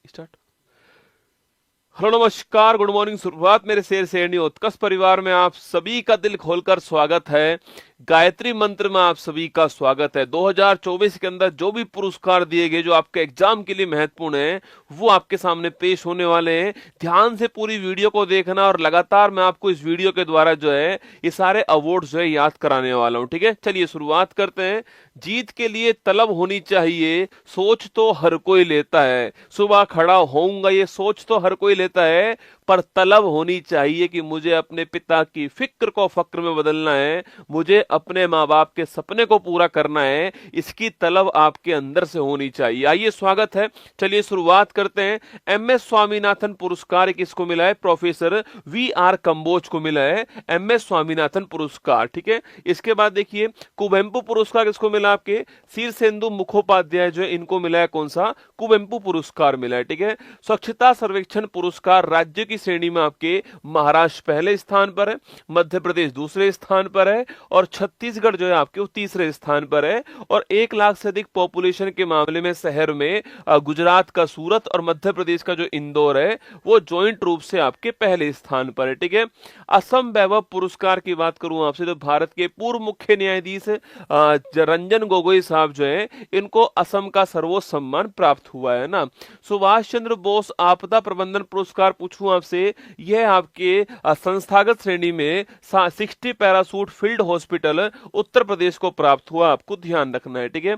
Start. Hello नमस्कार, good morning, सुप्रभात मेरे शेर शेरनी उत्कर्ष परिवार में आप सभी का दिल खोलकर स्वागत है। गायत्री मंत्र में आप सभी का स्वागत है। 2024 के अंदर जो भी पुरस्कार दिए गए जो आपके एग्जाम के लिए महत्वपूर्ण है वो आपके सामने पेश होने वाले हैं। ध्यान से पूरी वीडियो को देखना और लगातार मैं आपको इस वीडियो के द्वारा जो है ये सारे अवार्ड जो है याद कराने वाला हूँ। ठीक है, चलिए शुरुआत करते हैं। जीत के लिए तलब होनी चाहिए, सोच तो हर कोई लेता है। सुबह खड़ा होऊंगा ये सोच तो हर कोई लेता है, पर तलब होनी चाहिए कि मुझे अपने पिता की फिक्र को फक्र में बदलना है, मुझे अपने माँ बाप के सपने को पूरा करना है। इसकी तलब आपके अंदर से होनी चाहिए। आइए, स्वागत है। चलिए शुरुआत करते हैं। एमएस स्वामीनाथन पुरस्कार किसको मिला है? प्रोफेसर वी आर कंबोज को मिला है एमएस स्वामीनाथन पुरस्कार। ठीक है, इसके बाद देखिए कुवेम्पु पुरस्कार किसको मिला? आपके शीर्षेंदु मुखोपाध्याय जो है इनको मिला है कौन सा? कुवेम्पु पुरस्कार मिला है। ठीक है, स्वच्छता सर्वेक्षण पुरस्कार राज्य की श्रेणी में आपके महाराष्ट्र पहले स्थान पर है, मध्य प्रदेश दूसरे स्थान पर है और छत्तीसगढ़ जो है आपके वो तीसरे स्थान पर है। और 1 लाख से अधिक पॉपुलेशन के मामले में शहर में गुजरात का सूरत और मध्य प्रदेश का जो इंदौर है वो ज्वाइंट रूप से आपके पहले स्थान पर है। ठीक है, असम वैभव पुरस्कार की बात करूं आपसे तो भारत के पूर्व मुख्य न्यायाधीश रंजन गोगोई साहब जो है इनको असम का सर्वोच्च सम्मान प्राप्त हुआ है ना। सुभाष चंद्र बोस आपदा प्रबंधन पुरस्कार पूछूं आपसे, यह आपके संस्थागत श्रेणी में 60 parachute field hospital Uttar Pradesh को प्राप्त हुआ, आपको ध्यान रखना है। ठीक है,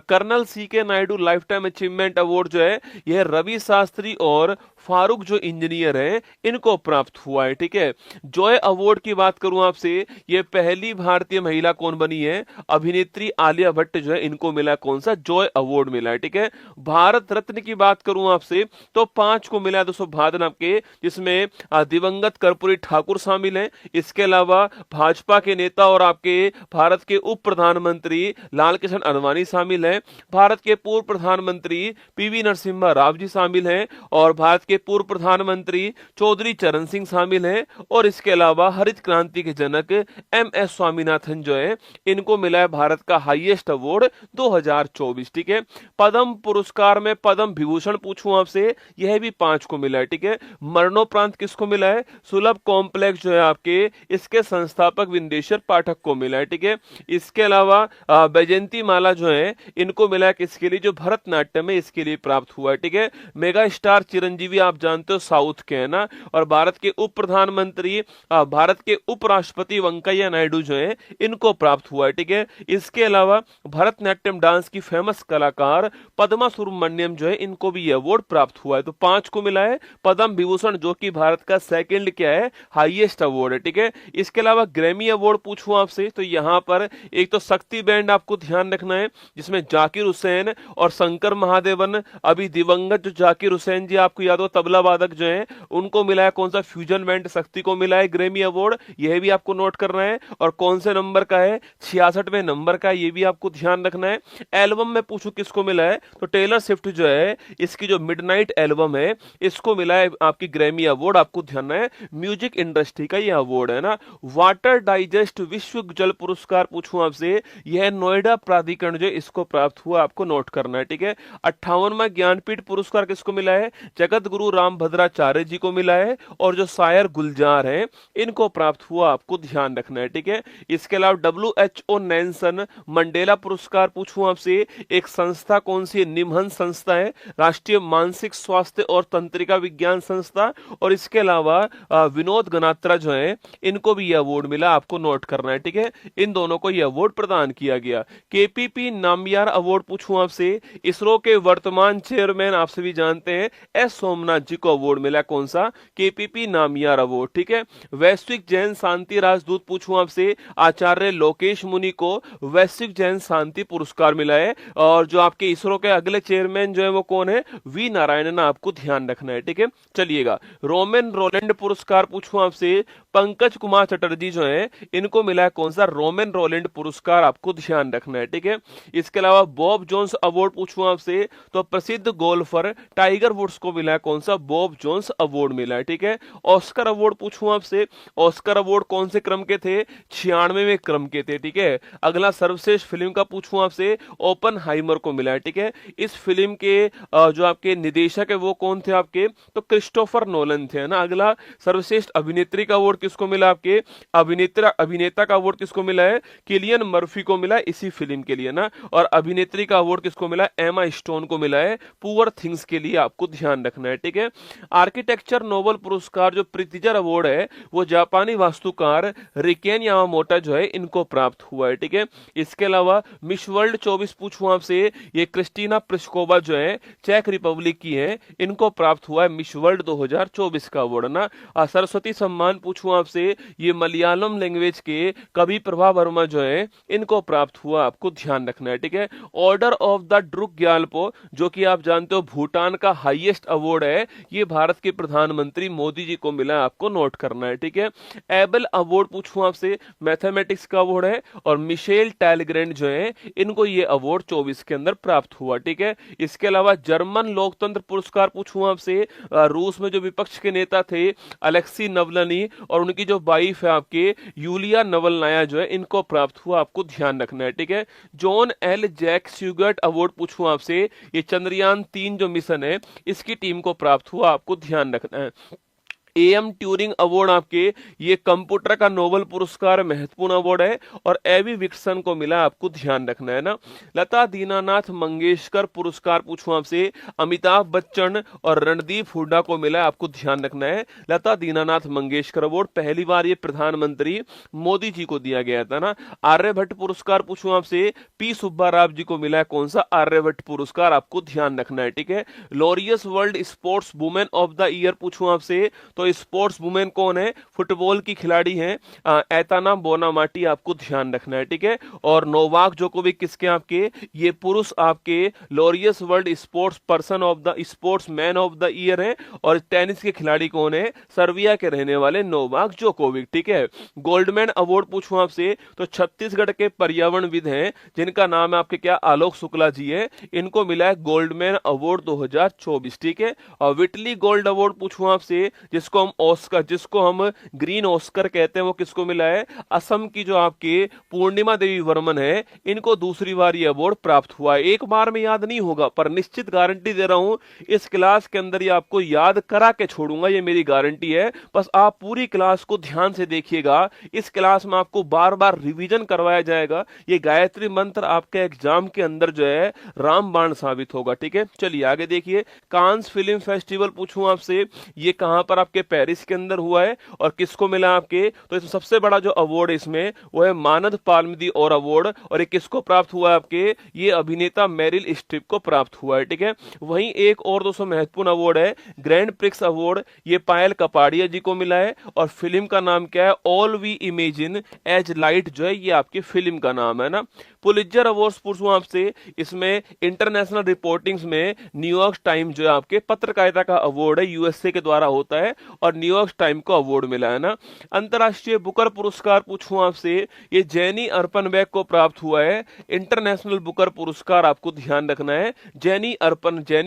कर्नल सी के Naidu life time achievement award जो है यह रवि शास्त्री और फारूक जो इंजीनियर हैं इनको प्राप्त हुआ है। ठीक है, जॉय अवार्ड की बात करूं आपसे, ये पहली भारतीय महिला कौन बनी है? अभिनेत्री आलिया भट्ट जो है इनको मिला कौन सा? जॉय अवार्ड मिला है। ठीक है, भारत रत्न की बात करूं आपसे तो 5 को मिला है दोस्तों भादन आपके, जिसमें दिवंगत कर्पूरी ठाकुर शामिल हैं। इसके अलावा भाजपा के नेता और आपके भारत के उप प्रधानमंत्री लाल कृष्ण आडवाणी शामिल हैं, भारत के पूर्व प्रधानमंत्री पीवी नरसिम्हा राव जी शामिल हैं और भारत के पूर्व प्रधानमंत्री चौधरी चरण सिंह शामिल हैं। और इसके अलावा हरित क्रांति के जनक एमएस स्वामीनाथन जो है इनको मिला है भारत का हाईएस्ट अवार्ड 2024। ठीक है, पद्म पुरस्कार में पद्म विभूषण पूछूं आपसे, यह भी 5 को मिला है। ठीक है, मरणोपरांत किसको मिला है? सुलभ कॉम्प्लेक्स जो है आपके इसके संस्थापक विंदेश्वर पाठक को मिला है। ठीक है, इसके अलावा बैजयंती माला जो है इनको मिला है किसके लिए? जो भरतनाट्यम है इसके लिए प्राप्त हुआ है। ठीक है, मेगा स्टार चिरंजीवी आप जानते हो साउथ के है ना, और भारत के उप प्रधानमंत्री भारत के उपराष्ट्रपति वेंकैया नायडू जो है इनको प्राप्त हुआ है। ठीक है, इसके अलावा भरतनाट्यम डांस की फेमस कलाकार पद्मा सुब्रमण्यम जो है इनको भी यह अवार्ड प्राप्त हुआ है। तो 5 को मिला है पद्म विभूषण जो कि भारत का सेकंड क्या है? हाईएस्ट अवार्ड है। ठीक है, इसके अलावा ग्रैमी अवार्ड पूछूं आपसे तो यहाँ पर एक तो शक्ति बैंड आपको ध्यान रखना है जिसमें जाकिर हुसैन और शंकर महादेवन, अभी दिवंगत जो जाकिर हुसैन जी आपको याद हो तबला वादक जो है उनको मिला है कौन सा? फ्यूजन बैंड शक्ति को मिला है ग्रैमी अवार्ड, यह भी आपको नोट करना है। और कौन से नंबर का है? 66वें नंबर का, ये भी आपको ध्यान रखना है। एल्बम में पूछो किसको मिला है तो टेलर स्विफ्ट जो है इसकी जो मिडनाइट एल्बम है इसको मिला है आपकी ग्रैमी अवार्ड, आपको ध्यान है। म्यूजिक इंडस्ट्री का ये अवार्ड है ना। वाटर डाइजेस्ट विश्व जल पुरस्कार पूछूं आपसे, यह नोएडा प्राधिकरण जो इसको प्राप्त हुआ, आपको नोट करना है। ठीक है, 58वां ज्ञानपीठ पुरस्कार किसको मिला है? जगत गुरु रामभद्राचार्य जी को मिला है और जो शायर गुलजार हैं इनको प्राप्त हुआ, आपको ध्यान रखना है। ठीक है, इसके अलावा WHO नेल्सन मंडेला पुरस्कार पूछूं आपसे, एक संस्था कौन सी? निमहन संस्था है, राष्ट्रीय मानसिक स्वास्थ्य और तंत्रिका विज्ञान संस्था। और इसके अलावा विनोद गनात्रा जो है इनको भी यह अवार्ड मिला, आपको नोट करना है। ठीक है, इन दोनों को यह अवार्ड प्रदान किया गया। केपीपी नामयार अवार्ड पूछूं आपसे, इसरो के वर्तमान चेयरमैन आप सभी जानते हैं एस सोमनाथ जी को अवार्ड मिला, कौन सा? केपीपी नामयार अवार्ड। ठीक है, वैश्विक जैन शांति राजदूत पूछूं आपसे, आचार्य लोकेश मुनि को वैश्विक जैन शांति पुरस्कार मिला है। और जो आपके इसरो के अगले चेयरमैन जो है वो कौन है? वी नारायणन, आपको ध्यान रखना है। ठीक है, चलिएगा रोमेन रोलैंड पुरस्कार पूछूं आपसे, पंकज कुमार चटर्जी जो है इनको मिला है कौन सा, रोमेन रोलैंड पुरस्कार, आपको ध्यान रखना है, ठीक है। इसके अलावा बॉब जोन्स अवार्ड पूछूं आपसे, तो प्रसिद्ध गोल्फर टाइगर वुड्स को मिला है कौन सा, बॉब जोन्स अवार्ड मिला है, ठीक है। ऑस्कर अवार्ड पूछूं आपसे, ऑस्कर अवार्ड कौन से क्रम के थे, 96वें क्रम के थे, ठीक है। अगला सर्वश्रेष्ठ फिल्म का पूछूं आपसे, ओपनहाइमर को मिला है, ठीक है। इस फिल्म के जो आपके निदेशक है वो कौन थे आपके, तो क्रिस्टोफर नोलन थे, है ना। अगला सर्वश्रेष्ठ अभिनेत्री का अवार्ड किसको मिला, आपके अभिनेता का अवार्ड किसको मिला है, किलियन मर्फी को मिला है इसी फिल्म के लिए ना। और अभिनेत्री का अवार्ड किसको मिला है, एमा स्टोन को मिला है पुअर थिंग्स के लिए, आपको ध्यान रखना है, ठीक है। आर्किटेक्चर नोबेल पुरस्कार जो प्रितिजर अवार्ड है वो जापानी वास्तुकार रिकेन यामामोटा जो है इनको प्राप्त हुआ है, ठीक है। इसके अलावा मिस वर्ल्ड 24 पूछूं आपसे, ये क्रिस्टीना प्लिस्कोवा जो है चेक रिपब्लिक की है, इनको प्राप्त हुआ है मिस वर्ल्ड 2024 का अवार्ड ना। सरस्वती सम्मान पूछूं आपसे, ये मलयालम लैंग्वेज के कवि प्रभा वर्मा जो है इनको प्राप्त हुआ, आपको ध्यान रखना है, ठीक है। Order of the Druk Gyalpo जो कि आप जानते हो भूटान का हाईएस्ट अवार्ड है, ये भारत के प्रधानमंत्री मोदी जी को मिला, आपको नोट करना है, ठीक है। एबल अवार्ड पूछूं आपसे, मैथमेटिक्स का अवार्ड है, और मिशेल टैलग्रेंड जो है इनको ये अवार्ड 24 के अंदर प्राप्त हुआ, ठीक है। इसके अलावा जर्मन लोकतंत्र पुरस्कार पूछूं आपसे, रूस में जो विपक्ष के नेता थे अलेक्सी नवलनी और उनकी जो वाइफ है आपके यूलिया नवलनाया जो है इनको प्राप्त हुआ, आपको ध्यान रखना है, ठीक है। जॉन एल जैक स्यूगर्ट अवार्ड पूछूं आपसे, ये चंद्रयान 3 जो मिशन है इसकी टीम को प्राप्त हुआ, आपको ध्यान रखना है। एम ट्यूरिंग अवार्ड आपके, ये कंप्यूटर का नोबेल पुरस्कार महत्वपूर्ण अवार्ड है, और एवी विक्सन को मिला, आपको ध्यान रखना है ना। लता दीनानाथ मंगेशकर पुरस्कार पूछूं आपसे, अमिताभ बच्चन और रणदीप हुड्डा को मिला, आपको ध्यान रखना है। लता दीनानाथ मंगेशकर अवार्ड पहली बार ये प्रधानमंत्री मोदी जी को दिया गया था ना। आर्यभट्ट पुरस्कार पूछूं आपसे, पी सुब्बा राव जी को मिला है कौन सा, आर्यभट्ट पुरस्कार, आपको ध्यान रखना है, ठीक है। Laureus world sports women of the year पूछूं आपसे, तो स्पोर्ट्स वुमेन कौन है, फुटबॉल की खिलाड़ी हैं एताना बोनामाटी, आपको ध्यान रखना है, ठीक है। और नोवाक जोकोविक किसके आपके, ये पुरुष आपके Laureus world sports person of the sports man of the year है, और टेनिस के खिलाड़ी कौन है, सर्बिया के रहने वाले नोवाक जोकोविक, ठीक है। गोल्डमैन अवार्ड पूछूं आपसे, तो छत्तीसगढ़ के पर्यावरणविद हैं जिनका नाम है आपके क्या, आलोक शुक्ला जी है, इनको मिला है गोल्डमैन अवार्ड 2024, ठीक है। और विटली गोल्ड अवार्ड पूछूं आपसे, जिसको हम ग्रीन ऑस्कर कहते हैं, वो किसको मिला है, असम की जो आपके पूर्णिमा देवी वर्मन है, इनको दूसरी बार ये अवार्ड प्राप्त हुआ है। एक बार में याद नहीं होगा, पर निश्चित गारंटी दे रहा हूं इस क्लास के अंदर ये आपको याद करा के छोड़ूंगा, ये मेरी गारंटी है। बस आप पूरी क्लास को ध्यान से देखिएगा, इस क्लास में आपको बार बार रिवीजन करवाया जाएगा, ये गायत्री मंत्र आपके एग्जाम के अंदर जो है रामबाण साबित होगा, ठीक है। चलिए आगे देखिए, कांस फिल्म फेस्टिवल पूछूं आपसे, ये कहां पर आपके पेरिस के अंदर हुआ है, और किसको मिला आपके, तो इसमें सबसे बड़ा जो अवार्ड है इसमें वो है मानद पाल्म और अवार्ड, और ये किसको प्राप्त हुआ है आपके, ये अभिनेता मेरिल स्ट्रिप को प्राप्त हुआ है, ठीक है। वहीं एक और दोस्तों महत्वपूर्ण अवार्ड है ग्रैंड प्रिक्स अवार्ड, ये पायल कपाड़िया जी को मिला है, और फिल्म का नाम क्या है, all we imagine as light जो है ये आपकी फिल्म का नाम है ना। पुलित्जर अवार्ड्स पूछूं आपसे, इसमें इंटरनेशनल रिपोर्टिंग्स में न्यूयॉर्क टाइम जो है आपके पत्रकारिता का अवार्ड है, यूएसए के द्वारा होता है, और न्यूयॉर्क टाइम को अवार्ड मिला है ना। अंतरराष्ट्रीय बुकर पुरस्कार पूछूं आपसे, ये जेनी अर्पनबैक को प्राप्त हुआ है, इंटरनेशनल बुकर पुरस्कार, आपको ध्यान रखना है। जेनी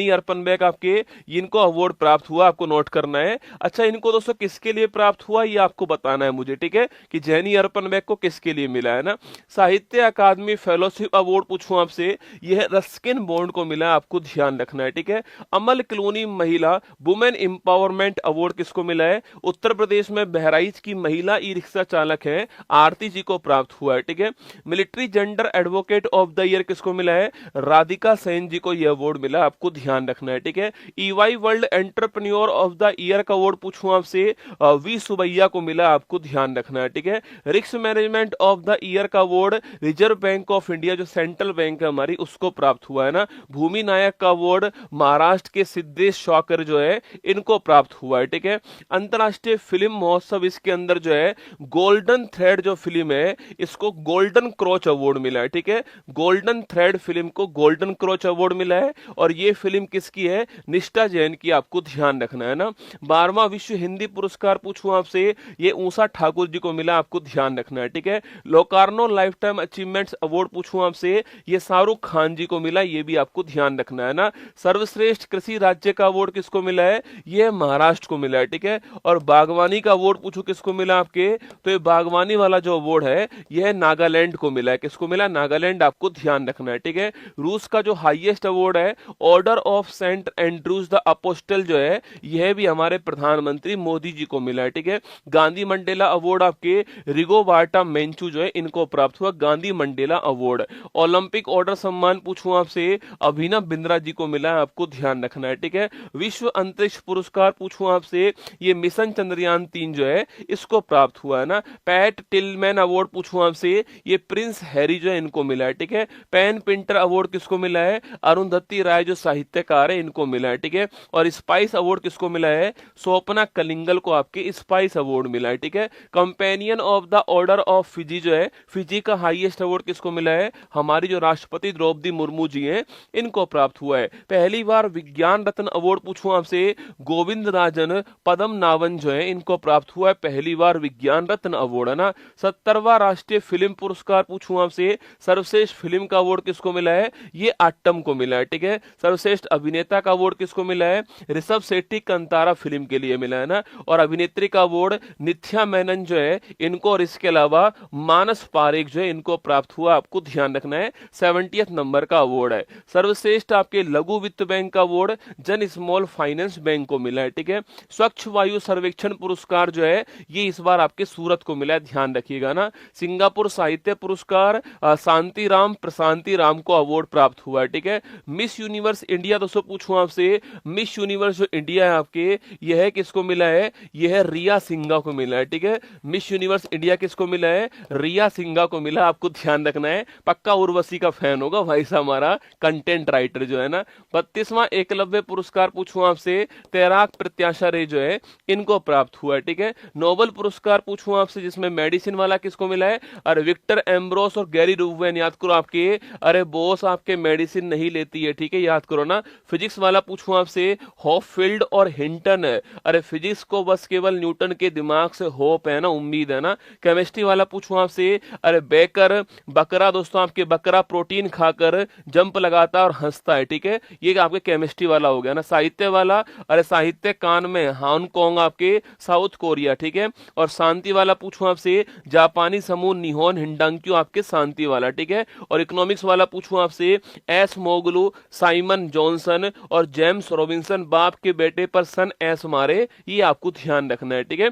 अर्पनबैक आपके इनको अवार्ड प्राप्त हुआ, आपको नोट करना है। अच्छा, इनको दोस्तों किसके लिए प्राप्त हुआ ये आपको बताना है मुझे, ठीक है, कि जेनी अर्पनबैक को किसके लिए मिला है ना। साहित्य अकादमी फेलोशिप अवार्ड पूछूं आपसे, यह रस्किन बॉन्ड को मिला, आपको ध्यान रखना है, ठीक है। अमल क्लूनी महिला वुमेन एम्पावरमेंट अवार्ड किसको मिला है, उत्तर प्रदेश में बहराइच की महिला ई रिक्शा चालक है आरती जी को प्राप्त हुआ है, ठीक है। Military gender advocate of the year किसको मिला है, राधिका सेन जी को यह अवार्ड मिला, आपको ध्यान रखना है, ठीक है। EY world entrepreneur of the year का अवार्ड पूछूं आपसे, वी सुबैया को मिला, आपको ध्यान रखना है, ठीक है। Risk management of the year का award Reserve Bank of India जो सेंट्रल बैंक है हमारी उसको प्राप्त हुआ है ना। भूमि नायक का अवार्ड महाराष्ट्र के सिद्धेश शॉकर जो है इनको प्राप्त हुआ है, ठीक है। अंतरराष्ट्रीय फिल्म महोत्सव इसके अंदर जो है गोल्डन थ्रेड जो फिल्म है इसको गोल्डन क्रोच अवार्ड मिला है, ठीक है। गोल्डन थ्रेड फिल्म को गोल्डन क्रोच अवार्ड मिला है और ये फिल्म किसकी है, निष्ठा जैन की, आपको ध्यान रखना है ना। 12वां विश्व हिंदी पुरस्कार पूछूं आपसे, ये ऊषा ठाकुर जी को मिला, आपको ध्यान रखना है, ठीक है। Locarno life time achievements award पूछूं आपसे, ये शाहरुख खान जी को मिला, ये भी आपको ध्यान रखना है ना। सर्वश्रेष्ठ कृषि राज्य का अवार्ड किसको मिला है, ये महाराष्ट्र को मिला है, ठीक है। और बागवानी का अवार्ड पूछूं किसको मिला आपके, तो ये बागवानी वाला जो अवार्ड है यह नागालैंड को मिला है। किसको मिला, नागालैंड, आपको ध्यान रखना है, ठीक है। रूस का जो हाईएस्ट अवार्ड है order of saint Andrews the apostle जो है यह भी हमारे प्रधानमंत्री मोदी जी को मिला है, ठीक है। गांधी मंडेला अवार्ड आपके रिगोबार्टा मेंचू जो है इनको प्राप्त हुआ, Gandhi Mandela award. Olympic order सम्मान पूछूं आपसे, अभिनव बिंद्रा जी को मिला है, आपको ध्यान रखना है, ठीक है। विश्व अंतरिक्ष पुरस्कार पूछूं आपसे, ये मिशन चंद्रयान 3 जो है इसको प्राप्त हुआ है ना। पैट टिलमैन अवार्ड पूछूं आपसे, ये प्रिंस हैरी जो है इनको मिला है, ठीक है। पेन पिंटर अवार्ड किसको मिला है, अरुंधति राय जो साहित्यकार है इनको मिला है, ठीक है। और स्पाइस अवार्ड किसको मिला है, स्वप्ना कलिंगल को आपके स्पाइस अवार्ड मिला है, ठीक है। Companion of the order of Fiji जो है, फिजी का हाईएस्ट अवार्ड किसको मिला है, हमारी जो राष्ट्रपति द्रौपदी मुर्मू जी हैं इनको प्राप्त हुआ है। पहली बार विज्ञान रत्न अवार्ड पूछूं आपसे, गोविंद राजन पद्म नावन जो है इनको प्राप्त हुआ है, पहली बार विज्ञान रत्न अवार्ड है ना। 70वां राष्ट्रीय फिल्म पुरस्कार पूछूं आपसे, सर्वश्रेष्ठ फिल्म का अवार्ड किसको मिला है, ये आट्टम को मिला है, ठीक है। सर्वश्रेष्ठ अभिनेता का अवार्ड किसको मिला है, ऋषभ शेट्टी कंतारा फिल्म के लिए मिला है ना। और अभिनेत्री का अवार्ड नित्या मेनन जो है इनको, और इसके अलावा मानस पारेख जो है इनको प्राप्त हुआ, आपको ध्यान रखना है। 70th नंबर का अवार्ड है। सर्वश्रेष्ठ आपके लघु वित्त बैंक का अवार्ड जन स्मॉल फाइनेंस बैंक को मिला है, ठीक है। स्वच्छ वायु सर्वेक्षण पुरस्कार जो है ये इस बार आपके सूरत को मिला है, ध्यान रखिएगा ना। सिंगापुर साहित्य पुरस्कार शांतिराम प्रशांति राम को अवार्ड प्राप्त हुआ है, ठीक है। मिस यूनिवर्स इंडिया दोस्तों पूछूं आपसे, मिस यूनिवर्स जो इंडिया है आपके यह किसको मिला है, यह रिया सिंघा को मिला है, ठीक है। मिस यूनिवर्स इंडिया किसको मिला है, रिया सिंघा को मिला, आपको ध्यान रखना है। पक्का उर्वशी का फैन होगा भाई साहब हमारा कंटेंट राइटर जो है ना। 32वां एकलव्य पुरस्कार पूछूं आपसे, तैराक प्रत्याशा रे जो है इनको प्राप्त हुआ है, ठीक है। नोबेल पुरस्कार पूछूं आपसे जिसमें मेडिसिन वाला किसको मिला है, अरे विक्टर एम्ब्रोस और गैरी रूवेन, याद करो आपके, अरे बोस आपके मेडिसिन नहीं लेती है, ठीक है, याद करो ना। फिजिक्स वाला पूछूं आपसे, हॉपफील्ड और हिंटन है, अरे फिजिक्स को बस केवल न्यूटन के दिमाग से होप है ना, उम्मीद है ना। केमिस्ट्री वाला पूछूं आपसे, अरे बेकर, बकरा दोस्तों आपके, बकरा प्रोटीन खाकर जंप लगाता और हंसता है, ठीक है, ये आपके केमिस्ट्री वाला हो गया ना। साहित्य वाला, अरे साहित्य कान में हांगकांग आपके साउथ कोरिया, ठीक है। और शांति वाला पूछूं आपसे, जापानी समूह निहोन हिंडांक्यू आपके शांति वाला, ठीक है। और इकोनॉमिक्स वाला पूछूं आपसे, एस मोगलू, साइमन जॉनसन और जेम्स रॉबिन्सन, बाप के बेटे पर सन एस मारे, ये आपको ध्यान रखना है, ठीक है।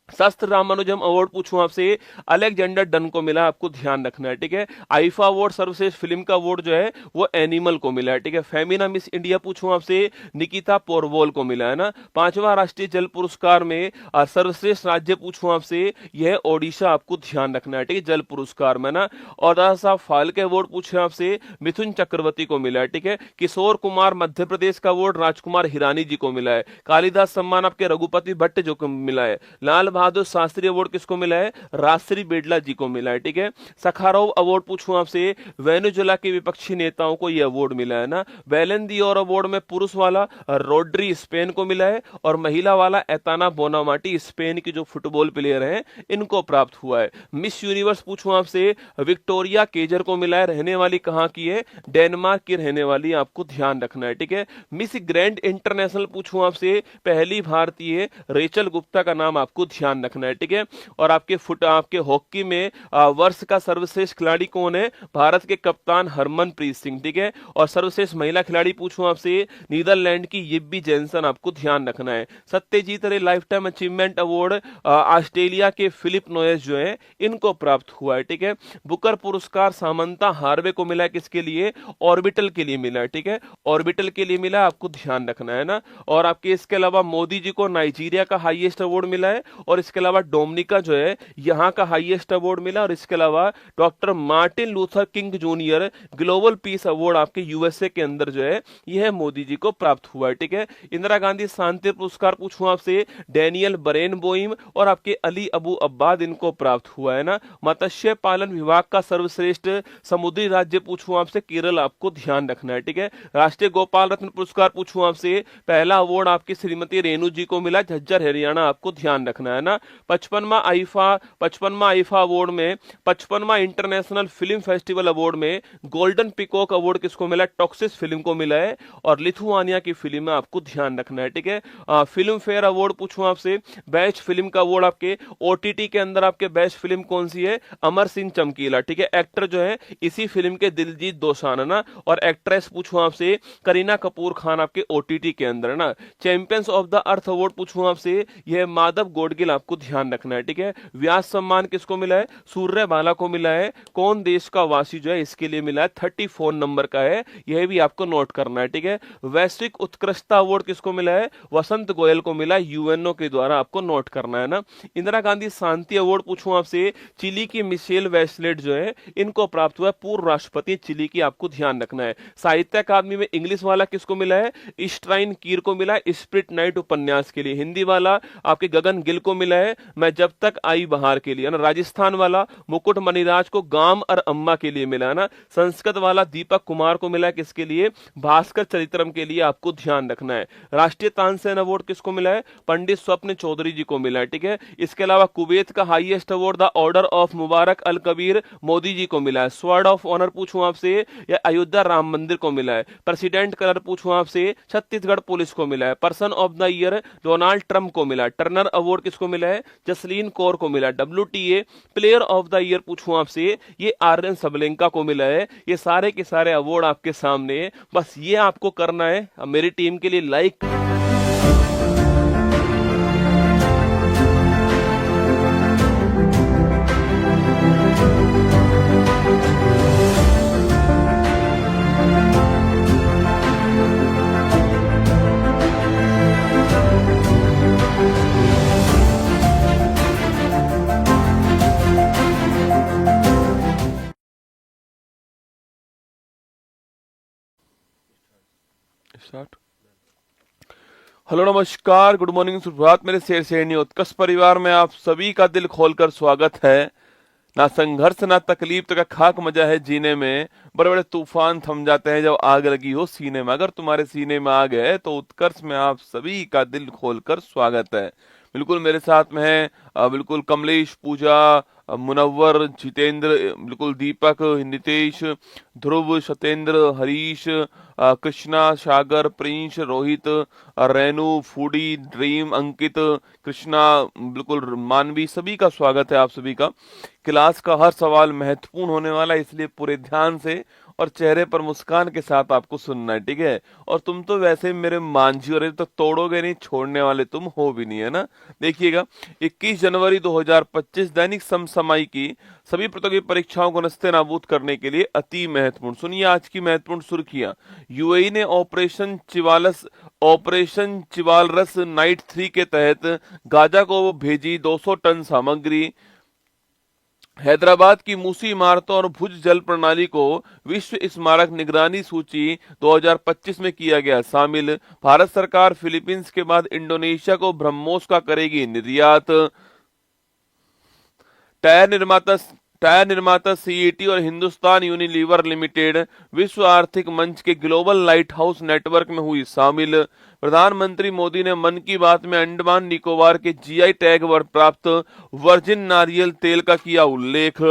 शस्त्र रामानुजम अवार्ड पूछूं आपसे, अलेक्जेंडर डन को मिला, आपको ध्यान रखना है, ठीक है। आईफा अवार्ड सर्वश्रेष्ठ फिल्म का अवार्ड जो है वो एनिमल को मिला है, ठीक है। फेमिना मिस इंडिया पूछूं आपसे, निकिता पोरवोल को मिला है ना। 5वां राष्ट्रीय जल पुरस्कार में सर्वश्रेष्ठ राज्य पूछूं आपसे, यह ओडिशा, आपको ध्यान रखना है, ठीक है, जल पुरस्कार में ना। और दादा साहब फाल्के अवार्ड पूछे आपसे, मिथुन चक्रवर्ती को मिला है, ठीक है। किशोर कुमार मध्य प्रदेश का अवार्ड राजकुमार हिरानी जी को मिला है। कालिदास सम्मान आपके रघुपति भट्ट जो को मिला है। लाल बहादुर शास्त्री अवार्ड किसको मिला है, राजश्री बिड़ला जी को मिला है, ठीक है। सखारोव अवार्ड पूछूं आपसे, वेनेजुएला के विपक्षी नेताओं को यह अवार्ड मिला है ना। बैलन दी और अवार्ड में पुरुष वाला रोड्री स्पेन को मिला है और महिला वाला एताना बोनामाटी स्पेन की जो फुटबॉल प्लेयर हैं इनको प्राप्त हुआ है। मिस यूनिवर्स पूछूं आपसे, विक्टोरिया केजर को मिला है, रहने वाली कहां की है, डेनमार्क की रहने वाली, आपको ध्यान रखना है, ठीक है। मिस ग्रैंड इंटरनेशनल पूछूं आपसे, पहली भारतीय रेचल गुप्ता का नाम आपको ध्यान रखना है, ठीक है। और आपके हॉकी में वर्ष का सर्वश्रेष्ठ खिलाड़ी कौन है, भारत के कप्तान हरमनप्रीत सिंह, ठीक है। और सर्वश्रेष्ठ महिला खिलाड़ी पूछूं आपसे, नीदरलैंड की यिब्बी जेनसन, आपको ध्यान रखना है। सत्यजीत रे life time achievement award Australia के फिलिप नोयस जो है इनको प्राप्त हुआ है, ठीक है। बुकर पुरस्कार सामंता हार्वे को मिला है, किसके लिए, ऑर्बिटल के लिए मिला है, ठीक है, ऑर्बिटल के लिए मिला, आपको ध्यान रखना है ना। और आपके इसके अलावा मोदी जी को नाइजीरिया का हाईएस्ट अवार्ड मिला है और इसके अलावा डोमिनिका जो है यहाँ का हाईएस्ट अवार्ड मिला, और इसके अलावा doctor Martin Luther king junior global peace award आपके यूएसए के अंदर जो है यह मोदी जी को प्राप्त हुआ है। ठीक है, इंदिरा गांधी शांति पुरस्कार पूछूं आपसे, डैनियल बरेनबोइम और आपके अली अबू अब्बाद इनको प्राप्त हुआ है ना। मत्स्य पालन विभाग का सर्वश्रेष्ठ समुद्री राज्य पूछूं आपसे, केरल आपको ध्यान रखना है। ठीक है, राष्ट्रीय गोपाल रत्न पुरस्कार पूछूं आपसे, पहला अवार्ड आपकी श्रीमती रेणु जी को मिला, झज्जर हरियाणा, आपको ध्यान रखना है ना। 55वां आईफा अवार्ड में 55वां इंटरनेशनल फिल्म फेस्टिवल अवार्ड में गोल्डन पिकॉक अवार्ड किसको मिला, टॉक्सिस फिल्म को मिला है, और लिथुआनिया की फिल्म है, आपको ध्यान रखना है। ठीक है, फिल्म फेयर अवार्ड पूछूं आपसे, बेस्ट फिल्म का अवार्ड आपके ओटीटी के अंदर आपके बेस्ट फिल्म कौन सी है, अमर सिंह चमकीला। ठीक है, एक्टर जो है इसी फिल्म के दिलजीत दोसांझ है ना, और एक्ट्रेस पूछूं आपसे करीना कपूर खान आपके ओटीटी के अंदर है ना। Champions of the earth award पूछूं आपसे, यह माधव गोडगिल, आपको ध्यान रखना है। ठीक है, व्यास सम्मान किसको मिला है, सूर्यबाला को मिला है, कौन देश का वासी जो है इसके लिए मिला है, 34 नंबर का है, यह भी आपको नोट करना है। ठीक है, वैश्विक उत्कृष्टता अवार्ड किसको मिला है, वसंत गोयल को मिला, यूएनओ के द्वारा, आपको नोट करना है ना। इंदिरा गांधी शांति अवार्ड पूछूं आपसे, चिली की मिशेल बैचलेट जो है इनको प्राप्त हुआ है, पूर्व राष्ट्रपति चिली की, आपको ध्यान रखना है। साहित्य अकादमी में इंग्लिश वाला किसको मिला है, स्ट्राइन कीर को मिला है, स्प्रिट नाइट उपन्यास के लिए। हिंदी वाला आपके गगन गिल को मिला है, मैं जब तक आई बहार के लिए ना। राजस्थान वाला मुकुट मणिराज को गाम और अम्मा के लिए मिला है ना। संस्कृत वाला दीपक कुमार को मिला है, किसके लिए, भास्कर चरित्रम के लिए, आपको ध्यान रखना है। राष्ट्रीय तानसेन अवार्ड किसको मिला है, पंडित स्वप्न चौधरी जी को मिला है। ठीक है, इसके अलावा कुवैत का highest award the order of Mubarak Al Kabeer Modi ji को मिला है। स्वॉर्ड ऑफ ऑनर पूछूं आपसे, या अयोध्या राम मंदिर को मिला है। प्रेसिडेंट कलर पूछूं आपसे, छत्तीसगढ़ पुलिस को मिला है। Person of the year Donald Trump को मिला है। टर्नर अवार्ड किसको मिला है, जसलीन कौर को मिला है। WTA player of the year पूछूं आपसे, ये आर्यन सबलेंका को मिला है। ये सारे के सारे अवार्ड आपके सामने, बस ये आपको करना है। मेरी टीम के लिए लाइक स्टार्ट। हेलो नमस्कार, गुड मॉर्निंग, सुप्रभात मेरे शेर शेरनी उत्कर्ष परिवार में आप सभी का दिल खोलकर स्वागत है। ना संघर्ष ना तकलीफ तो का खाक मजा है जीने में, बड़े बड़े तूफान थम जाते हैं जब आग लगी हो सीने में। अगर तुम्हारे सीने में आग है तो उत्कर्ष में आप सभी का दिल खोलकर स्वागत है। बिल्कुल मेरे साथ में है बिल्कुल कमलेश, पूजा, मुनव्वर, जितेंद्र, बिल्कुल Deepak, Nitesh, Dhruv, Satendra, Harish, Krishna, Sagar, Prince, Rohit, Renu, Foodie, Dream, Ankit, Krishna, बिल्कुल मानवी, सभी का स्वागत है आप सभी का। क्लास का हर सवाल महत्वपूर्ण होने वाला है, इसलिए पूरे ध्यान से और चेहरे पर मुस्कान के साथ आपको सुनना है, ठीक है। और तुम तो वैसे मेरे मांझी और तो तोड़ोगे नहीं, छोड़ने वाले तुम हो भी नहीं, है ना। देखिएगा 21 जनवरी 2025 दैनिक समसामयिक की सभी प्रतियोगी परीक्षाओं को नस्ते नाबूद करने के लिए अति महत्वपूर्ण। सुनिए आज की महत्वपूर्ण सुर्खियां। यूएई ने ऑपरेशन चिवालरस नाइट 3 के तहत गाजा को भेजी 200 टन सामग्री। हैदराबाद की मूसी इमारतों और भुज जल प्रणाली को विश्व स्मारक निगरानी सूची 2025 में किया गया शामिल। भारत सरकार फिलीपींस के बाद इंडोनेशिया को ब्रह्मोस का करेगी निर्यात। टायर निर्माता सीईटी और हिंदुस्तान यूनिलीवर लिमिटेड विश्व आर्थिक मंच के ग्लोबल लाइट हाउस नेटवर्क में हुई शामिल। प्रधानमंत्री मोदी ने मन की बात में अंडमान निकोबार के जीआई टैग पर प्राप्त वर्जिन नारियल तेल का किया उल्लेख।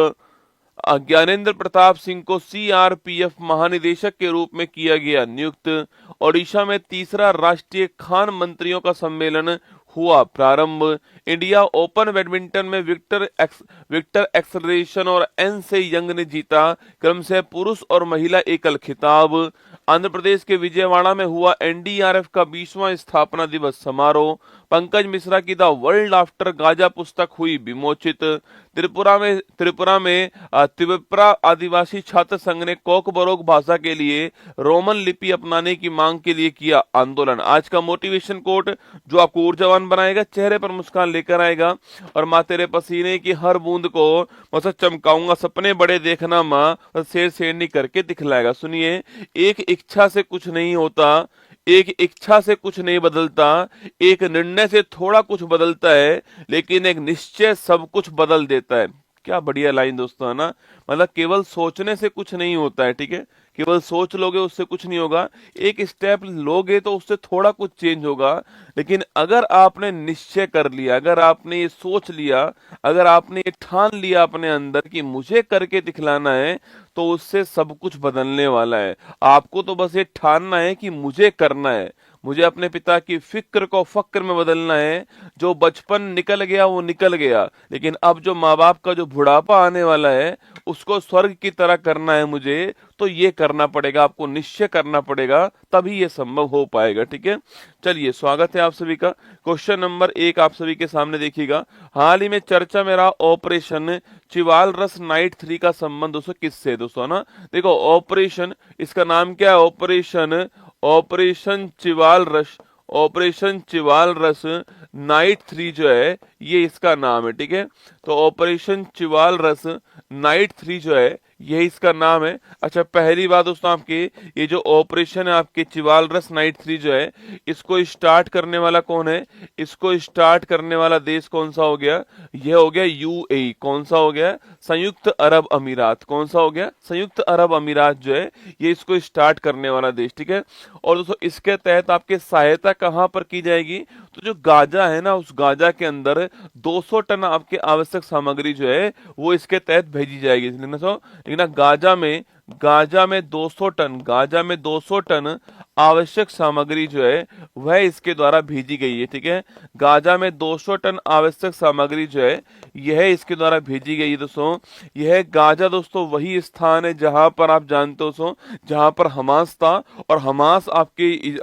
ज्ञानेंद्र प्रताप सिंह को सीआरपीएफ महानिदेशक के रूप में किया गया नियुक्त। ओडिशा में तीसरा राष्ट्रीय खान मंत्रियों का सम्मेलन हुआ प्रारंभ। इंडिया ओपन बैडमिंटन में विक्टर एक्सेलरेशन और एन से यंग ने जीता क्रमशः पुरुष और महिला एकल खिताब। आंध्र प्रदेश के विजयवाड़ा में हुआ एनडीआरएफ का 20वां स्थापना दिवस समारोह। पंकज मिश्रा की द वर्ल्ड आफ्टर गाजा पुस्तक हुई विमोचित। त्रिपुरा में त्रिपुरा आदिवासी छात्र संघ ने कोकबोरोक भाषा के लिए रोमन लिपि अपनाने की मांग के लिए किया आंदोलन। आज का मोटिवेशन कोट जो आपको ऊर्जावान बनाएगा, चेहरे पर मुस्कान लेकर आएगा और माँ तेरे पसीने की हर बूंद को मतलब चमकाऊंगा, सपने बड़े देखना माँ, शेर शेरनी करके दिखलाएगा। सुनिए, एक इच्छा से कुछ नहीं होता, एक इच्छा से कुछ नहीं बदलता, एक निर्णय से थोड़ा कुछ बदलता है, लेकिन एक निश्चय सब कुछ बदल देता है। क्या बढ़िया लाइन दोस्तों, है ना। मतलब केवल सोचने से कुछ नहीं होता है, ठीक है, केवल सोच लोगे उससे कुछ नहीं होगा, एक स्टेप लोगे तो उससे थोड़ा कुछ चेंज होगा। लेकिन अगर आपने निश्चय कर लिया, अगर आपने ये सोच लिया, अगर आपने ये ठान लिया अपने अंदर कि मुझे करके दिखलाना है, तो उससे सब कुछ बदलने वाला है। आपको तो बस ये ठानना है कि मुझे करना है, मुझे अपने पिता की फिक्र को फक्र में बदलना है। जो बचपन निकल गया वो निकल गया, लेकिन अब जो माँ बाप का जो बुढ़ापा आने वाला है उसको स्वर्ग की तरह करना है मुझे, तो ये करना पड़ेगा, आपको निश्चय करना पड़ेगा, तभी ये संभव हो पाएगा, ठीक है। चलिए, स्वागत है आप सभी का। क्वेश्चन नंबर 1 आप सभी के सामने देखिएगा। हाल ही में चर्चा में रहा ऑपरेशन चिवाल रस नाइट 3 का संबंध दोस्तों किससे, दोस्तों ना। देखो, ऑपरेशन, इसका नाम क्या है, ऑपरेशन ऑपरेशन चिवाल रस, ऑपरेशन चिवाल रस नाइट 3 जो है ये इसका नाम है, ठीक है। तो ऑपरेशन चिवाल रस नाइट 3 जो है यही इसका नाम है। अच्छा, पहली बात दोस्तों, आपके ये जो ऑपरेशन है आपके चिवाल रस नाइट 3 जो है, इसको स्टार्ट करने वाला कौन है, इसको स्टार्ट करने वाला देश कौन सा हो गया, यह हो गया यूएई। कौन सा हो गया, संयुक्त अरब अमीरात। कौन सा हो गया, संयुक्त अरब अमीरात जो है ये इसको स्टार्ट करने वाला देश, ठीक है। और दोस्तों इसके तहत आपके सहायता कहां पर की जाएगी, तो जो गाजा है ना, उस गाजा के अंदर 200 टन आपके आवश्यक सामग्री जो है वो इसके तहत भेजी जाएगी। लेकिन गाजा में 200 टन, गाजा में 200 टन आवश्यक सामग्री जो है वह इसके द्वारा भेजी गई है, ठीक है। गाजा में 200 टन आवश्यक सामग्री जो है यह इसके द्वारा भेजी गई है दोस्तों। यह गाजा दोस्तों वही स्थान है जहां पर आप जानते हो दोस्तों, जहां पर हमास था, और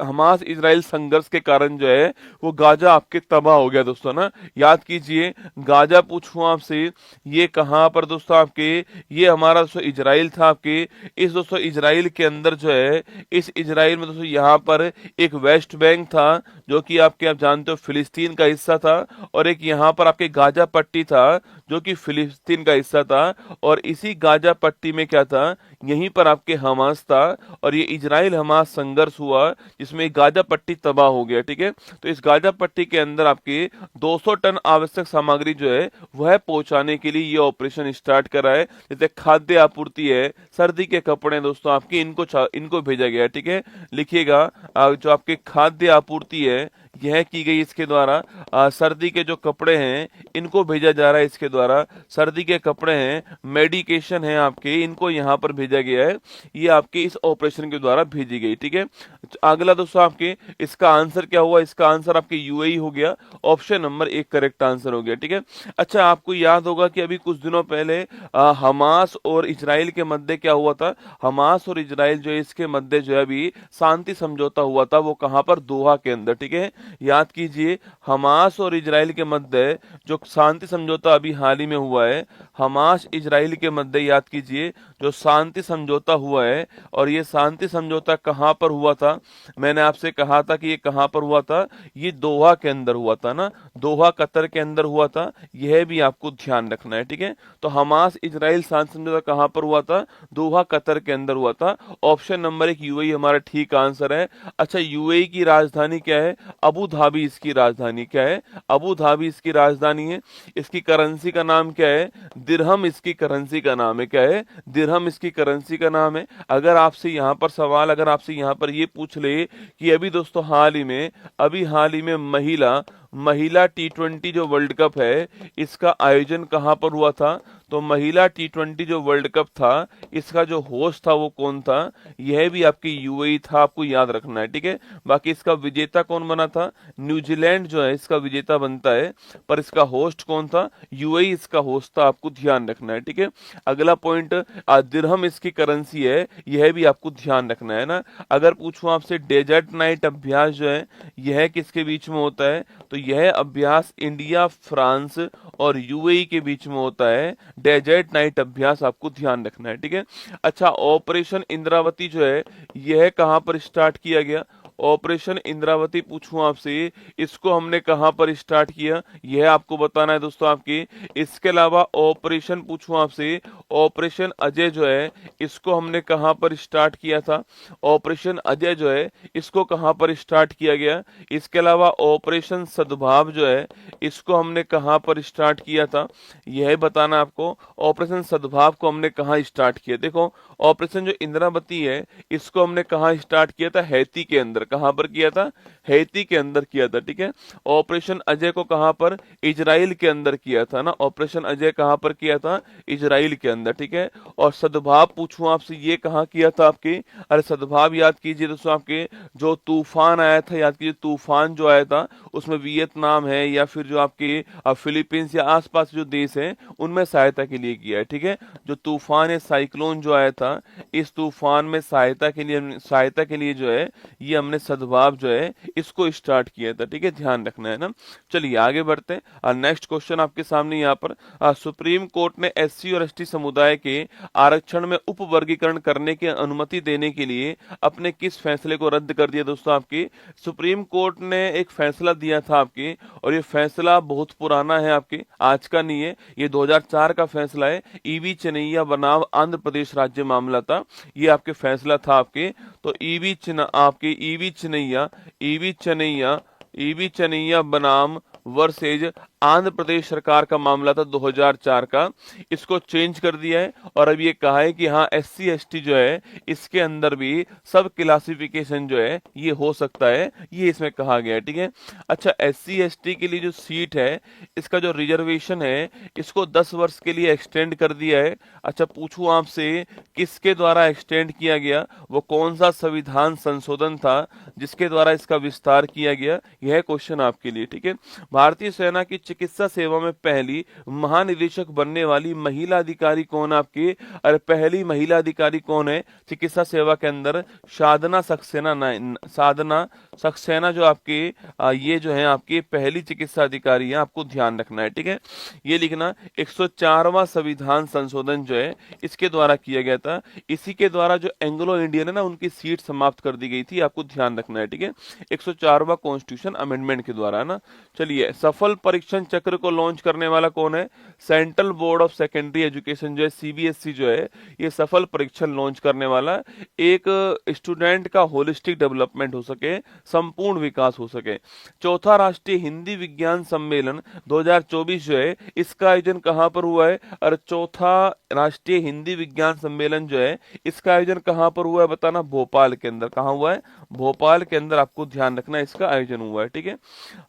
हमास इजराइल संघर्ष के कारण जो है वो गाजा आपके तबाह हो गया दोस्तों ना। याद कीजिए, गाजा पूछूं आपसे, ये कहां पर दोस्तों आपके, ये हमारा दोस्तों इजराइल था आपके। इस दोस्तों इजराइल के अंदर जो है, इस इजराइल में दोस्तों यहाँ पर एक वेस्ट बैंक था जो कि आपके आप जानते हो फिलिस्तीन का हिस्सा था, और एक यहाँ पर आपके गाजा पट्टी था जो कि फिलिस्तीन का हिस्सा था। और इसी गाजा पट्टी में क्या था, यहीं पर आपके हमास था, और ये इजराइल हमास संघर्ष हुआ जिसमें गाजा पट्टी तबाह हो गया, ठीक है। तो इस गाजा पट्टी के अंदर आपके 200 टन आवश्यक सामग्री जो है वह पहुंचाने के लिए ये ऑपरेशन स्टार्ट करा है। जैसे खाद्य आपूर्ति है, सर्दी के कपड़े दोस्तों आपके, इनको भेजा गया है, ठीक है। लिखिएगा, जो आपके खाद्य आपूर्ति है यह की गई इसके द्वारा। सर्दी के जो कपड़े हैं इनको भेजा जा रहा है इसके द्वारा, सर्दी के कपड़े हैं, मेडिकेशन है आपके, इनको यहाँ पर भेजा गया है, ये आपके इस ऑपरेशन के द्वारा भेजी गई, ठीक है। अगला दोस्तों आपके इसका आंसर क्या हुआ, इसका आंसर आपके यूएई हो गया। ऑप्शन नंबर 1 करेक्ट आंसर हो गया, ठीक है। अच्छा, आपको याद होगा कि अभी कुछ दिनों पहले हमास और इजराइल के मध्य क्या हुआ था, हमास और इजराइल जो है इसके मध्य जो है अभी शांति समझौता हुआ था, वो कहां पर, दोहा के अंदर, ठीक है। याद कीजिए, हमास और इजराइल के मध्य जो शांति समझौता अभी हाल ही में हुआ है, हमास इजराइल के मध्य, याद कीजिए, जो शांति समझौता हुआ है, और ये शांति समझौता कहां पर हुआ था, मैंने आपसे कहा था कि ये कहां पर हुआ था, ये दोहा के अंदर हुआ था ना, दोहा कतर के अंदर हुआ था, यह भी आपको ध्यान रखना है, ठीक है। तो हमास इजराइल शांति समझौता कहां पर हुआ था, दोहा कतर के अंदर हुआ था। ऑप्शन नंबर 1 यूएई हमारा ठीक आंसर है। अच्छा, यूएई की राजधानी क्या है, अबू धाबी इसकी राजधानी क्या है, अबू धाबी इसकी राजधानी है। इसकी करेंसी का नाम क्या है, दिरहम इसकी करेंसी का नाम है, क्या है, दिरहम इसकी करेंसी का नाम है। अगर आपसे यहाँ पर सवाल, अगर आपसे यहाँ पर ये पूछ ले कि अभी दोस्तों हाल ही में महिला T20 जो वर्ल्ड कप है इसका आयोजन कहाँ पर हुआ था, तो महिला T20 जो वर्ल्ड कप था इसका जो होस्ट था वो कौन था, यह भी आपकी यूएई था, आपको याद रखना है, ठीक है। बाकी इसका विजेता कौन बना था, न्यूजीलैंड जो है इसका विजेता बनता है, पर इसका होस्ट कौन था, यूएई इसका होस्ट था, आपको ध्यान रखना है, ठीक है। अगला पॉइंट, दिरहम इसकी करेंसी है, यह भी आपको ध्यान रखना है ना। अगर पूछूं आपसे डेजर्ट नाइट अभ्यास जो है यह किसके बीच में होता है, तो यह अभ्यास इंडिया, फ्रांस और यूएई के बीच में होता है। डेजर्ट नाइट अभ्यास आपको ध्यान रखना है, ठीक है। अच्छा, ऑपरेशन इंद्रावती जो है यह कहां पर स्टार्ट किया गया? ऑपरेशन इंद्रावती पूछूं आपसे, इसको हमने कहां पर स्टार्ट किया, यह आपको बताना है दोस्तों आपके। इसके अलावा ऑपरेशन पूछूं आपसे, ऑपरेशन अजय जो है इसको हमने कहां पर स्टार्ट किया था? ऑपरेशन अजय जो है इसको कहां पर स्टार्ट किया गया? इसके अलावा ऑपरेशन सद्भाव जो है इसको हमने कहां पर स्टार्ट किया था, यह बताना आपको। ऑपरेशन सद्भाव को हमने कहां स्टार्ट किया? देखो, ऑपरेशन जो इंद्रावती है इसको हमने कहां स्टार्ट किया था? हैती के अंदर। कहां पर किया था? हैती के अंदर किया था, ठीक है। ऑपरेशन अजय को कहां पर? इजराइल के अंदर किया था ना। ऑपरेशन अजय कहां पर किया था? इजराइल के अंदर, ठीक है। और सद्भाव पूछूं आपसे, ये कहां किया था आपके? अरे सद्भाव याद कीजिए दोस्तों आपके, जो तूफान आया था, याद कीजिए तूफान जो आया था उसमें वियतनाम है या फिर जो आपके फिलीपींस या आसपास जो देश हैं उनमें सहायता के लिए किया है, ठीक है। जो तूफान है, साइक्लोन जो आया था, इस तूफान में सहायता के लिए जो है ये हमने सद्भाव जो है इसको स्टार्ट किया था, ठीक है। ध्यान रखना है ना। चलिए आगे बढ़ते हैं। नेक्स्ट क्वेश्चन आपके सामने यहाँ पर, सुप्रीम कोर्ट ने एससी और एसटी समुदाय के आरक्षण में उप वर्गीकरण करने की अनुमति देने के लिए अपने किस फैसले को रद्द कर दिया दोस्तों आपकी? सुप्रीम कोर्ट ने एक फैसला दिया था आपकी, और ये फैसला बहुत पुराना है आपके, आज का नहीं है, ये 2004 का फैसला है। ईवी चेन्नैया बनाम आंध्र प्रदेश राज्य मामला था, ये आपके फैसला था आपके। तो ईवी चेन्नैया बनाम वर्सेज आंध्र प्रदेश सरकार का मामला था 2004 का, इसको चेंज कर दिया है। और अब ये कहा है कि हाँ एससी एसटी जो है इसके अंदर भी सब क्लासिफिकेशन जो है ये हो सकता है, ये इसमें कहा गया है, ठीक है। अच्छा, एससी एसटी के लिए जो सीट है इसका जो रिजर्वेशन है इसको 10 वर्ष के लिए एक्सटेंड कर दिया है। अच्छा, पूछूं आपसे किसके द्वारा एक्सटेंड किया गया, वो कौन सा संविधान संशोधन था जिसके द्वारा इसका विस्तार किया गया, यह क्वेश्चन आपके लिए, ठीक है। भारतीय सेना की चिकित्सा सेवा में पहली महानिदेशक बनने वाली महिला अधिकारी कौन आपकी? अरे पहली महिला अधिकारी कौन है चिकित्सा सेवा के अंदर? साधना सक्सेना जो आपकी ये जो है आपकी पहली चिकित्सा अधिकारी है, आपको ध्यान रखना है, ठीक है। ये लिखना 104वां संविधान संशोधन जो है इसके द्वारा किया गया था। इसी के द्वारा जो एंग्लो इंडियन है ना उनकी सीट समाप्त कर दी गई थी, आपको ध्यान रखना है, ठीक है। 104वां कॉन्स्टिट्यूशन अमेंडमेंट के द्वारा ना। चलिए, सफल परीक्षण चक्र को लॉन्च करने वाला कौन है? Central board of secondary education जो है, सीबीएसई जो है, ये सफल परीक्षण लॉन्च करने वाला, एक स्टूडेंट का होलिस्टिक डेवलपमेंट हो सके, संपूर्ण विकास हो सके। चौथा राष्ट्रीय हिंदी विज्ञान सम्मेलन 2024 जो है इसका आयोजन कहां पर हुआ है? और चौथा राष्ट्रीय हिंदी विज्ञान सम्मेलन जो है इसका आयोजन कहां पर हुआ है बताना? भोपाल के अंदर। कहां हुआ है? भोपाल के अंदर, आपको ध्यान रखना इसका आयोजन हुआ है, ठीक है।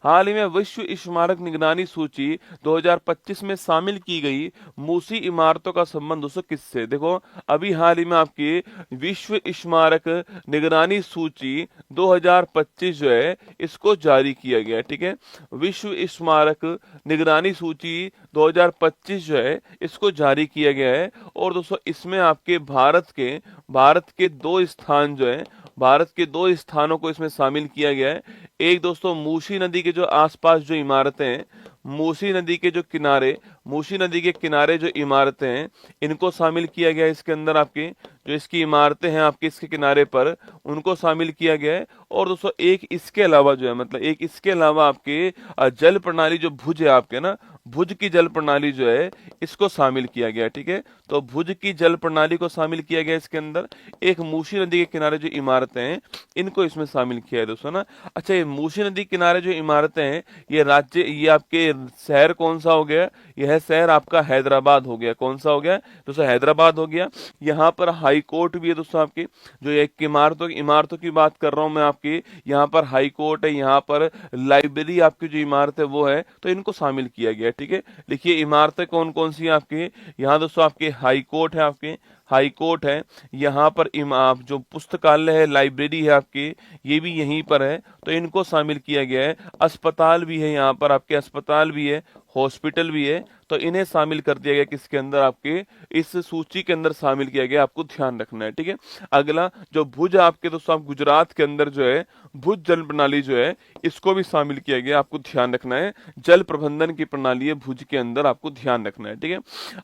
हाल ही में विश्व स्मारक निगरानी सूची 2025 में शामिल की गई मूसी इमारतों का संबंध दोस्तों किससे? देखो, अभी हाल ही में आपकी विश्व स्मारक निगरानी सूची 2025 जो है इसको जारी किया गया, ठीक है। विश्व स्मारक निगरानी सूची 2025 जो है इसको जारी किया गया है। और दोस्तों इसमें आपके भारत के 2 स्थान जो है, भारत के 2 स्थानों को इसमें शामिल किया गया है। एक दोस्तों मूसी नदी के जो आसपास जो इमारतें हैं, मूसी नदी के किनारे जो इमारतें हैं इनको शामिल किया गया है इसके अंदर। आपके जो इसकी इमारतें हैं आपके इसके किनारे पर उनको शामिल किया गया है। और दोस्तों एक इसके अलावा जो है, मतलब एक इसके अलावा आपके जल प्रणाली जो भुज है आपके ना, भुज की जल प्रणाली जो है इसको शामिल किया गया, ठीक है। तो भुज की जल प्रणाली को शामिल किया गया इसके अंदर। एक मूसी नदी के किनारे जो इमारतें हैं इनको इसमें शामिल किया है दोस्तों ना। अच्छा, ये मूसी नदी के किनारे जो इमारतें हैं ये आपके शहर कौन सा हो गया? यह शहर आपका हैदराबाद हो गया। कौन सा हो गया दोस्तों? हैदराबाद हो गया। यहाँ पर हाई कोर्ट भी है दोस्तों आपकी, जो एक इमारतों की बात कर रहा हूँ मैं आपकी, यहाँ पर हाई कोर्ट है, यहाँ पर लाइब्रेरी आपकी जो इमारत है वो है, तो इनको शामिल किया गया, ठीक है। लिखिए इमारतें कौन कौन सी है आपकी, यहाँ दोस्तों आपके हाई कोर्ट है, आपके हाई कोर्ट है, यहाँ पर आप जो पुस्तकालय है, लाइब्रेरी है आपके, ये भी यहीं पर है, तो इनको शामिल किया गया है। अस्पताल भी है, यहाँ पर आपके अस्पताल भी है, हॉस्पिटल भी है, तो इन्हें शामिल कर दिया गया किसके अंदर, आपके इस सूची के अंदर शामिल किया गया, आपको ध्यान रखना है। ठीक है, अगला जो भुज आपके दोस्तों आप गुजरात के अंदर जो है भुज जल प्रणाली जो है इसको भी शामिल किया गया, आपको ध्यान रखना है। जल प्रबंधन की प्रणाली है भुज के अंदर, आपको ध्यान रखना है। ठीक है,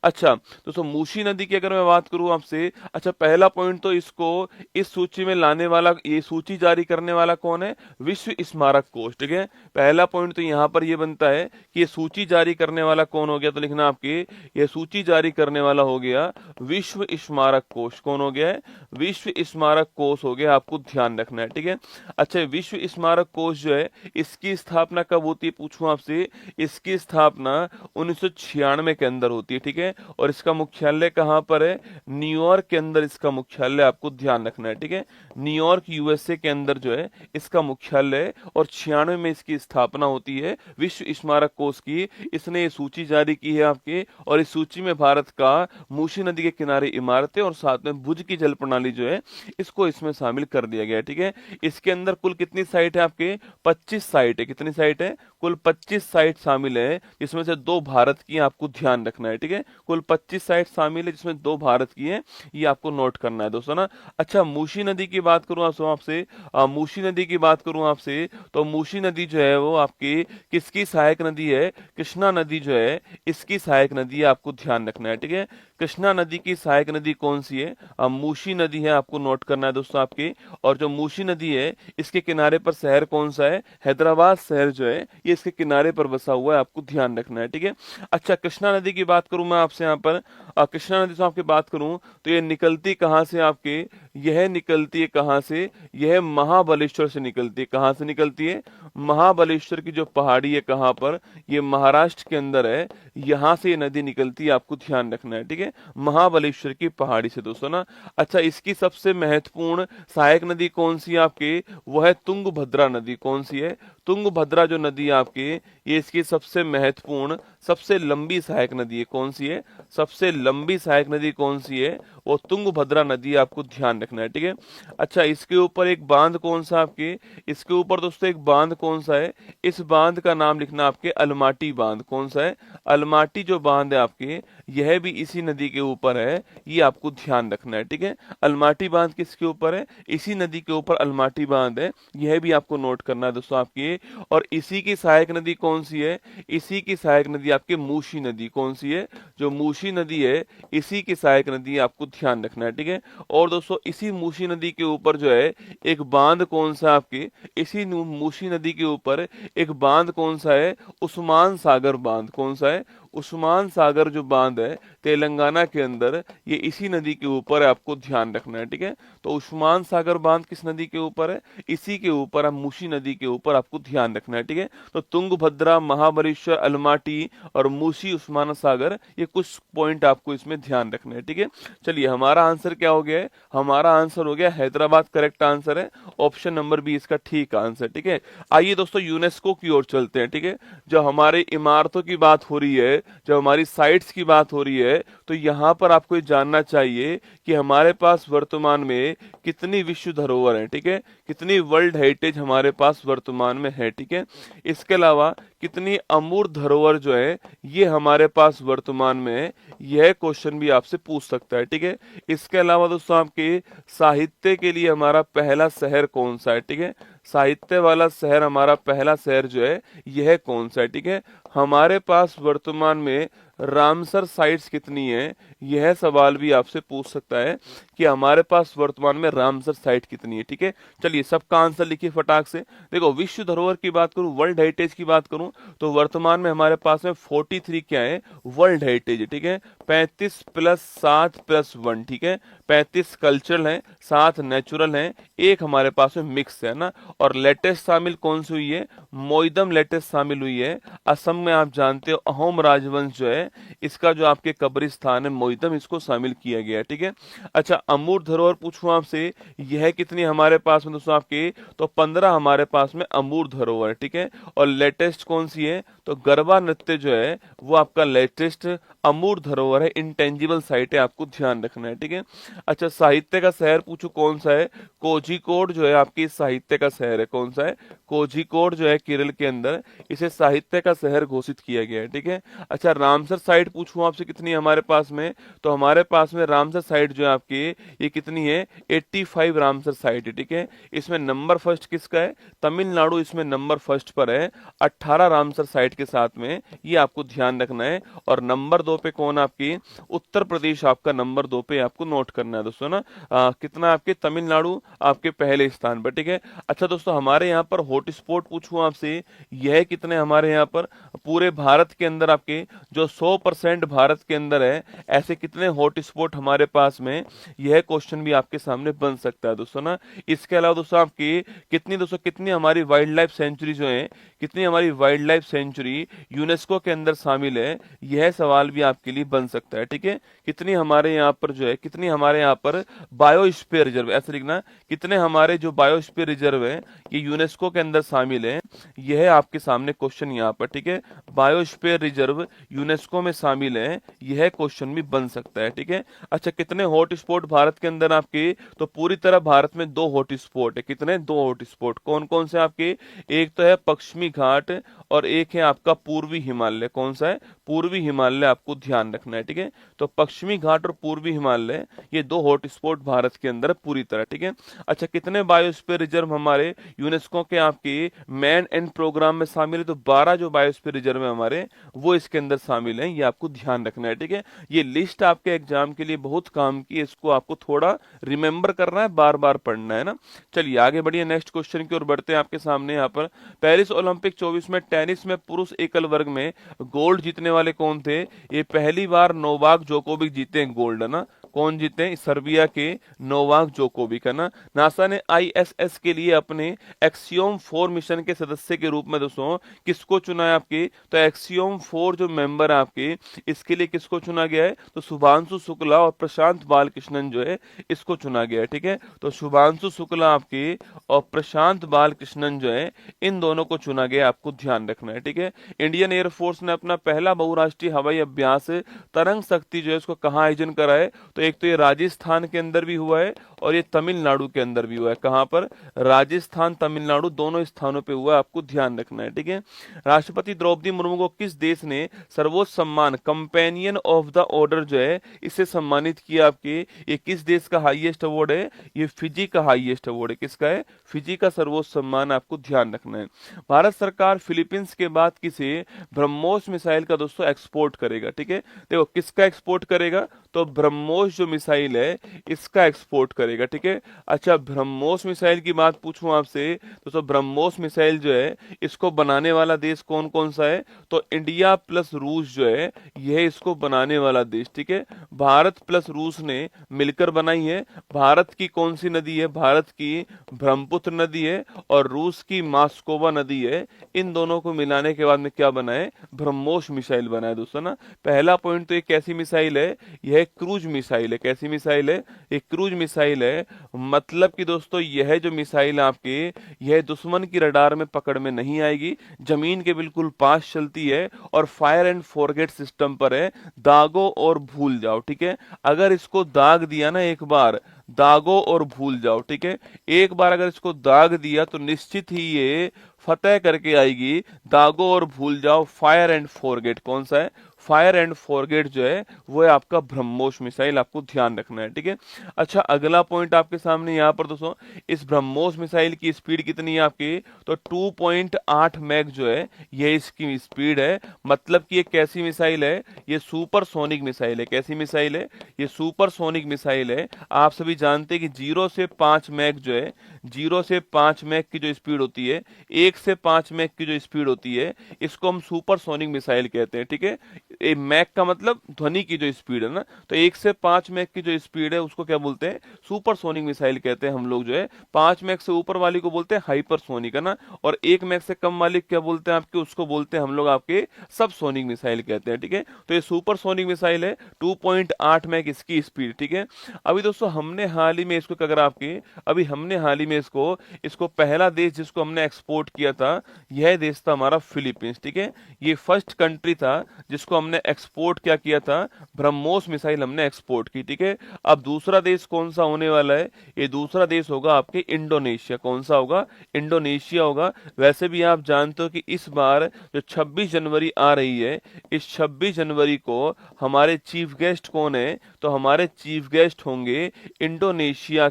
अच्छा दोस्तों मूसी नदी की अगर मैं बात करूं आपसे, अच्छा पहला पॉइंट तो इसको इस सूची में लाने वाला, ये सूची जारी करने वाला कौन है, विश्व स्मारक कोष। ठीक है, पहला पॉइंट तो यहाँ पर ये बनता है कि ये सूची जारी करने वाला कौन हो गया, तो लिखना आपके ये सूची जारी करने वाला हो गया विश्व स्मारक कोष। कौन हो गया है, विश्व स्मारक कोष हो गया, आपको ध्यान रखना है। ठीक है, अच्छा विश्व स्मारक कोष जो है इसकी स्थापना कब होती है, पूछूं आपसे, इसकी स्थापना 1996 के अंदर होती है। ठीक है, और इसका मुख्यालय कहाँ पर है, न्यूयॉर्क के अंदर इसका मुख्यालय, आपको ध्यान रखना है। ठीक है, न्यूयॉर्क यूएसए के अंदर जो है इसका मुख्यालय, और 96 में इसकी स्थापना होती है विश्व स्मारक कोष की। इसने ये सूची जारी की है आपके, और इस सूची में भारत का मूसी नदी के किनारे इमारतें और साथ में भुज की जल प्रणाली जो है इसको इसमें शामिल कर दिया गया है। ठीक है, इसके अंदर कुल कितनी साइट है आपके, 25 साइट है। कितनी साइट है, कुल 25 साइट शामिल है, जिसमें से 2 भारत की, आपको ध्यान रखना है। ठीक है, कुल 25 साइट शामिल है जिसमें 2 भारत की है, ये आपको नोट करना है दोस्तों ना। अच्छा मूसी नदी की बात करूं आपसे, मूसी नदी की बात करूं आपसे, तो मूसी नदी जो है वो आपकी किसकी सहायक नदी है, कृष्णा नदी जो है इसकी सहायक नदी है, आपको ध्यान रखना है। ठीक है, कृष्णा नदी की सहायक नदी कौन सी है, मूसी नदी है, आपको नोट करना है दोस्तों आपके। और जो मूसी नदी है इसके किनारे पर शहर कौन सा है, हैदराबाद शहर जो है ये इसके किनारे पर बसा हुआ है, आपको ध्यान रखना है। ठीक है, अच्छा कृष्णा नदी की बात करूं मैं आपसे यहाँ पर, कृष्णा नदी से आपकी बात करूं तो ये निकलती कहाँ से आपके, यह निकलती है कहाँ से, यह महाबलेश्वर से निकलती है। कहाँ से निकलती है, महाबलेश्वर की जो पहाड़ी है कहाँ पर, ये महाराष्ट्र के अंदर है, यहां से ये नदी निकलती है, आपको ध्यान रखना है। ठीक है, महाबलेश्वर की पहाड़ी से दोस्तों ना। अच्छा इसकी सबसे महत्वपूर्ण सहायक नदी कौन सी है आपके, वह है तुंगभद्रा नदी। कौन सी है, तुंगभद्रा जो नदी है आपके, ये इसकी सबसे महत्वपूर्ण सबसे लंबी सहायक नदी है। कौन सी है, सबसे लंबी सहायक नदी कौन सी है, वो तुंगभद्रा नदी, आपको ध्यान रखना है। ठीक है, अच्छा इसके ऊपर एक बांध कौन सा आपके, इसके ऊपर दोस्तों एक बांध कौन सा है, इस बांध का नाम लिखना आपके अलमाटी बांध। कौन सा है, अलमाटी जो बांध है आपके, यह भी इसी नदी के ऊपर है, ये आपको ध्यान रखना है। ठीक है, अलमाटी बांध किसके ऊपर है, इसी नदी के ऊपर अलमाटी बांध है, यह भी आपको नोट करना है दोस्तों आपके। और इसी की सहायक नदी कौन सी है, इसी की सहायक नदी आपके मूसी नदी। कौन सी है, जो मूसी नदी है इसी की सहायक नदी, आपको ध्यान रखना है। ठीक है, और दोस्तों इसी मूसी नदी के ऊपर जो है एक बांध कौन सा आपके, इसी मूसी नदी के ऊपर एक बांध कौन सा है, उस्मान सागर बांध। कौन सा है, उस्मान सागर जो बांध है तेलंगाना के अंदर, ये इसी नदी के ऊपर है, आपको ध्यान रखना है। ठीक है, तो उस्मान सागर बांध किस नदी के ऊपर है, इसी के ऊपर, मूसी नदी के ऊपर, आपको ध्यान रखना है। ठीक है, तो तुंगभद्रा, महाबलेश्वर, अलमाटी और मूसी, उस्मान सागर, ये कुछ पॉइंट आपको इसमें ध्यान रखना है। ठीक है, चलिए हमारा आंसर क्या हो गया है, हमारा आंसर हो गया हैदराबाद, करेक्ट आंसर है, ऑप्शन नंबर बी इसका ठीक आंसर। ठीक है, आइए दोस्तों यूनेस्को की ओर चलते हैं। ठीक है, जो हमारी इमारतों की बात हो रही है, जब हमारी साइट्स की बात हो रही है, तो यहाँ पर आपको ये जानना चाहिए कि हमारे पास वर्तमान में कितनी विश्व धरोहर है। ठीक है, कितनी वर्ल्ड हेरिटेज हमारे पास वर्तमान में है। ठीक है, इसके अलावा कितनी अमूर्त धरोहर जो है ये हमारे पास वर्तमान में है, यह क्वेश्चन भी आपसे पूछ सकता है। ठीक है, इसके अलावा दोस्तों आपके साहित्य के लिए हमारा पहला शहर कौन सा है। ठीक है, साहित्य वाला शहर, हमारा पहला शहर जो है यह कौन सा है। ठीक है, हमारे पास वर्तमान में रामसर साइट्स कितनी है, यह सवाल भी आपसे पूछ सकता है कि हमारे पास वर्तमान में रामसर साइट कितनी है। ठीक है, चलिए सबका आंसर लिखिए फटाक से। देखो विश्व धरोहर की बात करूं, वर्ल्ड हेरिटेज की बात करूं, तो वर्तमान में हमारे पास में 43 क्या है, वर्ल्ड हेरिटेज। ठीक है, 35 + 7 + 1। ठीक है, 35 कल्चरल है, 7 नेचुरल है, एक हमारे पास में मिक्स है ना। और लेटेस्ट शामिल कौन सी हुई है, मोइदम लेटेस्ट शामिल हुई है। असम में आप जानते हो अहोम राजवंश जो है इसका जो आपके कब्रिस्तान है मोइदम, इसको शामिल किया गया है। ठीक है, अच्छा अमूर्त धरोहर पूछूं आपसे, यह कितनी हमारे पास में दोस्तों आपके, तो 15 हमारे पास में अमूर्त धरोहर। ठीक है, और लेटेस्ट कौन सी है, तो गरबा नृत्य जो है वो आपका लेटेस्ट अमूर्त धरोहर है, इंटेंजिबल साइट है, आपको ध्यान रखना है, ठीक है। अच्छा, साहित्य का शहर पूछो कौन सा है? कोझिकोड जो है आपकी साहित्य का शहर है। कौन सा है? कोझिकोड जो है केरल के अंदर, इसे साहित्य का शहर घोषित किया गया है, ठीक है। अच्छा, रामसर साइट पूछूं आपसे कितनी है हमारे पास में? तो हमारे पास में रामसर साइट जो है आपकी, ये कितनी है? 85 रामसर साइट है, ठीक है। इसमें नंबर फर्स्ट किसका है? तमिलनाडु इसमें नंबर फर्स्ट पर है 18 रामसर साइट के साथ में, ये आपको ध्यान रखना है। और नंबर 2 पे कौन? आपकी उत्तर प्रदेश आपका नंबर 2 पे आपको नोट करना है दोस्तों ना। कितना आपके? तमिलनाडु आपके पहले स्थान पर, ठीक है। अच्छा दोस्तों, हमारे यहाँ पर हॉटस्पॉट पूछूं आपसे, यह कितने हमारे यहाँ पर पूरे भारत के अंदर आपके जो 100% भारत के अंदर है, ऐसे कितने हॉटस्पॉट हमारे पास में? यह क्वेश्चन भी आपके सामने बन सकता है दोस्तों ना। इसके अलावा दोस्तों आपकी कितनी हमारी वाइल्ड लाइफ सेंचुरी जो है, कितनी हमारी वाइल्ड लाइफ सेंचुरी यूनेस्को के अंदर शामिल है, यह सवाल भी आपके लिए बन सकता है, ठीक है। कितनी हमारे यहाँ पर जो है, कितनी हमारे यहाँ पर बायोस्फीयर रिजर्व, ऐसे लिखना, कितने हमारे जो बायोस्फीयर रिजर्व है ये यूनेस्को के अंदर शामिल है, यह आपके सामने क्वेश्चन यहाँ पर, ठीक है। बायोस्फीयर रिजर्व यूनेस्को में शामिल है, यह क्वेश्चन भी बन सकता है, ठीक है। अच्छा, कितने हॉटस्पॉट भारत के अंदर आपके? तो पूरी तरह भारत में 2 हॉटस्पॉट है। कितने? 2 हॉटस्पॉट। कौन कौन से आपके? एक तो है पश्चिमी घाट और एक है आपका पूर्वी हिमालय। कौन सा है? पूर्वी हिमालय, आपको ध्यान रखना है, ठीक है। तो पश्चिमी घाट और पूर्वी हिमालय, ये 2 हॉटस्पॉट भारत के अंदर पूरी तरह, ठीक है। अच्छा, कितने बायोस्फीयर रिजर्व हमारे यूनेस्को के आपके मैन एंड प्रोग्राम में शामिल है? तो 12 जो बायोस्फीयर रिजर्व है हमारे, वो इसके अंदर शामिल है, ये आपको ध्यान रखना है, ठीक है। ये लिस्ट आपके एग्जाम के लिए बहुत काम की है, इसको आपको थोड़ा रिमेंबर करना है, बार बार पढ़ना है ना। चलिए आगे बढ़िए, नेक्स्ट क्वेश्चन की ओर बढ़ते हैं। आपके सामने यहाँ पर पेरिस ओलंपिक 24 में टेनिस में पुरुष एकल वर्ग में गोल्ड जीतने वाले कौन थे? ये पहली बार नोवाक जोकोविक जीते हैं गोल्ड, है ना। कौन जीते हैं? सर्बिया के नोवाक जोकोविक, है ना। नासा ने आईएसएस के लिए अपने एक्सियोम 4 मिशन के सदस्य के रूप में दोस्तों किसको चुना है आपके? तो एक्सियोम 4 जो मेंबर है आपके, इसके लिए किसको चुना गया है? तो शुभांशु शुक्ला और प्रशांत बालकृष्णन जो है, इसको चुना गया है, ठीक है। तो शुभांशु शुक्ला आपके और प्रशांत बालकृष्णन जो है, इन दोनों को चुना गया, आपको ध्यान रखना है, ठीक है। इंडियन एयरफोर्स ने अपना पहला बहुराष्ट्रीय हवाई अभ्यास तरंग शक्ति जो है, इसको कहाँ आयोजन करा है? तो एक तो ये राजस्थान के अंदर भी हुआ है और ये तमिलनाडु के अंदर भी हुआ है। कहाँ पर? राजस्थान, तमिलनाडु, दोनों स्थानों पे हुआ है, आपको ध्यान रखना है, ठीक है। राष्ट्रपति द्रौपदी मुर्मू को किस देश ने सर्वोच्च सम्मान कंपेनियन ऑफ द ऑर्डर जो है, इससे सम्मानित किया? आपके ये किस देश का हाईएस्ट अवार्ड है? ये फिजी का हाईएस्ट अवार्ड है। किसका है? फिजी का सर्वोच्च सम्मान, आपको ध्यान रखना है। भारत सरकार फिलीपींस के बाद किसे ब्रह्मोस मिसाइल का दोस्तों एक्सपोर्ट करेगा? ठीक है, देखो किसका एक्सपोर्ट करेगा? तो ब्रह्मोस जो मिसाइल है इसका एक्सपोर्ट करेगा, ठीक है। अच्छा, ब्रह्मोस मिसाइल की बात पूछूं आपसे, तो ब्रह्मोस मिसाइल जो है इसको बनाने वाला देश कौन कौन सा है? तो इंडिया प्लस रूस जो है, यह इसको बनाने वाला देश, ठीक है। भारत प्लस रूस ने मिलकर बनाई है। भारत की कौन सी नदी है? भारत की ब्रह्मपुत्र नदी है और रूस की मास्कोवा नदी है। इन दोनों को मिलाने के बाद में क्या बना है? ब्रह्मोस मिसाइल बना है दोस्तों ना। पहला पॉइंट तो ये कैसी मिसाइल है? यह क्रूज मिसाइल है। कैसी मिसाइल है? एक क्रूज मिसाइल है। मतलब कि दोस्तों यह जो मिसाइल आपके, यह दुश्मन की रडार में पकड़ में नहीं आएगी, जमीन के बिल्कुल पास चलती है और फायर एंड फॉरगेट सिस्टम पर है, दागो और भूल जाओ, ठीक है। अगर इसको दाग दिया ना एक बार, दागो और भूल जाओ, ठीक है। एक बार अगर इसको दाग दिया तो निश्चित ही ये फतेह करके आएगी। दागो और भूल जाओ, फायर एंड फॉरगेट। कौन सा है? फायर एंड फॉरगेट जो है वो है आपका ब्रह्मोस मिसाइल, आपको ध्यान रखना है, ठीक है। अच्छा, अगला पॉइंट आपके सामने यहाँ पर दोस्तों, इस ब्रह्मोस मिसाइल की स्पीड कितनी है आपकी? तो 2.8 मैक जो है ये इसकी स्पीड है। मतलब कि ये कैसी मिसाइल है? ये सुपरसोनिक मिसाइल है। कैसी मिसाइल है? ये सुपरसोनिक मिसाइल है। आप सभी जानते हैं कि 0 से 5 मैक जो है, 0 से 5 मैक की जो स्पीड होती है, 1 से 5 मैक की जो स्पीड होती है, इसको हम सुपरसोनिक मिसाइल कहते हैं, ठीक है। मैक का मतलब ध्वनि की जो स्पीड है ना, तो 1 से 5 मैक की जो स्पीड है उसको क्या बोलते हैं? सुपरसोनिक मिसाइल कहते हैं हम लोग जो है। 5 मैक से ऊपर वाली को बोलते हैं हाइपरसोनिक, है ना। और 1 मैक से कम वाली क्या बोलते हैं आपके? उसको बोलते हैं हम लोग आपके सबसोनिक मिसाइल कहते हैं, ठीक है। तो ये सुपरसोनिक मिसाइल है, 2.8 मैक इसकी स्पीड, ठीक है। अभी दोस्तों हमने हाल ही में इसको, अगर आपके अभी हमने हाल ही में में इसको पहला देश जिसको हमने एक्सपोर्ट किया था यह देश था हमारा फिलीपींस। ठीक है, ये फर्स्ट कंट्री था जिसको हमने एक्सपोर्ट क्या किया था, ब्रह्मोस मिसाइल हमने एक्सपोर्ट की। ठीक है, अब दूसरा देश कौन सा होने वाला है, ये दूसरा देश होगा आपके इंडोनेशिया। कौन सा होगा, इंडोनेशिया होगा। वैसे भी आप जानते हो कि इस बार जो 26 जनवरी आ रही है, इस 26 जनवरी को हमारे चीफ गेस्ट कौन है, तो हमारे चीफ गेस्ट होंगे इंडोनेशिया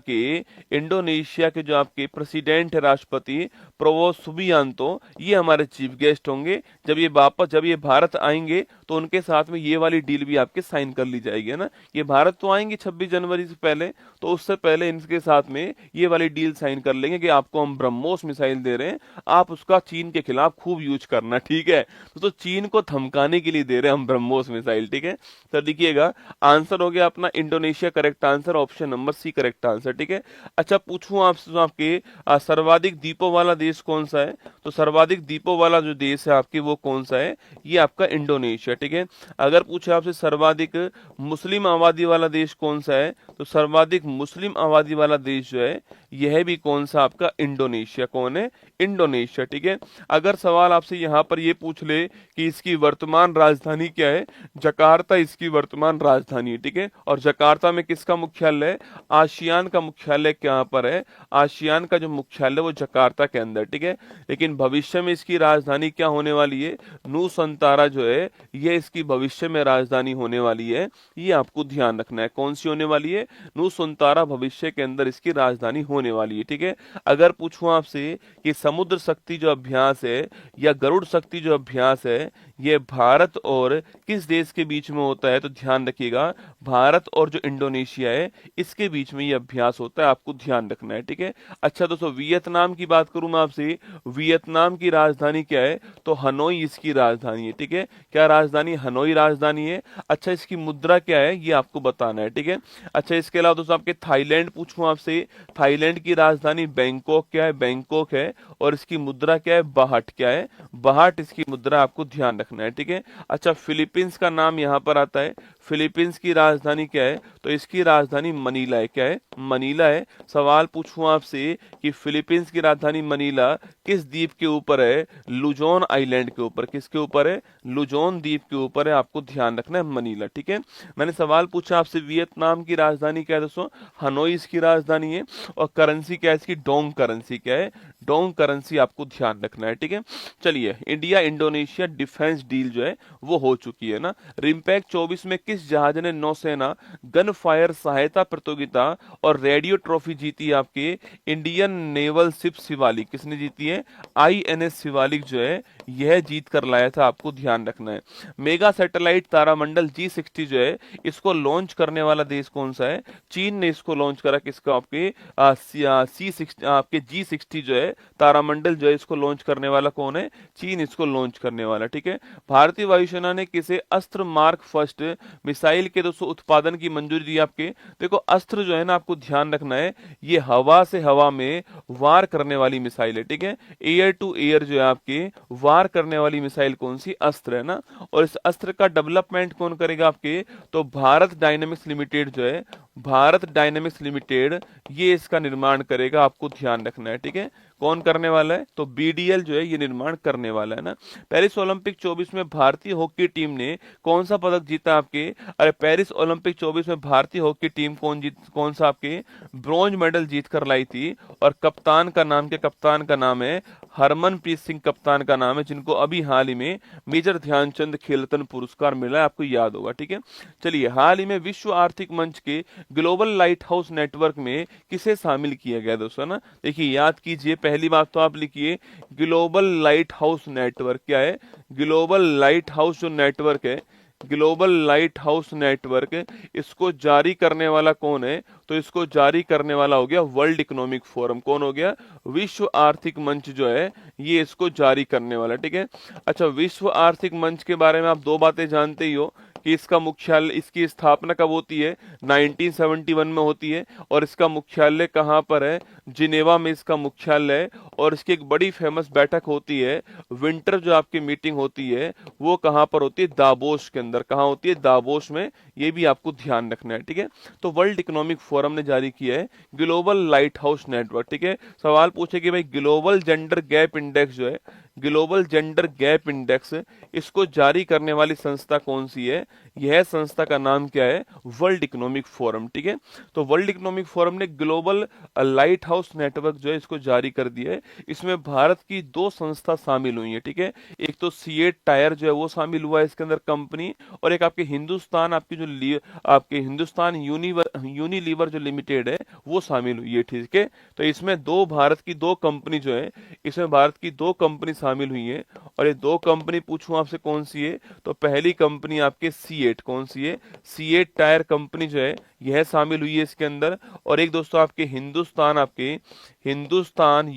के जो आपके प्रेसिडेंट है, राष्ट्रपति प्रोवो सुबियांतो, ये हमारे चीफ गेस्ट होंगे। जब ये भारत आएंगे तो उनके साथ में ये वाली डील भी आपके साइन कर ली जाएगी, है ना। ये भारत तो आएंगे 26 जनवरी से पहले, तो उससे पहले इनके साथ में ये वाली डील साइन कर लेंगे कि आपको हम ब्रह्मोस मिसाइल दे रहे हैं, आप उसका चीन के खिलाफ खूब यूज करना। ठीक है, तो चीन को धमकाने के लिए दे रहे हैं हम ब्रह्मोस मिसाइल। ठीक है, तो देखिएगा आंसर हो गया अपना Indonesia correct answer, option number C correct answer. ठीक है, अच्छा पूछूं आपसे आपके सर्वाधिक द्वीपों वाला देश कौन सा है, तो सर्वाधिक द्वीपों वाला जो देश है आपके वो कौन सा है, ये आपका इंडोनेशिया। ठीक है, अगर पूछे आपसे सर्वाधिक मुस्लिम आबादी वाला देश कौन सा है, तो सर्वाधिक मुस्लिम आबादी वाला देश जो है यह भी कौन सा आपका इंडोनेशिया। कौन है, इंडोनेशिया। ठीक है, अगर सवाल आपसे यहाँ पर ये पूछ ले कि इसकी वर्तमान राजधानी क्या है, जकार्ता इसकी वर्तमान राजधानी है। ठीक है, और जकार्ता में किसका मुख्यालय है, आसियान का मुख्यालय कहाँ पर है, आसियान का जो मुख्यालय वो जकार्ता के अंदर। ठीक है, लेकिन भविष्य में इसकी राजधानी क्या होने वाली है, नूसंतारा जो है ये इसकी भविष्य में राजधानी होने वाली है, ये आपको ध्यान रखना है। कौन सी होने वाली है, नूसंतारा भविष्य के अंदर इसकी राजधानी होने वाली है। ठीक है, अगर पूछूं आपसे कि समुद्र शक्ति जो अभ्यास है या गरुड़ शक्ति जो अभ्यास है ये भारत और किस देश के बीच में होता है, तो ध्यान रखिएगा भारत और जो इंडोनेशिया है इसके बीच में ये अभ्यास होता है, आपको ध्यान रखना है। ठीक है, अच्छा दोस्तों वियतनाम की बात करूं मैं आपसे, वियतनाम की राजधानी क्या है, तो हनोई इसकी राजधानी है। ठीक है, क्या राजधानी, हनोई राजधानी है। अच्छा इसकी मुद्रा क्या है ये आपको बताना है। ठीक है, अच्छा इसके अलावा दोस्तों आपके थाईलैंड पूछूं आपसे, थाईलैंड की राजधानी बैंकॉक क्या है, बैंकॉक है, और इसकी मुद्रा क्या है, बाहट। क्या है, बाहट इसकी मुद्रा, आपको ध्यान रखना है। ठीक है, अच्छा फिलीपींस का नाम यहाँ पर आता है, फिलीपींस की राजधानी क्या है, तो इसकी राजधानी मनीला है। क्या है, मनीला है। सवाल पूछूं आपसे कि फिलीपींस की राजधानी मनीला किस द्वीप के ऊपर है, लुजोन आइलैंड के ऊपर। किसके ऊपर है, लुजोन द्वीप के ऊपर है, आपको ध्यान रखना है मनीला। ठीक है, मैंने सवाल पूछा आपसे वियतनाम की राजधानी क्या है दोस्तों, हनोई इसकी राजधानी है, और करेंसी क्या है इसकी, डोंग करेंसी। क्या है, डोंग करेंसी, आपको ध्यान रखना है। ठीक है, चलिए इंडिया इंडोनेशिया डिफेंस डील जो है वो हो चुकी है ना। रिम्पैक 24 में किस जहाज ने नौसेना गन फायर सहायता प्रतियोगिता और रेडियो ट्रॉफी जीती, आपके इंडियन नेवल शिप शिवालिक। किसने जीती है, INS शिवालिक जो है यह जीत कर लाया था, आपको ध्यान रखना है। मेगा सैटेलाइट तारामंडल G60 जो है इसको लॉन्च करने वाला देश कौन सा है, चीन ने इसको लॉन्च करा। किसका, आपके C60, आपके G60 जो है तारामंडल जो है इसको लॉन्च करने वाला कौन है, चीन इसको लॉन्च करने वाला। ठीक है, भारतीय वायुसेना ने किसे अस्त्र मार्क फर्स्ट मिसाइल के दोस्तों उत्पादन की मंजूरी दी। आपके देखो अस्त्र जो है ना, आपको ध्यान रखना है ये हवा से हवा में वार करने वाली मिसाइल है। ठीक है, एयर टू एयर जो है आपके वार करने वाली मिसाइल कौन सी, अस्त्र है ना। और इस अस्त्र का डेवलपमेंट कौन करेगा आपके, तो भारत डायनेमिक्स लिमिटेड जो है, भारत डायनेमिक्स लिमिटेड ये इसका निर्माण करेगा, आपको ध्यान रखना है। ठीक है, कौन करने वाला है, तो BDL जो है ये निर्माण करने वाला है ना। पेरिस ओलंपिक 24 में भारतीय हॉकी टीम ने कौन सा पदक जीता, आपके अरे पेरिस ओलंपिक 24 में भारतीय हॉकी टीम कौन सा आपके ब्रॉन्ज मेडल जीत कर लाई थी, और कप्तान का नाम क्या, कप्तान का नाम है हरमनप्रीत सिंह, कप्तान का नाम है, जिनको अभी हाल ही में मेजर ध्यानचंद खेल रत्न पुरस्कार मिला है, आपको याद होगा। ठीक है, चलिए हाल ही में विश्व आर्थिक मंच के ग्लोबल लाइट हाउस नेटवर्क में किसे शामिल किया गया दोस्तों ना। देखिए याद कीजिए, पहली बात तो आप लिखिए ग्लोबल लाइट हाउस नेटवर्क। क्या है, ग्लोबल लाइट हाउस जो नेटवर्क है, ग्लोबल लाइट हाउस नेटवर्क, इसको जारी करने वाला कौन है, तो इसको जारी करने वाला हो गया वर्ल्ड इकोनॉमिक फोरम। कौन हो गया, विश्व आर्थिक मंच जो है ये इसको जारी करने वाला। ठीक है, अच्छा विश्व आर्थिक मंच के बारे में आप दो बातें जानते ही हो कि इसका मुख्यालय, इसकी स्थापना कब होती है, 1971 में होती है, और इसका मुख्यालय कहाँ पर है, जिनेवा में इसका मुख्यालय है। और इसकी एक बड़ी फेमस बैठक होती है, विंटर जो आपकी मीटिंग होती है वो कहाँ पर होती है, दावोस के अंदर। कहाँ होती है, दावोस में। ये भी आपको ध्यान रखना है, ठीक है। तो वर्ल्ड इकोनॉमिक फोरम ने जारी किया है ग्लोबल लाइट हाउस नेटवर्क, ठीक है। सवाल पूछे कि भाई ग्लोबल जेंडर गैप इंडेक्स जो है, ग्लोबल जेंडर गैप इंडेक्स, इसको जारी करने वाली संस्था कौन सी है, यह संस्था का नाम क्या है, वर्ल्ड इकोनॉमिक फोरम, ठीक है। तो वर्ल्ड इकोनॉमिक फोरम ने ग्लोबल लाइट हाउस नेटवर्क जो है इसको जारी कर दिया है। इसमें भारत की दो संस्था शामिल हुई है, ठीक है। एक तो सीएट टायर जो है वो शामिल हुआ है इसके अंदर कंपनी, और एक आपके हिंदुस्तान, आपकी जो आपके हिंदुस्तान यूनिलीवर जो लिमिटेड है वो शामिल हुई है, ठीक है। तो इसमें दो भारत की दो कंपनी जो है, इसमें भारत की दो कंपनी शामिल हुई है। और ये दो कंपनी पूछूं आपसे कौन सी है, तो पहली कंपनी आपके सीएट, कौन सी है, सीएट टायर कंपनी जो है यह शामिल हुई है इसके अंदर। और एक दोस्तों आपके हिंदुस्तान, आपके हिंदुस्तान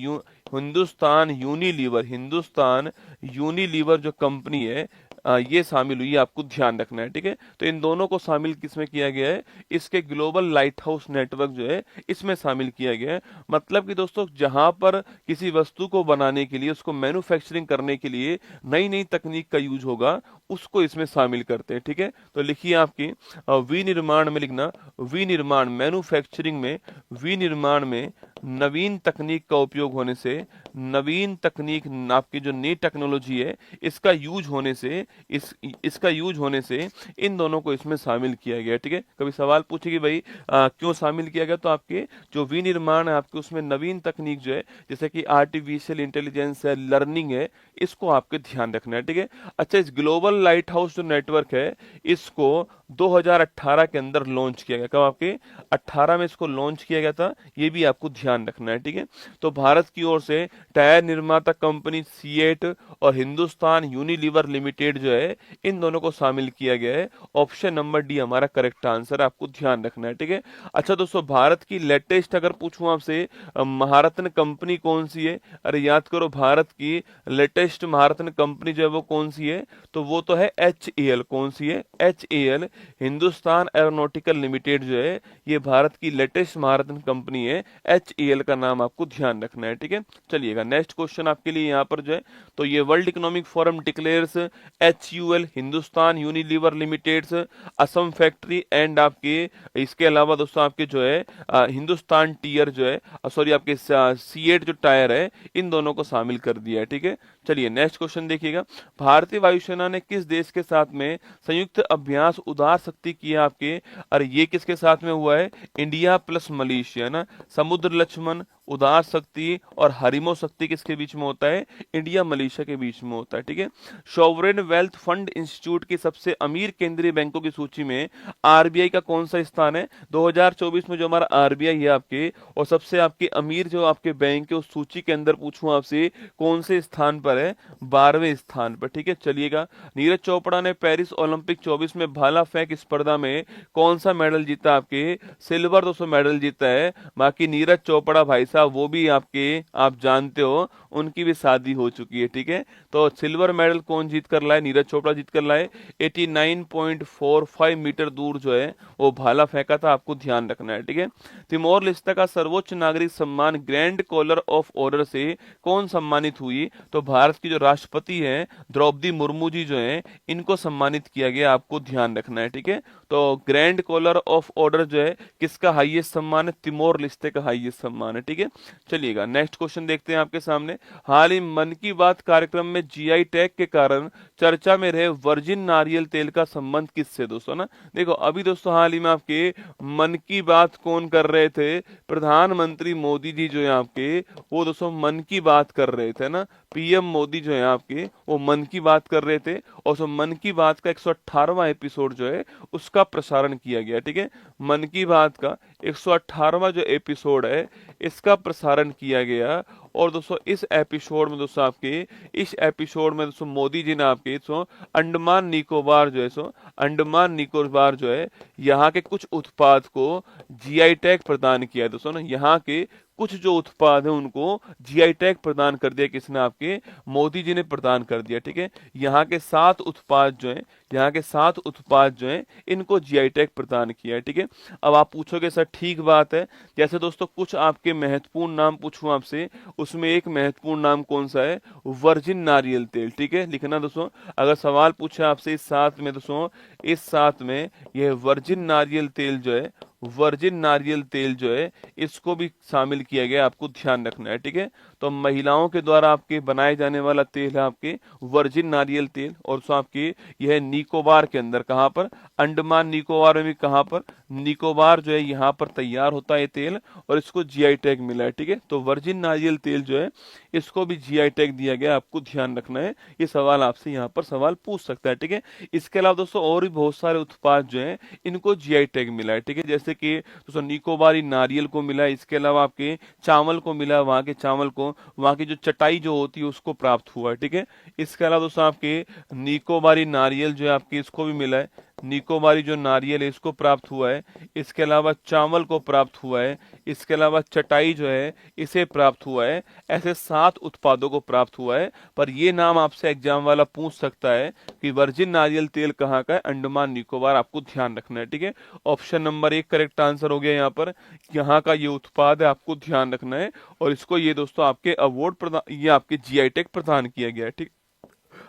यूनिलीवर जो कंपनी है ये शामिल हुई है, आपको ध्यान रखना है, ठीक है। तो इन दोनों को शामिल किसमें किया गया है, इसके ग्लोबल लाइट हाउस नेटवर्क जो है इसमें शामिल किया गया है। मतलब कि दोस्तों जहां पर किसी वस्तु को बनाने के लिए, उसको मैन्युफैक्चरिंग करने के लिए नई नई तकनीक का यूज होगा, उसको इसमें शामिल करते हैं, ठीक है। तो लिखिए आपकी विनिर्माण में लिखना, विनिर्माण मैन्युफैक्चरिंग में, विनिर्माण में नवीन तकनीक का उपयोग होने से, नवीन तकनीक, आपकी जो नई टेक्नोलॉजी है इसका यूज होने से, इसका यूज होने से इन दोनों को इसमें शामिल किया गया, ठीक है। कभी सवाल पूछे कि भाई क्यों शामिल किया गया, तो आपके जो विनिर्माण है आपके उसमें नवीन तकनीक जो है, जैसे कि आर्टिफिशियल इंटेलिजेंस है, लर्निंग है, इसको आपके ध्यान रखना है, ठीक है। अच्छा, इस ग्लोबल लाइट हाउस जो नेटवर्क है इसको 2018 के अंदर लॉन्च किया गया। कब, आपके 18 में इसको लॉन्च किया गया था, ये भी आपको ध्यान रखना है, ठीक है। तो भारत की ओर से टायर निर्माता कंपनी सीएट और हिंदुस्तान यूनिलीवर लिमिटेड जो है इन दोनों को शामिल किया गया है। ऑप्शन नंबर डी हमारा करेक्ट आंसर है, आपको ध्यान रखना है, ठीक है। अच्छा दोस्तों, भारत की लेटेस्ट अगर पूछूं आपसे महारत्न कंपनी कौन सी है, अरे याद करो, भारत की लेटेस्ट महारत्न कंपनी जो है वो कौन सी है, तो वो तो है HAL। कौन सी है, HAL, हिंदुस्तान एरोनॉटिकल लिमिटेड जो है ये भारत की लेटेस्ट महारत्न कंपनी है। HAL का नाम आपको ध्यान रखना है, ठीक है। चलिएगा नेक्स्ट क्वेश्चन आपके लिए यहाँ पर जो है, तो ये world economic forum declares HUL, Hindustan Unilever limiteds Assam factory and आपके, इसके अलावा दोस्तों आपके जो है हिंदुस्तान टीयर जो है, सॉरी आपके सीएट जो टायर है, इन दोनों को शामिल कर दिया है, ठीक है। चलिए नेक्स्ट क्वेश्चन देखिएगा, भारतीय वायुसेना ने किस देश के साथ में संयुक्त अभ्यास उदार शक्ति किया आपके, और ये किसके साथ में हुआ है, इंडिया प्लस मलेशिया ना। समुद्र लक्ष्मण, उदार शक्ति और हरिमो शक्ति किसके बीच में होता है, इंडिया मलेशिया के बीच में होता है, ठीक है। सॉवरेन वेल्थ फंड इंस्टीट्यूट की सबसे अमीर केंद्रीय बैंकों की सूची में आरबीआई का कौन सा स्थान है, 2024 में जो हमारा आरबीआई है आपके, और सबसे आपके अमीर जो आपके बैंक है उस सूची के अंदर पूछूं आपसे कौन से स्थान पर है, 12वें स्थान पर, ठीक है। चलिएगा, नीरज चोपड़ा ने पेरिस ओलंपिक 24 में भाला फेंक स्पर्धा में कौन सा मेडल जीता, आपके सिल्वर 200 मेडल जीता है। बाकी नीरज चोपड़ा भाई साहब वो भी आपके, आप जानते हो उनकी भी शादी हो चुकी है, ठीक है। तो सिल्वर मेडल कौन जीत कर लाए, नीरज चोपड़ा जीत कर लाए। 89.45 मीटर दूर जो है वो भाला फेंका था, आपको ध्यान रखना है, ठीक है। तिमोर लेस्टे का सर्वोच्च नागरिक सम्मान ग्रैंड कॉलर ऑफ ऑर्डर से कौन सम्मानित हुई, तो भारत की जो राष्ट्रपति है द्रौपदी मुर्मू जी जो है इनको सम्मानित किया गया, आपको ध्यान रखना है, ठीक है। तो ग्रैंड कॉलर ऑफ ऑर्डर जो है किसका हाईएस्ट सम्मान है, तिमोर लेस्टे का हाईएस्ट सम्मान है, ठीक है। चलिएगा नेक्स्ट क्वेश्चन देखते हैं आपके सामने, हाल ही मन की बात कार्यक्रम में जीआई टैग के कारण चर्चा में रहे वर्जिन नारियल तेल का संबंध किससे, दोस्तों ना। देखो अभी दोस्तों हाल ही में आपके मन की बात कौन कर रहे थे, प्रधानमंत्री मोदी जी जो है आपके, वो दोस्तों मन की बात कर रहे थे ना, पीएम मोदी जो है आपके वो मन की बात कर रहे थे, और सो मन की बात का 118वां एपिसोड जो है उसका प्रसारण किया गया, ठीक है। मन की बात का 118वां जो एपिसोड है इसका प्रसारण किया गया। और दोस्तों इस एपिसोड में दोस्तों आपके, इस एपिसोड में दोस्तों मोदी जी ने आपके सो अंडमान निकोबार जो है, सो अंडमान निकोबार जो है यहाँ के कुछ उत्पाद को जीआई टैग प्रदान किया है दोस्तों ना, यहाँ के कुछ जो उत्पाद है उनको जीआई टैग प्रदान कर दिया, किसने? आपके मोदी जी ने प्रदान कर दिया। ठीक है, यहाँ के 7 उत्पाद जो है, यहाँ के 7 उत्पाद जो है इनको जीआई टैग प्रदान किया है। ठीक है, अब आप पूछोगे सर ठीक बात है, जैसे दोस्तों कुछ आपके महत्वपूर्ण नाम पूछूं आपसे, उसमें एक महत्वपूर्ण नाम कौन सा है? वर्जिन नारियल तेल। ठीक है, लिखना दोस्तों, अगर सवाल पूछा आपसे इस 7 में दोस्तों, इस 7 में यह वर्जिन नारियल तेल जो है, वर्जिन नारियल तेल जो है इसको भी शामिल किया गया, आपको ध्यान रखना है। ठीक है, तो महिलाओं के द्वारा आपके बनाए जाने वाला तेल है आपके वर्जिन नारियल तेल, और सो आपके यह निकोबार के अंदर, कहाँ पर? अंडमान निकोबार में भी, कहाँ पर? निकोबार जो है यहाँ पर तैयार होता है तेल, और इसको जीआई टैग मिला है। ठीक है, तो वर्जिन नारियल तेल जो है इसको भी जीआई टैग दिया गया, आपको ध्यान रखना है, ये सवाल आपसे यहाँ पर सवाल पूछ सकता है। ठीक है, इसके अलावा दोस्तों और भी बहुत सारे उत्पाद जो है इनको जीआई टैग मिला है। ठीक है, जैसे कि दोस्तों निकोबारी नारियल को मिला है, इसके अलावा आपके चावल को मिला, वहाँ के चावल को, वहाँ की जो चटाई जो होती है उसको प्राप्त हुआ है। ठीक है, इसके अलावा दोस्तों आपके निकोबारी नारियल जो है आपके इसको भी मिला है, निकोबारी जो नारियल है इसको प्राप्त हुआ है, इसके अलावा चावल को प्राप्त हुआ है, इसके अलावा चटाई जो है इसे प्राप्त हुआ है। ऐसे 7 उत्पादों को प्राप्त हुआ है, पर ये नाम आपसे एग्जाम वाला पूछ सकता है कि वर्जिन नारियल तेल कहाँ का है? अंडमान निकोबार, आपको ध्यान रखना है। ठीक है, ऑप्शन नंबर 1 करेक्ट आंसर हो गया यहाँ पर, यहाँ का ये उत्पाद है, आपको ध्यान रखना है, और इसको ये दोस्तों आपके अवार्ड प्रदान, ये आपके जीआई टैग प्रदान किया गया है। ठीक,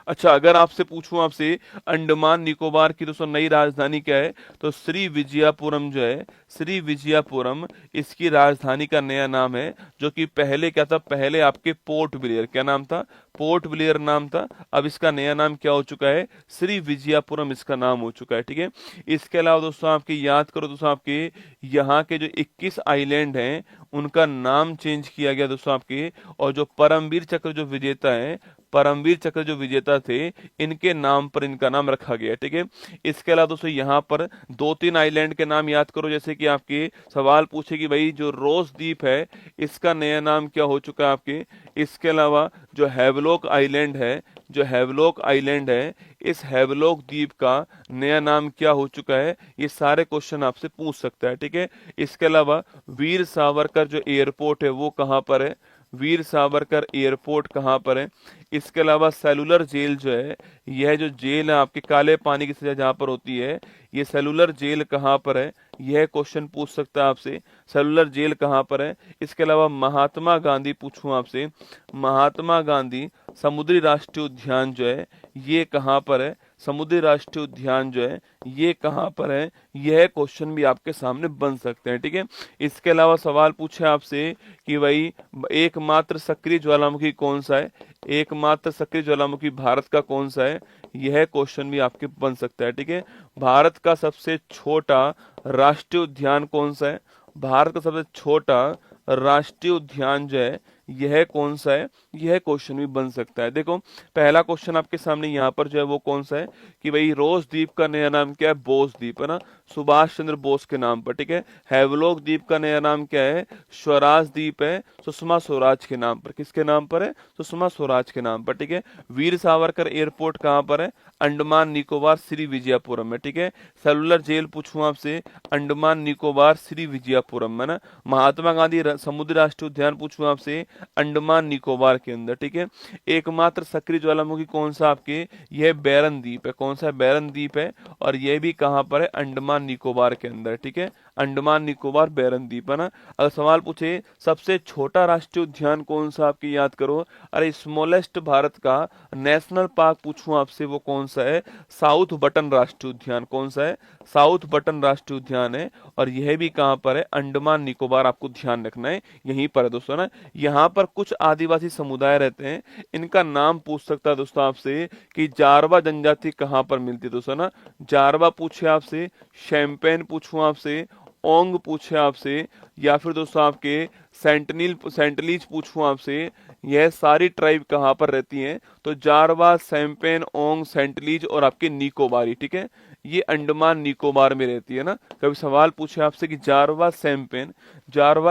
अच्छा अगर आपसे पूछूं आपसे अंडमान निकोबार की दोस्तों नई राजधानी क्या है, तो श्री विजयापुरम जो है, श्री विजयापुरम इसकी राजधानी का नया नाम है, जो कि पहले क्या था? पहले आपके पोर्ट ब्लेयर, क्या नाम था? पोर्ट ब्लेयर नाम था, अब इसका नया नाम क्या हो चुका है? श्री विजयापुरम इसका नाम हो चुका है। ठीक है, इसके अलावा दोस्तों आपके याद करो दोस्तों, आपके यहाँ के जो 21 आइलैंड हैं उनका नाम चेंज किया गया दोस्तों आपके, और जो परमवीर चक्र जो विजेता है, परमवीर चक्र जो विजेता थे इनके नाम पर इनका नाम रखा गया। ठीक है, इसके अलावा दोस्तों यहाँ पर 2-3 आइलैंड के नाम याद करो, जैसे कि आपके सवाल पूछे कि भाई जो रोज द्वीप है इसका नया नाम क्या हो चुका है आपके, इसके अलावा जो हैवलॉक आइलैंड है, जो हैवलॉक आइलैंड है, इस हैवलॉक द्वीप का नया नाम क्या हो चुका है, ये सारे क्वेश्चन आपसे पूछ सकता है। ठीक है, इसके अलावा वीर सावरकर जो एयरपोर्ट है वो कहाँ पर है, वीर सावरकर एयरपोर्ट कहाँ पर है, इसके अलावा सेलुलर जेल जो है, यह जो जेल है आपके काले पानी की सजा जहाँ पर होती है, ये सेलुलर जेल कहाँ पर है, यह क्वेश्चन पूछ सकता है आपसे, सेलुलर जेल कहाँ पर है। इसके अलावा महात्मा गांधी पूछूं आपसे, महात्मा गांधी समुद्री राष्ट्रीय उद्यान जो है ये कहाँ पर है, समुद्री राष्ट्रीय उद्यान जो है ये कहाँ पर है, यह क्वेश्चन भी आपके सामने बन सकते हैं। ठीक है, इसके अलावा सवाल पूछे आपसे कि भाई एकमात्र सक्रिय ज्वालामुखी कौन सा है, एकमात्र सक्रिय ज्वालामुखी भारत का कौन सा है, यह क्वेश्चन भी आपके बन सकता है। ठीक है, भारत का सबसे छोटा राष्ट्रीय उद्यान कौन सा है, भारत का सबसे छोटा राष्ट्रीय उद्यान जो है यह कौन सा है, यह क्वेश्चन भी बन सकता है। देखो पहला क्वेश्चन आपके सामने यहाँ पर जो है वो कौन सा है कि भाई रोज द्वीप का नया नाम क्या है, बोस द्वीप है ना, सुभाष चंद्र बोस के नाम पर। ठीक है, हैवलॉक द्वीप का नया नाम क्या है, स्वराज द्वीप है, सुषमा स्वराज के नाम पर, किसके नाम पर है, सुषमा स्वराज के नाम पर। ठीक है, वीर सावरकर एयरपोर्ट कहाँ पर है, अंडमान निकोबार श्री विजयापुरम में। ठीक है, सेलुलर जेल पूछूं आपसे, अंडमान निकोबार श्री विजयापुरम में ना। महात्मा गांधी समुद्री राष्ट्रीय उद्यान पूछूं आपसे, अंडमान निकोबार के अंदर। ठीक है, एकमात्र सक्रिय ज्वालामुखी कौन सा आपके, यह बैरन द्वीप है, कौन सा बैरन द्वीप है, और यह भी कहां पर है, अंडमान निकोबार के अंदर। ठीक है, अंडमान निकोबार बैरन द्वीप है ना। अगर सवाल पूछे सबसे छोटा राष्ट्रीय उद्यान कौन सा आपकी, याद करो, अरे स्मॉलेस्ट भारत का नेशनल पार्क पूछूं आपसे वो कौन सा है, साउथ बटन राष्ट्रीय उद्यान, कौन सा है, साउथ बटन राष्ट्रीय उद्यान है, और यह भी कहां पर है, अंडमान निकोबार, आपको ध्यान रखना है यहीं पर है दोस्तों ना। यहाँ पर कुछ आदिवासी समुदाय रहते हैं, इनका नाम पूछ सकता है दोस्तों आपसे कि जारवा जनजाति कहाँ पर मिलती है दोस्तों ना, जारवा पूछे आपसे, शैम्पेन पूछूं आपसे, ओंग पूछे आपसे, या फिर दोस्तों आपके सेंटलीज पूछूं आपसे, यह सारी ट्राइब कहाँ पर रहती हैं, तो जारवा, सैम्पेन, ओंग, सेंटलीज और आपके निकोबारी। ठीक है, ये अंडमान निकोबार में रहती है ना। कभी सवाल पूछे आपसे कि जारवा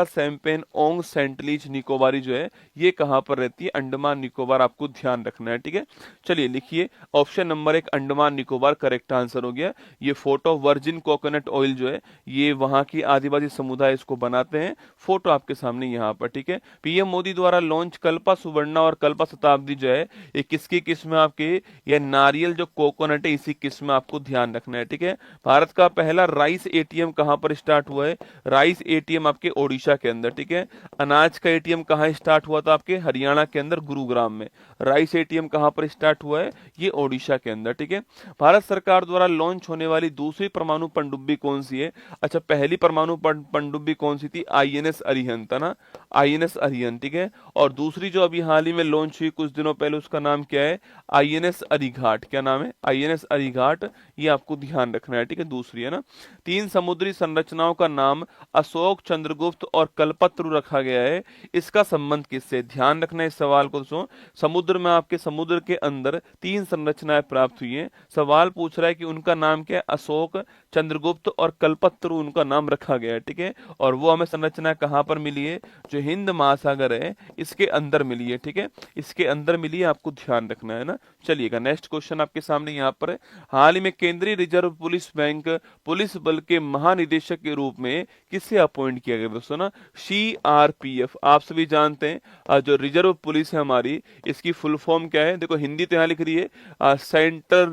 सैम्पेन ओंग सेंटलीज निकोबारी जो है ये कहाँ पर रहती है, अंडमान निकोबार, आपको ध्यान रखना है, ठीक है। चलिए लिखिए, option number 1 Andaman Nicobar correct answer हो गया। ये फोटो वर्जिन कोकोनट ऑयल जो है ये वहां की आदिवासी समुदाय इसको बनाते हैं, फोटो आपके सामने यहाँ पर, ठीक है। पीएम मोदी द्वारा लॉन्च कल्पा सुवर्णा और कल्पा शताब्दी जो है ये किसकी किस्म है आपके, ये नारियल जो कोकोनट है इसी किस्म में आपको ध्यान रखना है, ठीक है। भारत का पहला राइस एटीएम कहां पर स्टार्ट हुआ है, राइस एटीएम आपके ओडिशा के अंदर, ठीक है। अनाज का एटीएम कहां स्टार्ट हुआ था आपके, हरियाणा के अंदर गुरुग्राम में। राइस एटीएम कहां पर स्टार्ट हुआ है, ये ओडिशा के अंदर, ठीक है। भारत सरकार द्वारा लॉन्च होने वाली दूसरी परमाणु पनडुब्बी कौन सी है, अच्छा पहली परमाणु पनडुब्बी कौन सी थी, आईएनएस अरिहंत था ना, आईएनएस अरिहंत, ठीक है। और दूसरी जो अभी हाल ही में लॉन्च हुई कुछ दिनों पहले उसका नाम क्या है, आईएनएस अरिघाट, क्या नाम है, आईएनएस अरिघाट, ये आपको ध्यान रखना है, ठीक है। दूसरी है ना, 3 समुद्री संरचनाओं का नाम अशोक, चंद्रगुप्त और कल्पत्रु रखा गया है, इसका संबंध किससे, ध्यान रखना है इस सवाल को दोस्तों। समुद्र में आपके समुद्र के अंदर 3 संरचनाएं प्राप्त हुई हैं, सवाल पूछ रहा है कि उनका नाम क्या है, अशोक, चंद्रगुप्त और कल्पत्रु उनका नाम रखा गया है, ठीक है। और वो हमें संरचना कहां पर मिली है, जो हिंद महासागर है इसके अंदर मिली है, ठीक है, इसके अंदर मिली है, आपको ध्यान रखना है ना। चलिएगा नेक्स्ट क्वेश्चन आपके सामने यहाँ पर है, हाल ही में केंद्रीय रिजर्व पुलिस बैंक पुलिस बल के महानिदेशक के रूप में किसे अपॉइंट किया गया दोस्तों ना, सीआरपीएफ, आप सभी जानते हैं जो रिजर्व पुलिस है हमारी इसकी फुल फॉर्म क्या है, देखो हिंदी तो यहाँ लिख रही है सेंट्रल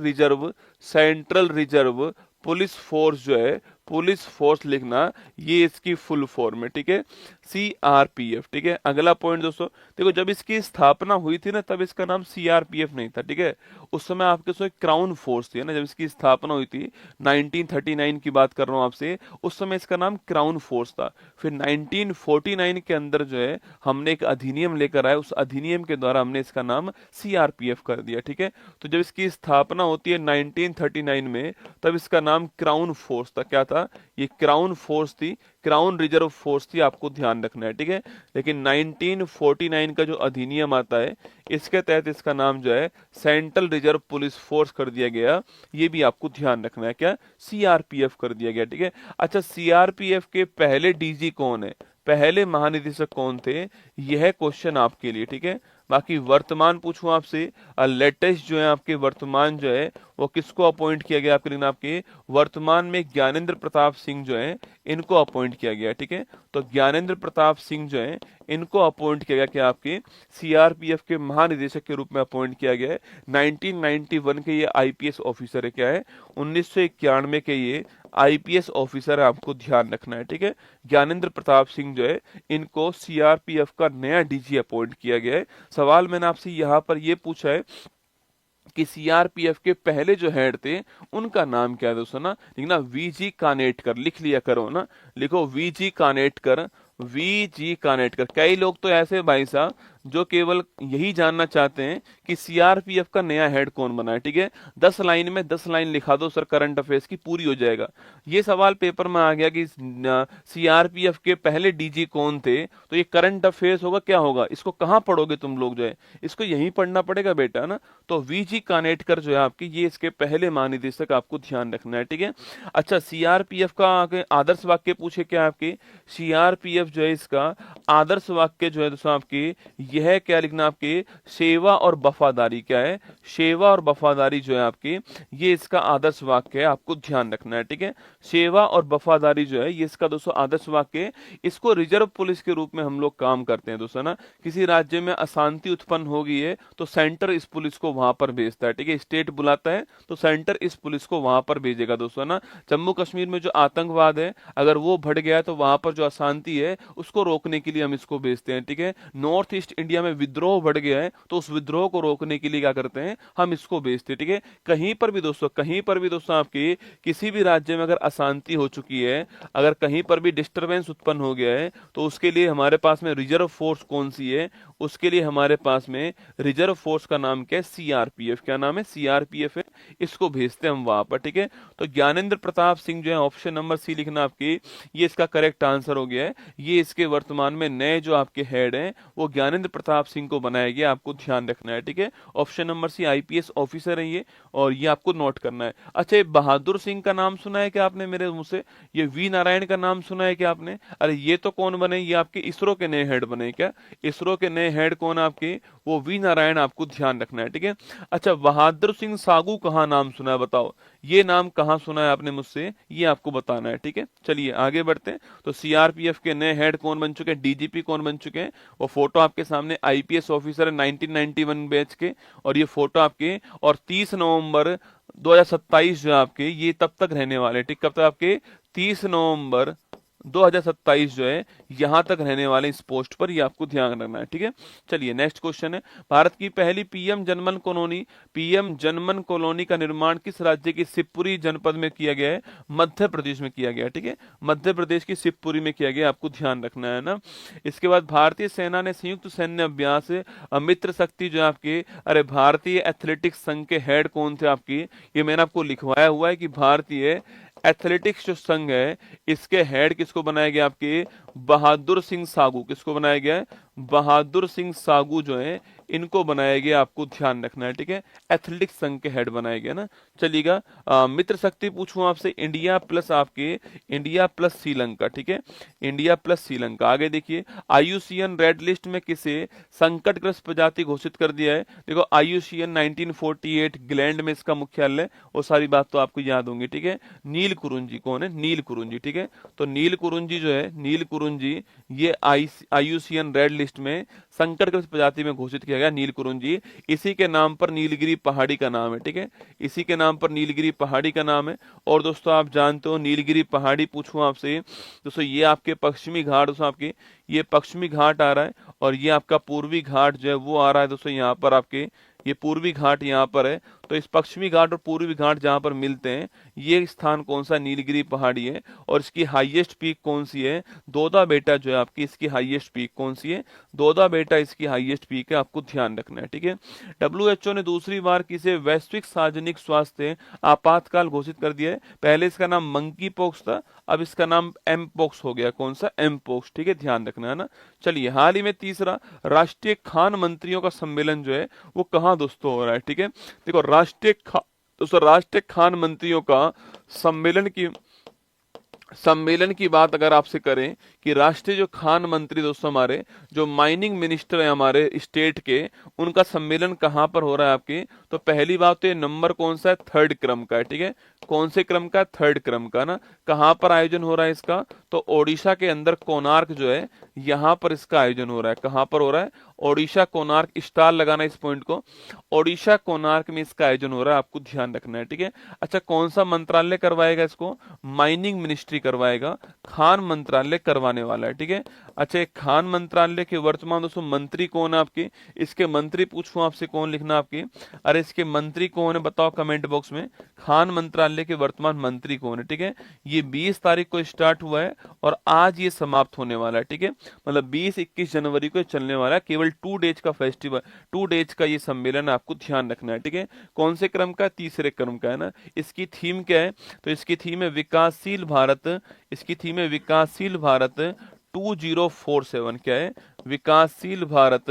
रिजर्व पुलिस फोर्स जो है, पुलिस फोर्स लिखना, ये इसकी फुल फॉर्म है, ठीक है, सीआरपीएफ, ठीक है। अगला पॉइंट दोस्तों, देखो जब इसकी स्थापना हुई थी ना तब इसका नाम सीआरपीएफ नहीं था, ठीक है, उस समय आपके सो क्राउन फोर्स थी ना, जब इसकी स्थापना हुई थी 1939 की बात कर रहा हूं आपसे, उस समय इसका नाम क्राउन फोर्स था। फिर 1949 के अंदर जो है हमने एक अधिनियम लेकर आए, उस अधिनियम के द्वारा हमने इसका नाम सीआरपीएफ कर दिया, ठीक है। तो जब इसकी स्थापना होती है 1939 में तब इसका नाम क्राउन फोर्स था, क्या था, ये क्राउन फोर्स थी, क्राउन रिजर्व फोर्स थी, आपको ध्यान रखना है, ठीक है। लेकिन 1949 का जो अधिनियम आता है इसके तहत इसका नाम जो है सेंट्रल रिजर्व पुलिस फोर्स कर दिया गया, ये भी आपको ध्यान रखना है, क्या, सीआरपीएफ कर दिया गया, ठीक है। अच्छा सीआरपीएफ के पहले डीजी कौन है, पहले महानिदेशक कौन थे, यह क्वेश्चन आपके लिए, ठीक है। बाकी वर्तमान पूछूं आपसे, लेटेस्ट जो है आपके वर्तमान जो है वो किसको अपॉइंट किया गया आपके, लेकिन आपके वर्तमान में ज्ञानेंद्र प्रताप सिंह जो है इनको अपॉइंट किया गया, ठीक है। तो ज्ञानेंद्र प्रताप सिंह जो है इनको अपॉइंट किया गया, क्या आपके सीआरपीएफ के महानिदेशक के रूप में अपॉइंट किया गया है। 1991 के ये आईपीएस ऑफिसर है, क्या है, 1991 के ये आईपीएस ऑफिसर है, आपको ध्यान रखना है, ठीक है। ज्ञानेंद्र प्रताप सिंह जो है इनको सीआरपीएफ का नया डीजी अपॉइंट किया गया है। सवाल मैंने आपसे यहाँ पर ये पूछा है कि सीआरपीएफ के पहले जो हेड थे उनका नाम क्या है दोस्तों ना, लिखना वीजी कानेटकर, लिख लिया करो ना, लिखो वीजी कानेटकर, वीजी कानेटकर। कई लोग तो ऐसे भाई साहब जो केवल यही जानना चाहते हैं कि सीआरपीएफ का नया हेड कौन बना है, ठीक है। 10 लाइन में 10 लाइन लिखा दो सर करंट अफेयर्स की, पूरी हो जाएगा। ये सवाल पेपर में आ गया कि सीआरपीएफ के पहले डीजी कौन थे, तो ये करंट अफेयर्स होगा, क्या होगा, इसको कहाँ पढ़ोगे तुम लोग जो है, इसको यहीं पढ़ना पड़ेगा बेटा ना। तो वीजी कानेटकर जो है आपकी, ये इसके पहले महानिदेशक, आपको ध्यान रखना है, ठीक है। अच्छा सीआरपीएफ का आदर्श वाक्य पूछे क्या आपके, सीआरपीएफ जो है इसका आदर्श वाक्य जो है दोस्तों आपके यह क्या लिखना, आपके सेवा और वफादारी, क्या है, सेवा और वफादारी जो है आपकी, ये इसका आदर्श वाक्य है, आपको ध्यान रखना है, ठीक है। सेवा और वफादारी जो है ये इसका दोस्तों आदर्श वाक्य है। इसको रिजर्व पुलिस के रूप में हम लोग काम करते हैं दोस्तों ना। किसी राज्य में अशांति उत्पन्न हो गई है तो सेंटर इस पुलिस को वहां पर भेजता है, ठीक है, स्टेट बुलाता है तो सेंटर इस पुलिस को वहां पर भेजेगा दोस्तों ना। जम्मू कश्मीर में जो आतंकवाद है अगर वो बढ़ गया है तो वहां पर जो अशांति है उसको रोकने के लिए हम इसको भेजते हैं, ठीक है। नॉर्थ ईस्ट इंडिया में विद्रोह बढ़ गया है तो उस विद्रोह को रोकने के लिए क्या करते हैं, हम इसको भेजते हैं, ठीक है। कहीं पर भी दोस्तों आपकी किसी भी राज्य में अगर अशांति हो चुकी है, अगर कहीं पर भी डिस्टरबेंस उत्पन्न हो गया है तो उसके लिए हमारे पास में रिजर्व फोर्स कौन सी है, उसके लिए हमारे पास में रिजर्व फोर्स का नाम क्या है, सीआरपीएफ, क्या नाम है, सीआरपीएफ है। इसको भेजते हैं हम वहां पर, ठीक है। तो ज्ञानेंद्र प्रताप सिंह जो है, ऑप्शन नंबर सी लिखना आपकी, ये इसका करेक्ट आंसर हो गया है। ये इसके वर्तमान में नए जो आपके हेड हैं वो ज्ञानेंद्र प्रताप सिंह को बनाया गया, आपको ध्यान रखना है, ठीक है। Option number C IPS officer है ये, और ये आपको नोट करना है। अच्छा, ये बहादुर सिंह का नाम सुना है क्या आपने मेरे मुंह से? ये वी नारायण का नाम सुना है क्या आपने? अरे ये तो कौन बने, ये आपके इसरो के नए हेड बने क्या? इसरो के नए हेड कौन आपके? वो वी नारायण, आपको ध्यान रखना है, ठीक है। अच्छा, बहादुर सिंह सागू कहाँ नाम सुना है बताओ, ये नाम कहाँ सुना है आपने मुझसे, ये आपको बताना है, ठीक है। चलिए आगे बढ़ते हैं। तो सीआरपीएफ के नए हेड कौन बन चुके हैं, डीजीपी कौन बन चुके हैं? वो फोटो आपके सामने, आईपीएस ऑफिसर है 1991 बैच के, और ये फोटो आपके, और 30 नवंबर 2027 जो आपके, ये तब तक रहने वाले, ठीक, कब तक आपके? 30 नवंबर 2027 जो है यहां तक रहने वाले इस पोस्ट पर, ये आपको ध्यान रखना है, ठीक है। चलिए नेक्स्ट क्वेश्चन है, भारत की पहली पीएम जनमन कॉलोनी का निर्माण किस राज्य की शिवपुरी जनपद में किया गया है? मध्य प्रदेश में किया गया, ठीक है। मध्य प्रदेश की शिवपुरी में किया गया, आपको ध्यान रखना है ना। इसके बाद भारतीय सेना ने संयुक्त सैन्य अभ्यास मित्र शक्ति जो है आपके, अरे भारतीय एथलेटिक्स संघ के हेड कौन थे आपकी? ये मैंने आपको लिखवाया हुआ है कि भारतीय एथलेटिक्स जो संघ है इसके हेड किसको बनाया गया आपके? बहादुर सिंह सागू। किसको बनाया गया है? बहादुर सिंह सागू जो है इनको बनाया गया, आपको ध्यान रखना है, ठीक है। एथलेटिक्स संघ के हेड बनाया गया ना। चलिएगा, मित्र शक्ति पूछूं आपसे, इंडिया प्लस आपके, इंडिया प्लस श्रीलंका, ठीक है। India plus Sri Lanka. आगे देखिए, आईयूसीएन रेड लिस्ट में किसे संकटग्रस्त प्रजाति घोषित कर दिया है? देखो आईयूसीएन 1948 ग्लैंड में इसका मुख्यालय, वो सारी बात तो आपको याद होंगी, ठीक है। नील कुरुंजी कौन है? नील कुरुंजी, ठीक है। तो नील कुरुंजी जो है, नील कुरुंजी, ये आईयूसीएन रेड लिस्ट में संकटग्रस्त प्रजाति में घोषित किया गया नील कुरुंजी। इसी के नाम पर नीलगिरी पहाड़ी का नाम है, ठीक है। इसी के नाम पर नीलगिरी पहाड़ी का नाम है। और दोस्तों आप जानते हो नीलगिरी पहाड़ी, पूछूं आपसे दोस्तों, ये आपके पश्चिमी घाट, दोस्तों आपके ये पश्चिमी घाट आ रहा है, और ये आपका पूर्वी घाट जो है वो आ रहा है दोस्तों, यहाँ पर आपके ये पूर्वी घाट यहाँ पर है। तो इस पश्चिमी घाट और पूर्वी घाट जहां पर मिलते हैं, ये स्थान कौन सा? नीलगिरी पहाड़ी है। और इसकी हाईएस्ट पीक कौन सी है? दोदा बेटा जो है आपकी, इसकी हाईएस्ट पीक कौन सी है? दोदा बेटा इसकी हाईएस्ट पीक है, आपको ध्यान रखना है, ठीक है। डब्ल्यूएचओ ने दूसरी बार किसे वैश्विक सार्वजनिक स्वास्थ्य आपातकाल घोषित कर दिया है? पहले इसका नाम मंकी पॉक्स था, अब इसका नाम एम पॉक्स हो गया। कौन सा? एम पॉक्स, ठीक है, ध्यान रखना है ना। चलिए, हाल ही में तीसरा राष्ट्रीय खान मंत्रियों का सम्मेलन जो है वो कहाँ दोस्तों हो रहा है, ठीक है। देखो राष्ट्रीय खान मंत्रियों का सम्मेलन की बात अगर आपसे करें कि राष्ट्रीय जो खान मंत्री दोस्तों हमारे, जो माइनिंग मिनिस्टर है हमारे स्टेट के, उनका सम्मेलन कहां पर हो रहा है आपके? तो पहली बात तो ये नंबर कौन सा है? थर्ड क्रम का है, ठीक है। कौन से क्रम का? थर्ड क्रम का ना। कहां पर आयोजन हो रहा है इसका? तो ओडिशा के अंदर कोणार्क जो है, यहां पर इसका आयोजन हो रहा है। कहां पर हो रहा है? ओडिशा कोणार्क, स्टार लगाना इस पॉइंट को, ओडिशा कोणार्क में इसका आयोजन हो रहा है, आपको ध्यान रखना है, ठीक है। अच्छा, कौन सा मंत्रालय करवाएगा इसको? माइनिंग मिनिस्ट्री करवाएगा, खान मंत्रालय करवाने वाला है, ठीक है। अच्छा, एक खान मंत्रालय के वर्तमान दोस्तों मंत्री कौन है आपके? इसके मंत्री पूछूं आपसे, कौन लिखना आपके? अरे इसके मंत्री कौन है बताओ कमेंट बॉक्स में। खान मंत्रालय के वर्तमान मंत्री कौन है, ठीक है। ये 20 तारीख को स्टार्ट हुआ है और आज ये समाप्त होने वाला है, ठीक है। मतलब 20-21 जनवरी को चलने वाला है, केवल 2 डेज का फेस्टिवल, 2 डेज का ये सम्मेलन, आपको ध्यान रखना है, ठीक है। कौन से क्रम का? तीसरे क्रम का है ना। इसकी थीम क्या है? तो इसकी थीम है विकासशील भारत, इसकी थीम है विकासशील भारत 2047। क्या है? विकासशील भारत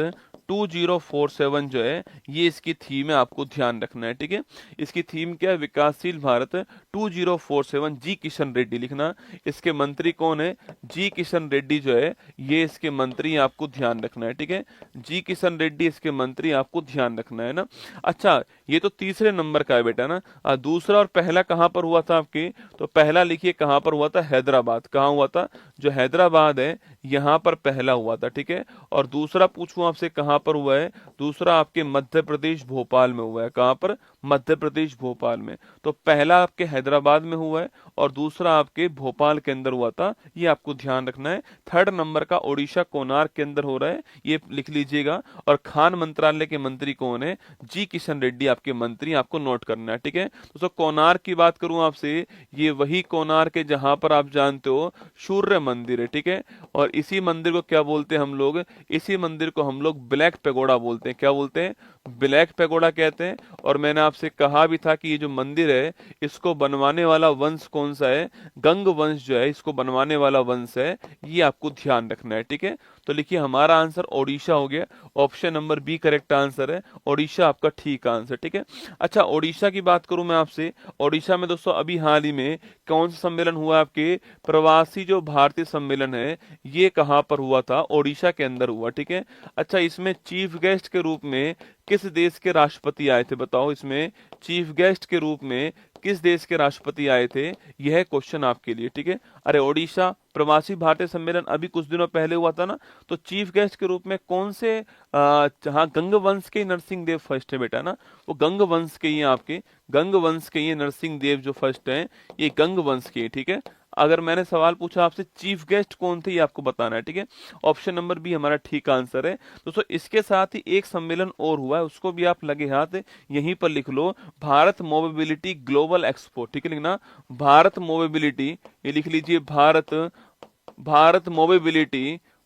2047 जो है ये इसकी थीम है, आपको ध्यान रखना है, ठीक है। इसकी थीम क्या है? विकासशील भारत 2047। जी किशन रेड्डी लिखना। इसके मंत्री कौन है? जी किशन रेड्डी जो है ये इसके मंत्री, आपको ध्यान रखना है, ठीक है। जी किशन रेड्डी इसके मंत्री, आपको ध्यान रखना है ना। अच्छा, ये तो तीसरे नंबर का है बेटा ना। दूसरा और पहला कहां पर हुआ था आपके? तो पहला लिखिए कहां पर हुआ था? हैदराबाद। कहां हुआ था? जो हैदराबाद है यहां पर पहला हुआ था, ठीक है। और दूसरा पूछूं आपसे कहां पर हुआ है? दूसरा आपके मध्य प्रदेश भोपाल में हुआ है। कहां पर? मध्य प्रदेश भोपाल में। तो पहला आपके हैदराबाद में हुआ है और दूसरा आपके भोपाल के अंदर हुआ था, ये आपको ध्यान रखना है। थर्ड नंबर का ओडिशा कोणार्क के अंदर हो रहा है, ये लिख लीजिएगा। और खान मंत्रालय के मंत्री कौन है? जी किशन रेड्डी आपके मंत्री, आपको नोट करना है, ठीक है। दोस्तों कोणार्क की बात करूं आपसे, ये वही कोणार्क है जहां पर आप जानते हो सूर्य मंदिर है, ठीक है। और इसी मंदिर को क्या बोलते हैं हम लोग? इसी मंदिर को हम लोग ब्लैक पैगोडा बोलते हैं। क्या बोलते हैं? ब्लैक पैगोडा कहते हैं। और मैंने आपसे आपसे कहा भी था कि ये जो मंदिर है इसको बनवाने वाला वंश कौन सा है, गंग वंश जो है इसको बनवाने वाला वंश है, ये आपको ध्यान रखना है। ठीक है, तो लिखिए हमारा आंसर ओडिशा हो गया, option number B correct answer है, ओडिशा आपका ठीक आंसर। ठीक है, अच्छा ओडिशा की बात करूं मैं आपसे, ओडिशा में दोस्तों अभी हाल ही में कौन सा सम्मेलन हुआ आपके, प्रवासी जो भारतीय सम्मेलन है ये कहाँ पर हुआ था, ओडिशा के अंदर हुआ। ठीक है, अच्छा इसमें चीफ गेस्ट के रूप में किस देश के राष्ट्रपति आए थे, बताओ इसमें चीफ गेस्ट के रूप में किस देश के राष्ट्रपति आए थे, यह क्वेश्चन आपके लिए। ठीक है, अरे ओडिशा प्रवासी भारतीय सम्मेलन अभी कुछ दिनों पहले हुआ था ना, तो चीफ गेस्ट के रूप में कौन से जहाँ गंग वंश के नरसिंह देव फर्स्ट है बेटा ना, वो गंग वंश के ही हैं आपके, गंग वंश के ही नरसिंह देव जो फर्स्ट हैं ये गंग वंश के। ठीक है, अगर मैंने सवाल पूछा आपसे चीफ गेस्ट कौन थे ये आपको बताना है। ठीक है, ऑप्शन नंबर बी हमारा ठीक आंसर है दोस्तों। इसके साथ ही एक सम्मेलन और हुआ है, उसको भी आप लगे हाथ यहीं पर लिख लो, भारत मोबिलिटी ग्लोबल एक्सपो। ठीक है, लिखना भारत मोबिलिटी, ये लिख लीजिए भारत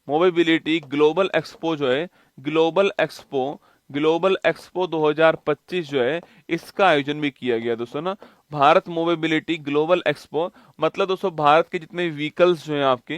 मोबिलिटी ग्लोबल एक्सपो जो है, ग्लोबल एक्सपो 2025 जो है इसका आयोजन भी किया गया दोस्तों ना, भारत मोबिलिटी ग्लोबल एक्सपो। मतलब दोस्तों भारत के जितने व्हीकल्स जो हैं आपके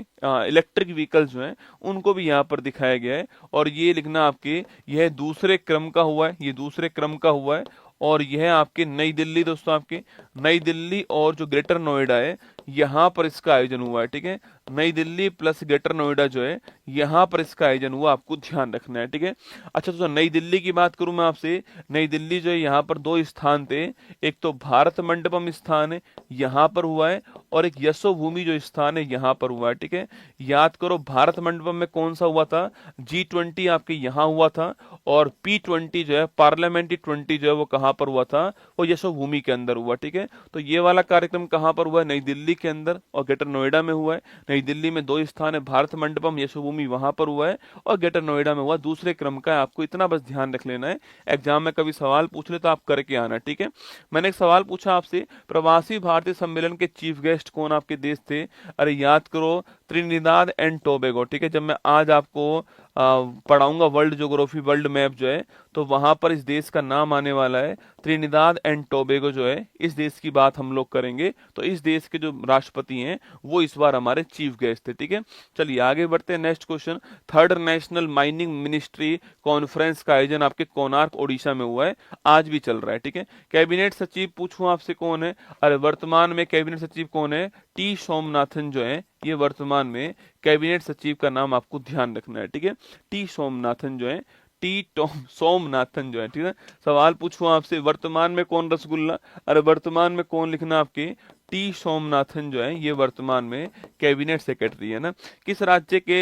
इलेक्ट्रिक व्हीकल्स जो हैं उनको भी यहाँ पर दिखाया गया है, और ये लिखना आपके यह दूसरे क्रम का हुआ है, ये दूसरे क्रम का हुआ है, और यह आपके नई दिल्ली दोस्तों, आपके नई दिल्ली और जो ग्रेटर नोएडा है यहाँ पर इसका आयोजन हुआ है। ठीक है, नई दिल्ली प्लस ग्रेटर नोएडा जो है यहाँ पर इसका आयोजन हुआ, आपको ध्यान रखना है। ठीक है, अच्छा तो नई दिल्ली की बात करूं मैं आपसे, नई दिल्ली जो है यहाँ पर दो स्थान थे, एक तो भारत मंडपम स्थान है यहाँ पर हुआ है, और एक यशोभूमि जो स्थान है यहाँ पर हुआ है। ठीक है, याद करो भारत मंडपम में कौन सा हुआ था, G20 आपके यहाँ हुआ था, और P20 जो है पार्लियामेंट्री 20 जो है वो कहाँ पर हुआ था, वो यशोभूमि के अंदर हुआ। ठीक है, तो ये वाला कार्यक्रम कहाँ पर हुआ है, नई दिल्ली के अंदर और ग्रेटर नोएडा में हुआ है। नई दिल्ली में दो स्थान है, भारत मंडपम यशोभूमि वहां पर हुआ है, और ग्रेटर नोएडा में हुआ, दूसरे क्रम का है, आपको इतना बस ध्यान रख लेना है, एग्जाम में कभी सवाल पूछ ले तो आप करके आना। ठीक है, मैंने एक सवाल पूछा आपसे, प्रवासी भारतीय सम्मेलन के चीफ गेस्ट कौन आपके देश थे, अरे याद करो त्रिनिदाद एंड टोबैगो। ठीक है, जब मैं आज आपको पढ़ाऊंगा वर्ल्ड ज्योग्राफी वर्ल्ड मैप जो है, तो वहां पर इस देश का नाम आने वाला है, त्रिनिदाद एंड टोबैगो जो है इस देश की बात हम लोग करेंगे। तो इस देश के जो राष्ट्रपति हैं वो इस बार हमारे चीफ गेस्ट थे। ठीक है, चलिए आगे बढ़ते हैं, next question, third national mining ministry conference का आयोजन आपके कोणार्क ओडिशा में हुआ है, आज भी चल रहा है। ठीक है, कैबिनेट सचिव पूछूं आपसे कौन है, अरे वर्तमान में कैबिनेट सचिव कौन है, टी सोमनाथन जो है, ये वर्तमान में कैबिनेट सचिव का नाम आपको ध्यान रखना है। ठीक है, टी सोमनाथन जो है, सोमनाथन जो है। ठीक है, सवाल पूछूं आपसे वर्तमान में कौन रसगुल्ला, अरे वर्तमान में कौन लिखना आपके, टी सोमनाथन जो है ये वर्तमान में कैबिनेट सेक्रेटरी है ना। किस राज्य के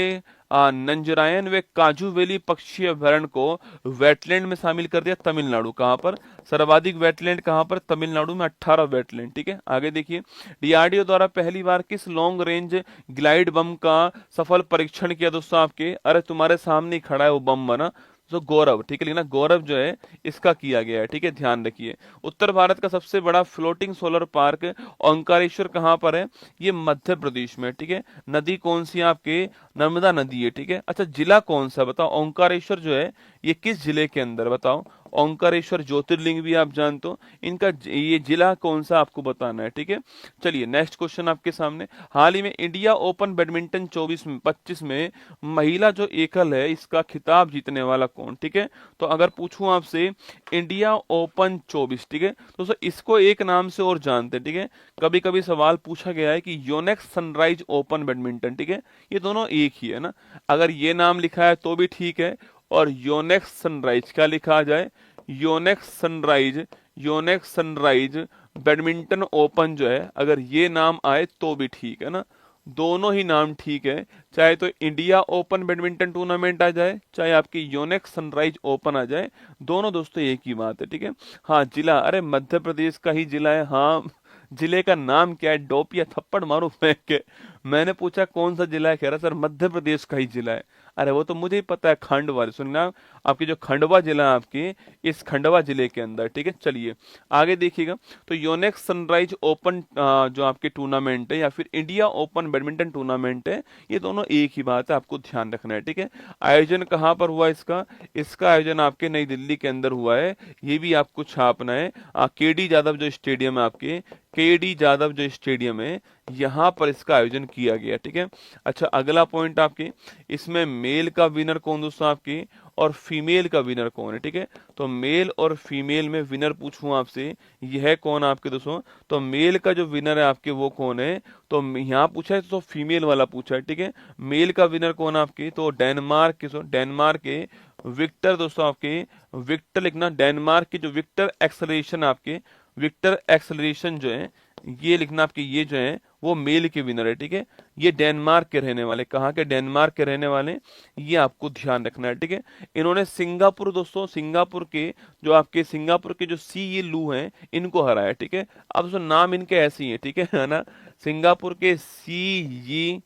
नंजरायन व काजू वैली पक्षी अभ्यारण्य को वेटलैंड में शामिल कर दिया, तमिलनाडु। कहां पर सर्वाधिक वेटलैंड, कहां पर, तमिलनाडु में 18 वेटलैंड। ठीक है, आगे देखिए, डीआरडीओ द्वारा पहली बार किस लॉन्ग रेंज ग्लाइड बम का सफल परीक्षण किया दोस्तों आपके, अरे तुम्हारे सामने ही खड़ा है वो बम बना, तो गौरव। ठीक है, लेकिन गौरव जो है इसका किया गया है। ठीक है, ध्यान रखिए, उत्तर भारत का सबसे बड़ा फ्लोटिंग सोलर पार्क ओंकारेश्वर कहां पर है, ये मध्य प्रदेश में। ठीक है, नदी कौन सी है आपके, नर्मदा नदी है। ठीक है, अच्छा जिला कौन सा बताओ, ओंकारेश्वर जो है ये किस जिले के अंदर, बताओ, ओंकारेश्वर ज्योतिर्लिंग भी आप जानते हो, इनका ये जिला कौन सा आपको बताना है। ठीक है, चलिए नेक्स्ट क्वेश्चन आपके सामने, हाल ही में इंडिया ओपन बैडमिंटन 25 में महिला जो एकल है इसका खिताब जीतने वाला कौन। ठीक है, तो अगर पूछूं आपसे इंडिया ओपन 24, ठीक है दोस्तों, इसको एक नाम से और जानते हैं। ठीक है, कभी कभी सवाल पूछा गया है कि योनेक्स सनराइज ओपन बैडमिंटन। ठीक है, ये दोनों एक ही है ना, अगर ये नाम लिखा है तो भी ठीक है, और योनेक्स सनराइज क्या लिखा जाए, योनेक्स सनराइज बैडमिंटन ओपन जो है, अगर ये नाम आए तो भी ठीक है ना, दोनों ही नाम ठीक है, चाहे तो इंडिया ओपन बैडमिंटन टूर्नामेंट आ जाए, चाहे आपकी योनेक्स सनराइज ओपन आ जाए, दोनों दोस्तों एक ही बात है। ठीक है, हाँ जिला, अरे मध्य प्रदेश का ही जिला है, हाँ जिले का नाम क्या है, डोपिया, थप्पड़ मारो फेंक के, मैंने पूछा कौन सा जिला है, कह रहा सर मध्य प्रदेश का ही जिला है। अरे वो तो मुझे ही पता है, खंडवा, सुनना, आपकी जो खंडवा जिला है आपकी, इस खंडवा जिले के अंदर, ठीक है। चलिए आगे देखिएगा, तो योनेक्स सनराइज ओपन जो आपके टूर्नामेंट है या फिर इंडिया ओपन बैडमिंटन टूर्नामेंट है, ये दोनों एक ही बात है, आपको ध्यान रखना है, ठीक है। आयोजन कहाँ पर हुआ इसका? इसका आयोजन आपके नई दिल्ली के अंदर हुआ है, ये भी आपको छापना है। केडी यादव जो स्टेडियम है आपके, केडी यादव जो स्टेडियम है, यहाँ पर इसका आयोजन किया गया, ठीक है। अच्छा अगला पॉइंट आपके, इसमें मेल का विनर कौन दोस्तों आपके, और फीमेल का विनर कौन है, ठीक है। तो मेल और फीमेल में विनर पूछूं आपसे, यह कौन आपके दोस्तों, तो मेल का जो विनर है आपके वो कौन है, तो यहाँ पूछा है तो फीमेल वाला पूछा है, ठीक है। मेल का विनर कौन आपके, तो डेनमार्क के, डेनमार्क के विक्टर दोस्तों आपके, विक्टर लिखना, डेनमार्क की जो विक्टर एक्सेलरेशन आपके, विक्टर एक्सेलरेशन जो है ये लिखना आपके, ये जो है वो मेल के विनर है, ठीक है। ये डेनमार्क के रहने वाले, कहाँ के, डेनमार्क के रहने वाले, ये आपको ध्यान रखना है, ठीक है। इन्होंने सिंगापुर दोस्तों, सिंगापुर के जो आपके, सिंगापुर के जो सी ये लू हैं, इनको हराया, ठीक है। अब दोस्तों नाम इनके ऐसे ही है, ठीक है ना, सिंगापुर के सी ये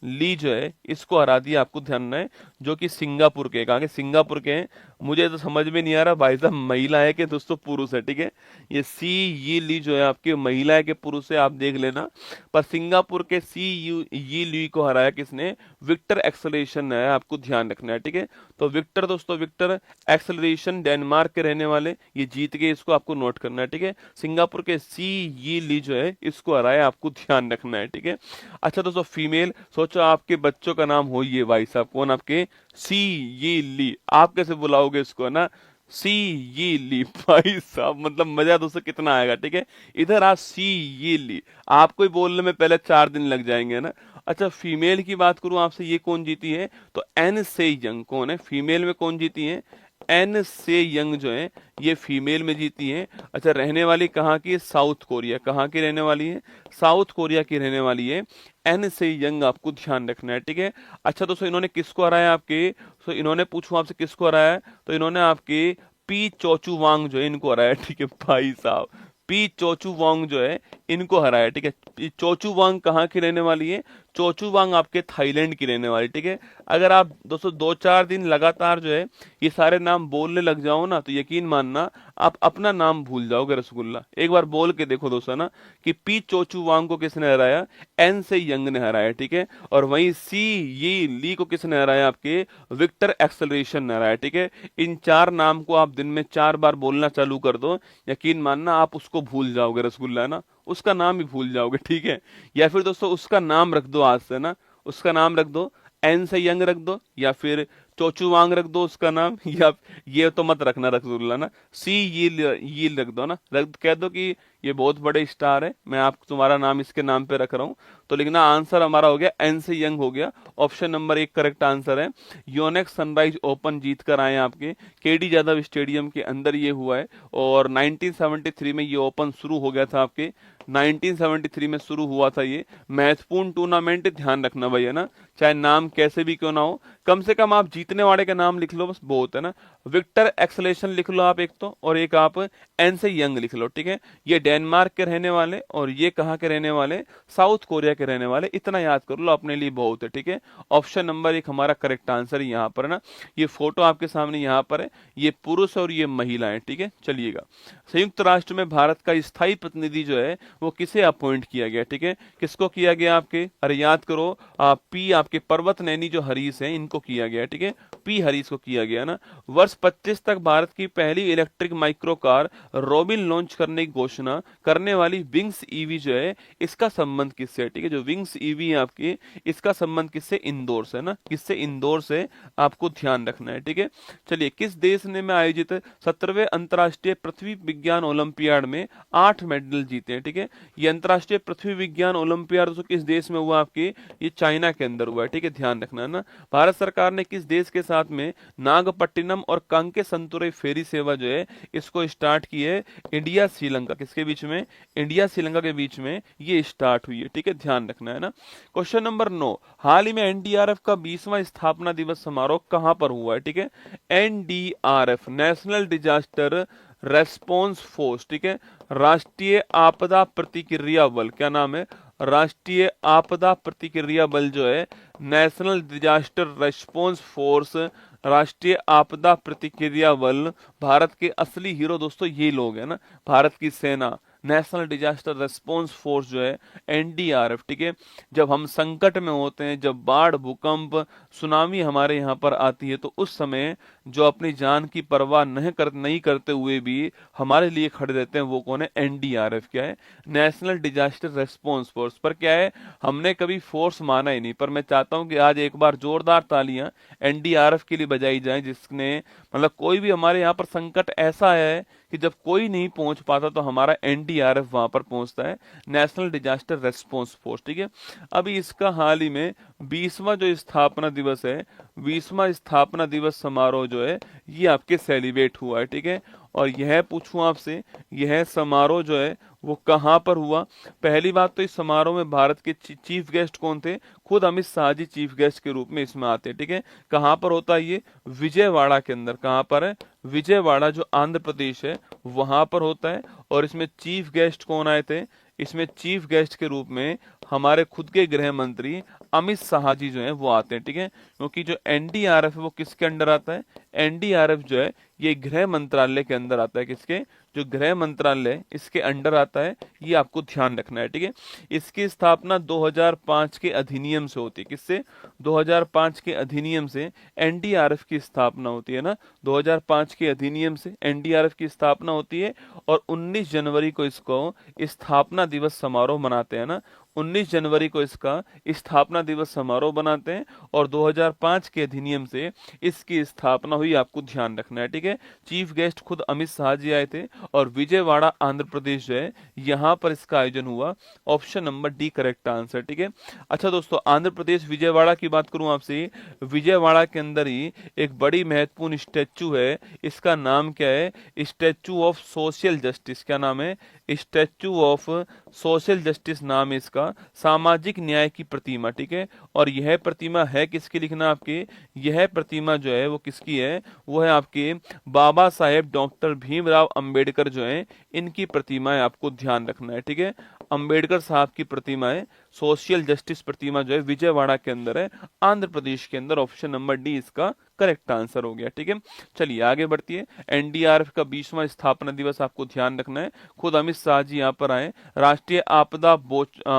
ली जो है इसको हरा दिया, आपको ध्यान रखना है, जो कि सिंगापुर के, कहाँ के, सिंगापुर के हैं। मुझे तो समझ में नहीं आ रहा भाई साहब महिला है कि दोस्तों पुरुष है, ठीक है। ये सी ये ली जो है आपके महिला है कि पुरुष है, आप देख लेना। पर सिंगापुर के सी यू ये ली को हराया किसने, विक्टर एक्सेलरेशन है, आपको ध्यान रखना है, ठीक है। तो विक्टर दोस्तों, विक्टर एक्सेलरेशन डेनमार्क के रहने वाले, ये जीत गए, इसको आपको नोट करना है, ठीक है। सिंगापुर के सी ये ली जो है इसको हराया, आपको ध्यान रखना है, ठीक है। अच्छा दोस्तों फीमेल, सोचो आपके बच्चों का नाम हो ये भाई साहब, कौन आपके, सी ये ली, आप कैसे बुलाओगे इसको, है ना, सी ये ली भाई साहब, मतलब मजा दोस्तों कितना आएगा, ठीक है। इधर आप सी ये ली, आपको ही बोलने में पहले 4 दिन लग जाएंगे, है ना। अच्छा फीमेल की बात करूं आपसे, ये कौन जीती है, तो एन से यंग कौन है, फीमेल में कौन जीती है, एन से यंग जो है ये फीमेल में जीती है। अच्छा रहने वाली कहाँ की है, साउथ कोरिया, कहाँ की रहने वाली है, साउथ कोरिया की रहने वाली है, एन से यंग, आपको ध्यान रखना है, ठीक है। अच्छा दोस्तों इन्होंने किसको हराया आपके, तो इन्होंने पूछूं आपसे किसको हराया है, तो इन्होंने आपके पी चोचू वांग जो है इनको हराया, ठीक है भाई साहब, पी चोचू वांग जो है इनको हराया, ठीक है। चोचू वांग कहाँ की रहने वाली है, चोचू वांग आपके थाईलैंड की रहने वाली, ठीक है। अगर आप दोस्तों 2-4 दिन लगातार जो है ये सारे नाम बोलने लग जाओ ना, तो यकीन मानना आप अपना नाम भूल जाओगे रसगुल्ला। एक बार बोल के देखो दोस्तों ना, कि पी चोचू वांग को किसने हराया, एन से यंग ने हराया, ठीक है। और वहीं सी ये ली को किसने हराया, आपके विक्टर एक्सेलरेशन ने हराया, ठीक है। इन 4 नाम को आप दिन में 4 बार बोलना चालू कर दो, यकीन मानना आप उसको भूल जाओगे रसगुल्ला, है ना, उसका नाम ही भूल जाओगे, ठीक है। या फिर दोस्तों उसका नाम रख दो आज से ना, उसका नाम रख दो, एन से यंग रख दो, या फिर चोचू वांग रख दो उसका नाम, या ये तो मत रखना रसगुल्ला ना, सी ये रख दो ना, कह दो कि ये बहुत बड़े स्टार है, मैं आप तुम्हारा नाम इसके नाम पे रख रहा हूं। तो लिखना आंसर हमारा हो गया एन से यंग हो गया, ऑप्शन नंबर 1 करेक्ट आंसर है। योनेक्स सनराइज ओपन जीत कर आए आपके केडी यादव स्टेडियम के अंदर ये हुआ है, और 1973 में ये ओपन शुरू हो गया था आपके, 1973 में शुरू हुआ था ये महत्वपूर्ण टूर्नामेंट, ध्यान रखना भाई, है ना, चाहे नाम कैसे भी क्यों ना हो, कम से कम आप जीतने वाले का नाम लिख लो बस, बहुत है ना। विक्टर एक्सेलेशन लिख लो आप एक तो, और एक आप एन से यंग लिख लो, ठीक है। ये डेनमार्क के रहने वाले, और ये कहाँ के रहने वाले, साउथ कोरिया के रहने वाले, इतना याद कर लो अपने लिए बहुत है, ठीक है। ऑप्शन नंबर 1 हमारा करेक्ट आंसर यहाँ पर है ना। ये फोटो आपके सामने यहाँ पर है, ये पुरुष और ये महिलाएं, ठीक है। चलिएगा, संयुक्त राष्ट्र में भारत का स्थायी प्रतिनिधि जो है वो किसे अपॉइंट किया गया, ठीक है, किसको किया गया आपके, अरे याद करो, पी आपके पर्वत नैनी जो हरीश है इनको किया गया, ठीक है, पी हरीश को किया गया ना। वर्ष 25 तक भारत की पहली electric micro car robin launch करने की घोषणा करने वाली विंग्स ईवी जो है इसका संबंध किससे है, ठीक है, जो विंग्स ईवी है आपकी, इसका संबंध किससे, इंदौर से ना, किससे, इंदौर से, आपको ध्यान रखना है, ठीक है। चलिए, किस देश ने में आयोजित 17वें अंतर्राष्ट्रीय पृथ्वी विज्ञान ओलंपियाड में 8 मेडल जीते हैं, ठीक है। ये अंतर्राष्ट्रीय पृथ्वी विज्ञान ओलंपियाड तो किस देश में हुआ आपके, ये चाइना के अंदर हुआ है, ठीक है, ध्यान रखना है ना। भारत सरकार ने किस देश के साथ में नागपट्टिनम और कांके संतुरे फेरी सेवा जो है इसको स्टार्ट की है, इंडिया श्रीलंका, किसके बीच में, इंडिया श्रीलंका के बीच में ये स्टार्ट हुई है, ठीक है, ध्यान रखना है ना। क्वेश्चन नंबर 9, हाल ही में एनडीआरएफ का 20वां स्थापना दिवस समारोह कहां पर हुआ है, ठीक है। NDRF, national disaster response force, ठीक है, राष्ट्रीय आपदा प्रतिक्रिया बल, क्या नाम है, राष्ट्रीय आपदा प्रतिक्रिया बल जो है, नेशनल डिजास्टर रेस्पॉन्स फोर्स, राष्ट्रीय आपदा प्रतिक्रिया बल, भारत के असली हीरो दोस्तों ये लोग हैं ना, भारत की सेना, नेशनल डिजास्टर रेस्पॉन्स फोर्स जो है, एनडीआरएफ, ठीक है। जब हम संकट में होते हैं, जब बाढ़, भूकंप, सुनामी हमारे यहाँ पर आती है, तो उस समय जो अपनी जान की परवाह नहीं करते हुए भी हमारे लिए खड़े रहते हैं, वो कौन है? एनडीआरएफ। क्या है? National disaster response force. पर क्या है, हमने कभी फोर्स माना ही नहीं, पर मैं चाहता हूं कि आज एक बार जोरदार तालियां एनडीआरएफ के लिए बजाई जाएं, जिसने मतलब कोई भी हमारे यहाँ पर संकट ऐसा है कि जब कोई नहीं पहुंच पाता तो हमारा एनडीआरएफ वहां पर पहुंचता है, नेशनल डिजास्टर रेस्पॉन्स फोर्स, ठीक है। अभी इसका हाल ही में 20वां जो स्थापना दिवस है, 20वां स्थापना दिवस समारोह जो है, ये आपके सेलिब्रेट हुआ है, ठीक है। और यह पूछूं आपसे, यह समारोह जो है वो कहां पर हुआ? पहली बात तो इस समारोह में भारत के चीफ गेस्ट कौन थे? खुद अमित शाह जी चीफ गेस्ट के रूप में इसमें आते हैं, ठीक है। कहां पर होता है ये? विजयवाड़ा के अंदर। कहां पर है? विजयवाड़ा, जो आंध्र प्रदेश है, वहां पर होता है। और इसमें चीफ गेस्ट कौन आए थे? इसमें चीफ गेस्ट के रूप में हमारे खुद के गृह मंत्री अमित शाह जी जो हैं वो आते हैं, ठीक है। क्योंकि जो एनडीआरएफ है वो किसके अंडर आता है? एनडीआरएफ जो है ये गृह मंत्रालय के अंदर आता है। किसके? जो गृह मंत्रालय इसके अंडर आता है, ये आपको ध्यान रखना है, ठीक है। इसकी स्थापना 2005 के अधिनियम से होती है। किससे? 2005 के अधिनियम से एनडीआरएफ की स्थापना होती है ना, 2005 के अधिनियम से एनडीआरएफ की स्थापना होती है। और 19 जनवरी को इसको स्थापना दिवस समारोह मनाते हैं ना, 19 जनवरी को इसका स्थापना दिवस समारोह बनाते हैं। और 2005 के अधिनियम से इसकी स्थापना हुई, आपको ध्यान रखना है, ठीक है। चीफ गेस्ट खुद अमित शाह जी आए थे। और विजयवाड़ा आंध्र प्रदेश जो है, यहाँ पर इसका आयोजन हुआ। Option number D correct answer, ठीक है। अच्छा दोस्तों, आंध्र प्रदेश विजयवाड़ा की बात करूं आपसे, विजयवाड़ा के अंदर ही एक बड़ी महत्वपूर्ण स्टैचू है। इसका नाम क्या है? Statue of social justice. क्या नाम है? स्टैचू ऑफ सोशल जस्टिस नाम है इसका, सामाजिक न्याय की प्रतिमा, ठीक है। और यह प्रतिमा है किसकी? लिखना आपके, यह प्रतिमा जो है वो किसकी है? वो है आपके बाबा साहेब डॉक्टर भीमराव अंबेडकर जो है, इनकी प्रतिमा है, आपको ध्यान रखना है, ठीक है। अंबेडकर साहब की प्रतिमा है, सोशल जस्टिस प्रतिमा जो है विजयवाड़ा के अंदर है, आंध्र प्रदेश के अंदर। ऑप्शन नंबर डी इसका करेक्ट आंसर हो गया, ठीक है। चलिए आगे बढ़ती है। एनडीआरएफ का 20वां स्थापना दिवस आपको ध्यान रखना है, खुद अमित शाह जी यहाँ पर आए। राष्ट्रीय आपदा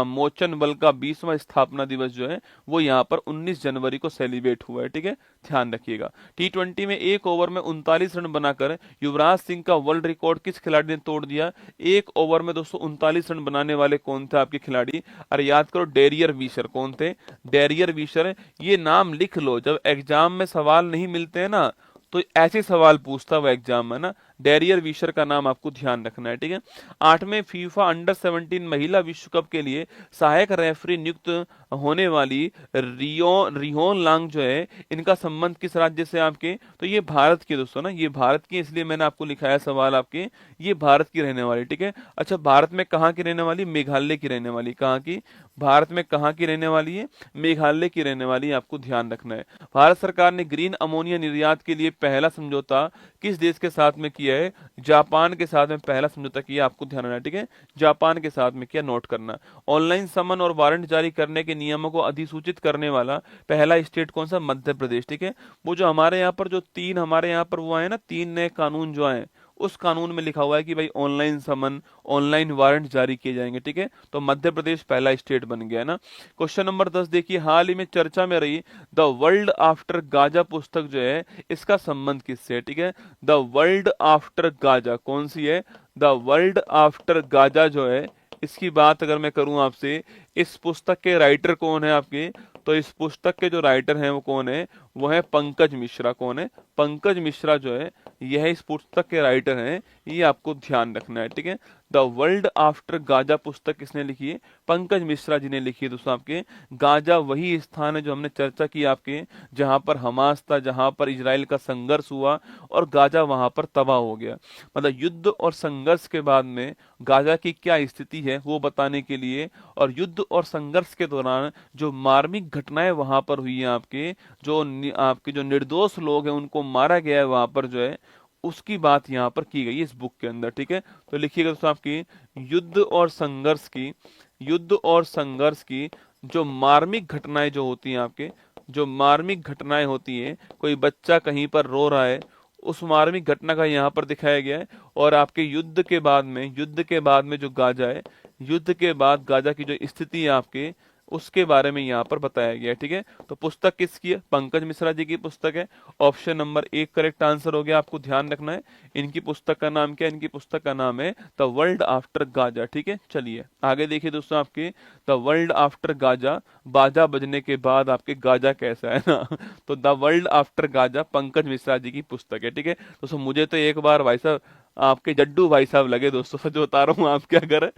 मोचन बल का 20वां स्थापना दिवस जो है वो यहाँ पर 19 जनवरी को सेलिब्रेट हुआ है, ठीक है, ध्यान रखिएगा। टी20 में एक ओवर में 39 रन बनाकर युवराज सिंह का वर्ल्ड रिकॉर्ड किस खिलाड़ी ने तोड़ दिया? एक ओवर में दोस्तों 39 रन बनाने वाले कौन थे आपके खिलाड़ी? अरे याद करो, डेरियर विशर। कौन थे? डेरियर विशर। ये नाम लिख लो, जब एग्जाम में सवाल नहीं मिलते हैं ना, तो ऐसे सवाल पूछता हुआ एग्जाम में ना, डेरियर विशर का नाम आपको ध्यान रखना है, ठीक है। 8वें फीफा अंडर 17 महिला विश्व कप के लिए सहायक रेफरी नियुक्त होने वाली रियोन लांग जो है, इनका संबंध किस राज्य से आपके? तो ये भारत की दोस्तों ना, ये भारत की, इसलिए मैंने आपको लिखाया सवाल आपके, ये भारत की रहने वाली, ठीक है। अच्छा, भारत में कहाँ की रहने वाली? मेघालय की रहने वाली। कहाँ की? भारत में कहाँ की रहने वाली है? मेघालय की रहने वाली, आपको ध्यान रखना है। भारत सरकार ने ग्रीन अमोनिया निर्यात के लिए पहला समझौता किस देश के साथ में किया है? जापान के साथ में पहला समझौता किया, आपको ध्यान रखना है, ठीक है। जापान के साथ में किया, नोट करना। ऑनलाइन समन और वारंट जारी करने के नियमों को अधिसूचित करने वाला पहला स्टेट कौन सा? मध्य प्रदेश, ठीक है। वो जो हमारे यहाँ पर जो 3 हमारे यहाँ पर वो आए ना, 3 नए कानून जो आए, उस कानून में लिखा हुआ है कि भाई ऑनलाइन समन, ऑनलाइन वारंट जारी किए जाएंगे, ठीक है। तो मध्य प्रदेश पहला स्टेट बन गया ना। क्वेश्चन नंबर 10 देखिए, हाल ही में चर्चा में रही द वर्ल्ड आफ्टर गाजा पुस्तक जो है, इसका संबंध किससे है? ठीक है, द वर्ल्ड आफ्टर गाजा कौन सी है? द वर्ल्ड आफ्टर गाजा जो है, इसकी बात अगर मैं करूं आपसे, इस पुस्तक के राइटर कौन है आपके? तो इस पुस्तक के जो राइटर हैं वो कौन है? वो है पंकज मिश्रा। कौन है? पंकज मिश्रा जो है, यह इस पुस्तक के राइटर हैं, ये आपको ध्यान रखना है, ठीक है। द वर्ल्ड आफ्टर गाजा पुस्तक किसने लिखी है? पंकज मिश्रा जी ने लिखी है दोस्तों। आपके गाजा वही स्थान है जो हमने चर्चा की आपके, जहां पर हमास था, जहां पर इजराइल का संघर्ष हुआ और गाजा वहां पर तबाह हो गया। मतलब युद्ध और संघर्ष के बाद में गाजा की क्या स्थिति है वो बताने के लिए, और युद्ध और संघर्ष के दौरान जो मार्मिक घटनाएं वहां पर हुई हैं, आपके जो निर्दोष लोग हैं उनको मारा गया है वहां पर जो है, उसकी बात यहाँ पर की गई है इस बुक के अंदर, ठीक है। तो लिखिएगा दोस्तों आपकी युद्ध और संघर्ष की युद्ध और संघर्ष की जो मार्मिक घटनाएं जो होती हैं आपके, जो मार्मिक घटनाएं होती हैं, कोई बच्चा कहीं पर रो रहा है, उस मार्मिक घटना का यहाँ पर दिखाया गया है। और आपके युद्ध के बाद में जो गाजा है, युद्ध के बाद गाजा की जो स्थिति है आपके, उसके बारे में यहाँ पर बताया गया है। ठीक है, तो पुस्तक किसकी है? पंकज मिश्रा जी की पुस्तक है। ऑप्शन नंबर 1 करेक्ट आंसर हो गया, आपको ध्यान रखना है। इनकी पुस्तक का नाम क्या है? इनकी पुस्तक का नाम है द वर्ल्ड आफ्टर गाजा। ठीक है, चलिए आगे देखिए दोस्तों, आपके द वर्ल्ड आफ्टर गाजा, बाजा बजने के बाद आपके गाजा कैसा है ना तो the world after Gaza Pankaj Mishra ji की पुस्तक है। ठीक है दोस्तों, मुझे तो एक बार भाई साहब आपके जड्डू भाई साहब लगे दोस्तों, सच बता रहा हूँ। आप क्या कर,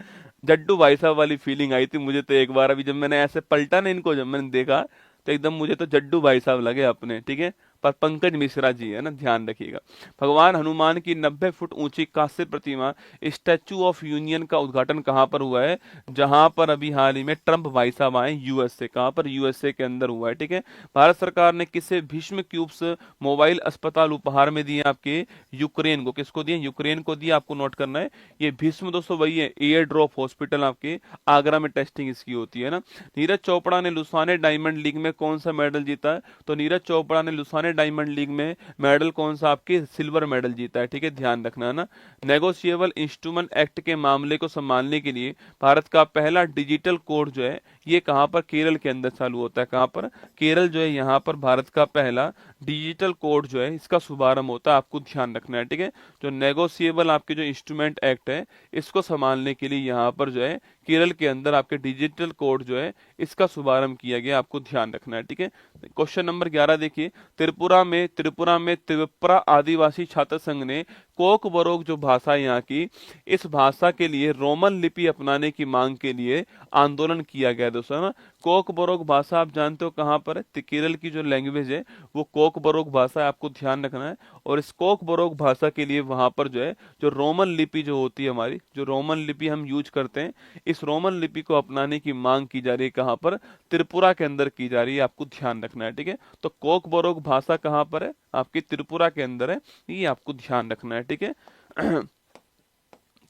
जड्डू भाई साहब वाली फीलिंग आई थी मुझे तो एक बार, अभी जब मैंने ऐसे पलटा ना इनको, जब मैंने देखा तो एकदम मुझे तो जड्डू भाई साहब लगे अपने। ठीक है, पर पंकज मिश्रा जी है ना, ध्यान रखिएगा। भगवान हनुमान की 90 फुट ऊंची कांस्य प्रतिमा स्टैचू ऑफ यूनियन का उद्घाटन कहां पर हुआ है? जहां पर अभी हाल ही में ट्रंप भाई साहब आए यूएसए, कहां पर? यूएसए के अंदर हुआ है। ठीक है, भारत सरकार ने किसे भीष्म क्यूब्स मोबाइल अस्पताल उपहार में दिए? आपके यूक्रेन को। किसको दिए? यूक्रेन को दिए, आपको नोट करना है। ये भीष्म दोस्तों वही है, एयर ड्रॉप हॉस्पिटल आपके आगरा में टेस्टिंग इसकी होती है ना। नीरज चोपड़ा ने लुसाने डायमंड लीग में कौन सा मेडल जीता है? तो नीरज चोपड़ा ने लुसाने डायमंड लीग में मेडल कौन सा? आपके सिल्वर मेडल जीता है। ठीक है, ध्यान रखना है ना। नेगोशिएबल इंस्ट्रूमेंट एक्ट के मामले को संभालने के लिए भारत का पहला डिजिटल कोड जो है, ये कहां पर? केरल के अंदर चालू होता है। कहां पर? केरल जो है, यहां पर भारत का पहला डिजिटल कोड जो है, इसका शुभारंभ होता है, आपको ध्यान रखना है। ठीक है, जो नेगोशिएबल आपके जो इंस्ट्रूमेंट एक्ट है, इसको संभालने के लिए यहाँ पर जो है केरल के अंदर आपके डिजिटल कोड जो है, इसका शुभारंभ किया गया, आपको ध्यान रखना है। ठीक है, क्वेश्चन नंबर 11 देखिए, त्रिपुरा में त्रिपुरा आदिवासी छात्र संघ ने कोक बरोक जो भाषा है यहाँ की, इस भाषा के लिए रोमन लिपि अपनाने की मांग के लिए आंदोलन किया गया दोस्तों, है ना। कोक बरोक भाषा आप जानते हो कहाँ पर है? तो केरल की जो लैंग्वेज है वो कोक बरोक भाषा है, आपको ध्यान रखना है। और इस कोक बरोक भाषा के लिए वहां पर जो है, जो रोमन लिपि जो होती है हमारी, जो रोमन लिपि हम यूज करते हैं, इस रोमन लिपि को अपनाने की मांग की जा रही है। कहां पर? त्रिपुरा के अंदर की जा रही है, आपको ध्यान रखना है। ठीक है, तो कोक बरोक भाषा कहां पर है? आपकी त्रिपुरा के अंदर है, ये आपको ध्यान रखना है। ठीक है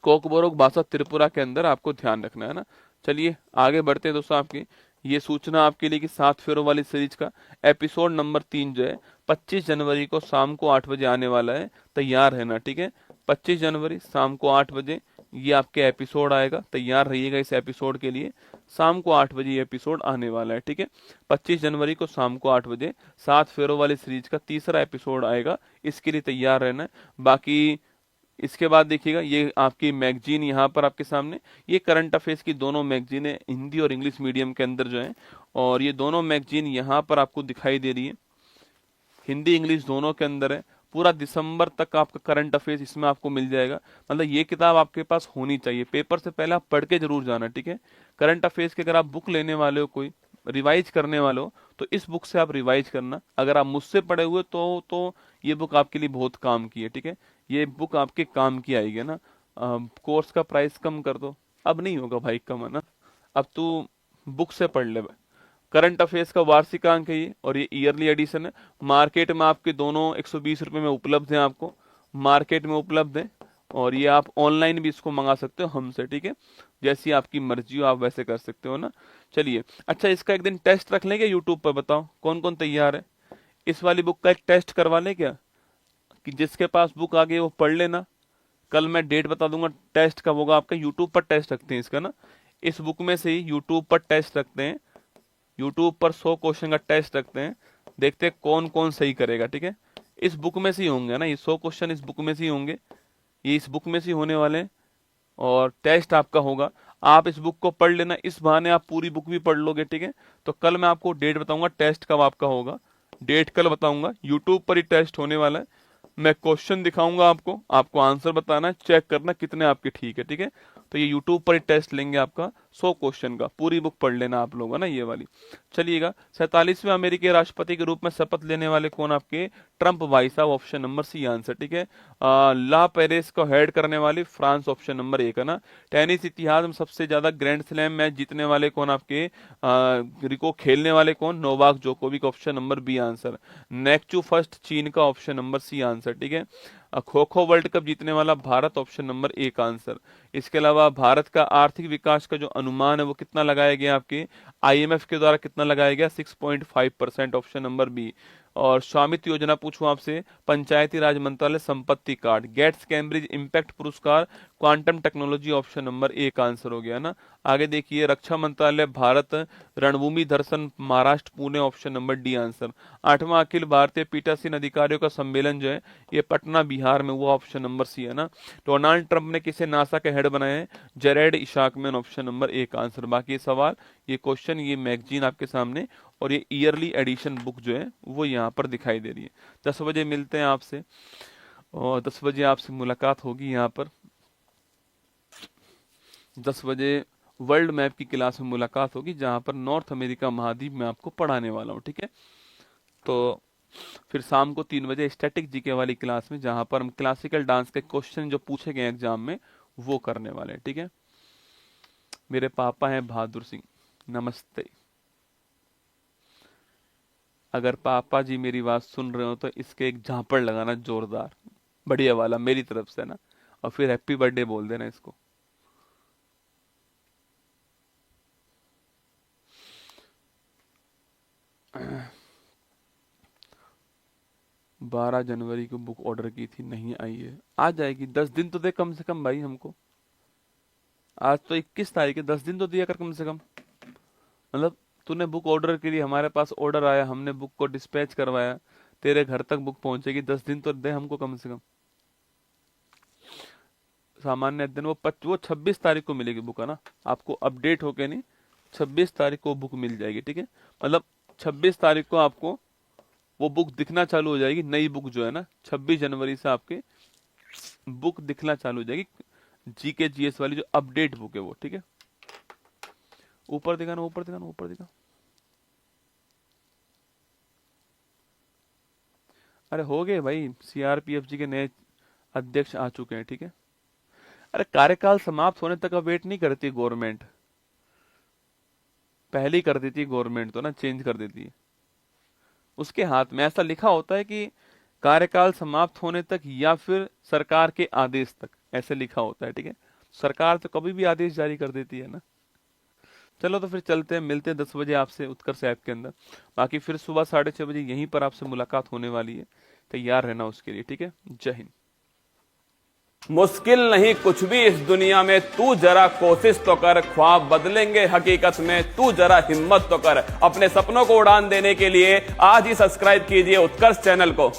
कोक बरोक भाषा त्रिपुरा के अंदर, आपको ध्यान रखना है ना। चलिए आगे बढ़ते हैं दोस्तों, आपकी ये सूचना आपके लिए कि 7 फेरों वाली सीरीज का एपिसोड नंबर 3 जो है 25 जनवरी को शाम को 8 बजे आने वाला है, तैयार रहना। ठीक है, 25 जनवरी शाम को 8 बजे ये आपके एपिसोड आएगा, तैयार रहिएगा इस एपिसोड के लिए। शाम को 8 बजे ये एपिसोड आने वाला है। ठीक है, 25 जनवरी को शाम को 8 बजे 7 फेरों वाली सीरीज का तीसरा एपिसोड आएगा, इसके लिए तैयार रहना है। बाकी इसके बाद देखिएगा, ये आपकी मैगजीन यहाँ पर आपके सामने, ये करंट अफेयर्स की दोनों मैगजीन है, हिंदी और इंग्लिश मीडियम के अंदर जो है, और ये दोनों मैगजीन यहाँ पर आपको दिखाई दे रही है, हिंदी इंग्लिश दोनों के अंदर है। पूरा दिसंबर तक आपका करंट अफेयर्स इसमें आपको मिल जाएगा। मतलब ये किताब आपके पास होनी चाहिए, पेपर से पहले आप पढ़ के जरूर जाना। ठीक है, करंट अफेयर्स की अगर आप बुक लेने वाले हो, कोई रिवाइज करने वाले हो, तो इस बुक से आप रिवाइज करना। अगर आप मुझसे पढ़े हुए तो ये बुक आपके लिए बहुत काम की है। ठीक है, ये बुक आपके काम की आएगी ना। कोर्स का प्राइस कम कर दो, अब नहीं होगा भाई कम, है ना। अब तू बुक से पढ़ ले। करंट अफेयर्स का वार्षिक अंक है ये, और ये ईयरली एडिशन है। मार्केट में आपके दोनों 120 रुपए में उपलब्ध हैं, आपको मार्केट में उपलब्ध है। और ये आप ऑनलाइन भी इसको मंगा सकते हो हमसे। ठीक है, जैसी आपकी मर्जी हो आप वैसे कर सकते हो ना। चलिए, अच्छा इसका एक दिन टेस्ट रख लेंगे यूट्यूब पर, बताओ कौन कौन तैयार है? इस वाली बुक का एक टेस्ट करवा लें क्या? कि जिसके पास बुक आ गई वो पढ़ लेना। कल मैं डेट बता दूंगा, टेस्ट कब होगा आपका। यूट्यूब पर टेस्ट रखते हैं इसका ना, इस बुक में से ही यूट्यूब पर टेस्ट रखते हैं। यूट्यूब पर 100 क्वेश्चन का टेस्ट रखते हैं, देखते हैं कौन कौन सही करेगा। ठीक है, इस बुक में से ही होंगे ना, ये 100 क्वेश्चन इस बुक में से ही होंगे, ये इस बुक में से ही होने वाले हैं। और टेस्ट आपका होगा, आप इस बुक को पढ़ लेना, इस बहाने आप पूरी बुक भी पढ़ लोगे। ठीक है, तो कल मैं आपको डेट बताऊंगा, टेस्ट कब आपका होगा, डेट कल बताऊंगा। यूट्यूब पर ही टेस्ट होने वाला है। मैं क्वेश्चन दिखाऊंगा आपको, आपको आंसर बताना है, चेक करना कितने आपके ठीक है। ठीक है, तो ये यूट्यूब पर ही टेस्ट लेंगे आपका 100 क्वेश्चन का, पूरी बुक पढ़ लेना आप लोग, है ना, ये वाली। चलिएगा, 47वें अमेरिकी राष्ट्रपति के रूप में शपथ लेने वाले कौन? आपके ट्रंप भाई साहब, ऑप्शन नंबर सी आंसर। ठीक है, ला पेरिस को हेड करने वाली फ्रांस, ऑप्शन नंबर 1 है ना। टेनिस इतिहास में सबसे ज्यादा ग्रैंड स्लैम मैच जीतने वाले कौन? आपके रिको खेलने वाले कौन? Novak Djokovic, option number B answer. नेक्चू फर्स्ट चीन का, ऑप्शन नंबर सी आंसर। ठीक है, खो वर्ल्ड कप जीतने वाला भारत, ऑप्शन नंबर 1 आंसर। इसके अलावा भारत का आर्थिक विकास का जो अनुमान है वो कितना लगाया गया आपके IMF के द्वारा, कितना लगाया गया 6.5%, ऑप्शन नंबर बी। और स्वामित्व योजना पूछूं आपसे, पंचायती राज मंत्रालय संपत्ति कार्ड, गेट्स कैम्ब्रिज इम्पैक्ट पुरस्कार, quantum technology, option number A का आंसर हो गया ना। आगे देखिए, रक्षा मंत्रालय भारत, रणभूमि दर्शन Maharashtra Pune, option number D answer. 8वां अखिल भारतीय पीठासीन अधिकारियों का सम्मेलन जो है ये पटना बिहार में, वो ऑप्शन नंबर सी है ना। डोनाल्ड ट्रंप ने किसे नासा के हेड बनाया है, जेरेड इशाकमैन, ऑप्शन नंबर ए का आंसर। बाकी ये सवाल, ये क्वेश्चन, ये मैगजीन आपके सामने और ये ईयरली एडिशन बुक जो है वो यहाँ पर दिखाई दे रही है। 10 बजे मिलते हैं आपसे और 10 बजे आपसे मुलाकात होगी यहाँ पर। 10 बजे वर्ल्ड मैप की क्लास में मुलाकात होगी जहाँ पर नॉर्थ अमेरिका महाद्वीप में आपको पढ़ाने वाला हूँ, ठीक है। तो फिर शाम को 3 बजे स्टैटिक जीके वाली क्लास में जहाँ पर हम क्लासिकल डांस के क्वेश्चन जो पूछे गए एग्जाम में वो करने वाले हैं, ठीक है। मेरे पापा हैं बहादुर सिंह, नमस्ते। अगर पापा जी मेरी बात सुन रहे हो तो इसके एक झापड़ लगाना जोरदार, बढ़िया वाला मेरी तरफ से ना, और फिर हैप्पी बर्थडे बोल देना इसको। बारह जनवरी को बुक ऑर्डर की थी, नहीं आई है, आ जाएगी। 10 दिन तो दे कम से कम भाई हमको। आज तो 21 तारीख है, 10 दिन तो दिया कर कम से कम। मतलब तूने बुक ऑर्डर के लिए, हमारे पास ऑर्डर आया, हमने बुक को डिस्पैच करवाया, तेरे घर तक बुक पहुंचेगी, 10 दिन तो दे हमको कम से कम। सामान्य अध्ययन वो 26 तारीख को मिलेगी बुक, है ना। आपको अपडेट होके नहीं, 26 तारीख को बुक मिल जाएगी, ठीक है। मतलब 26 तारीख को आपको वो बुक दिखना चालू हो जाएगी, नई बुक जो है ना। 26 जनवरी से आपके बुक दिखना चालू हो जाएगी, जीके जीएस वाली जो अपडेट बुक है वो, ठीक है। ऊपर दिखाना, ऊपर दिखाना, ऊपर दिखा। अरे हो गए भाई, CRPF के नए अध्यक्ष आ चुके हैं, ठीक है। अरे कार्यकाल समाप्त होने तक का वेट नहीं करती गवर्नमेंट, पहले ही कर देती गवर्नमेंट, तो ना चेंज कर देती है। उसके हाथ में ऐसा लिखा होता है कि कार्यकाल समाप्त होने तक या फिर सरकार के आदेश तक, ऐसे लिखा होता है, ठीक है। सरकार तो कभी भी आदेश जारी कर देती है ना। चलो तो फिर चलते हैं, मिलते हैं 10 बजे आपसे उत्कर्ष ऐप के अंदर। बाकी फिर सुबह 6:30 बजे यहीं पर आपसे मुलाकात होने वाली है, तैयार रहना उसके लिए, ठीक है। जय हिंद। मुश्किल नहीं कुछ भी इस दुनिया में, तू जरा कोशिश तो कर, ख्वाब बदलेंगे हकीकत में, तू जरा हिम्मत तो कर। अपने सपनों को उड़ान देने के लिए आज ही सब्सक्राइब कीजिए उत्कर्ष चैनल को।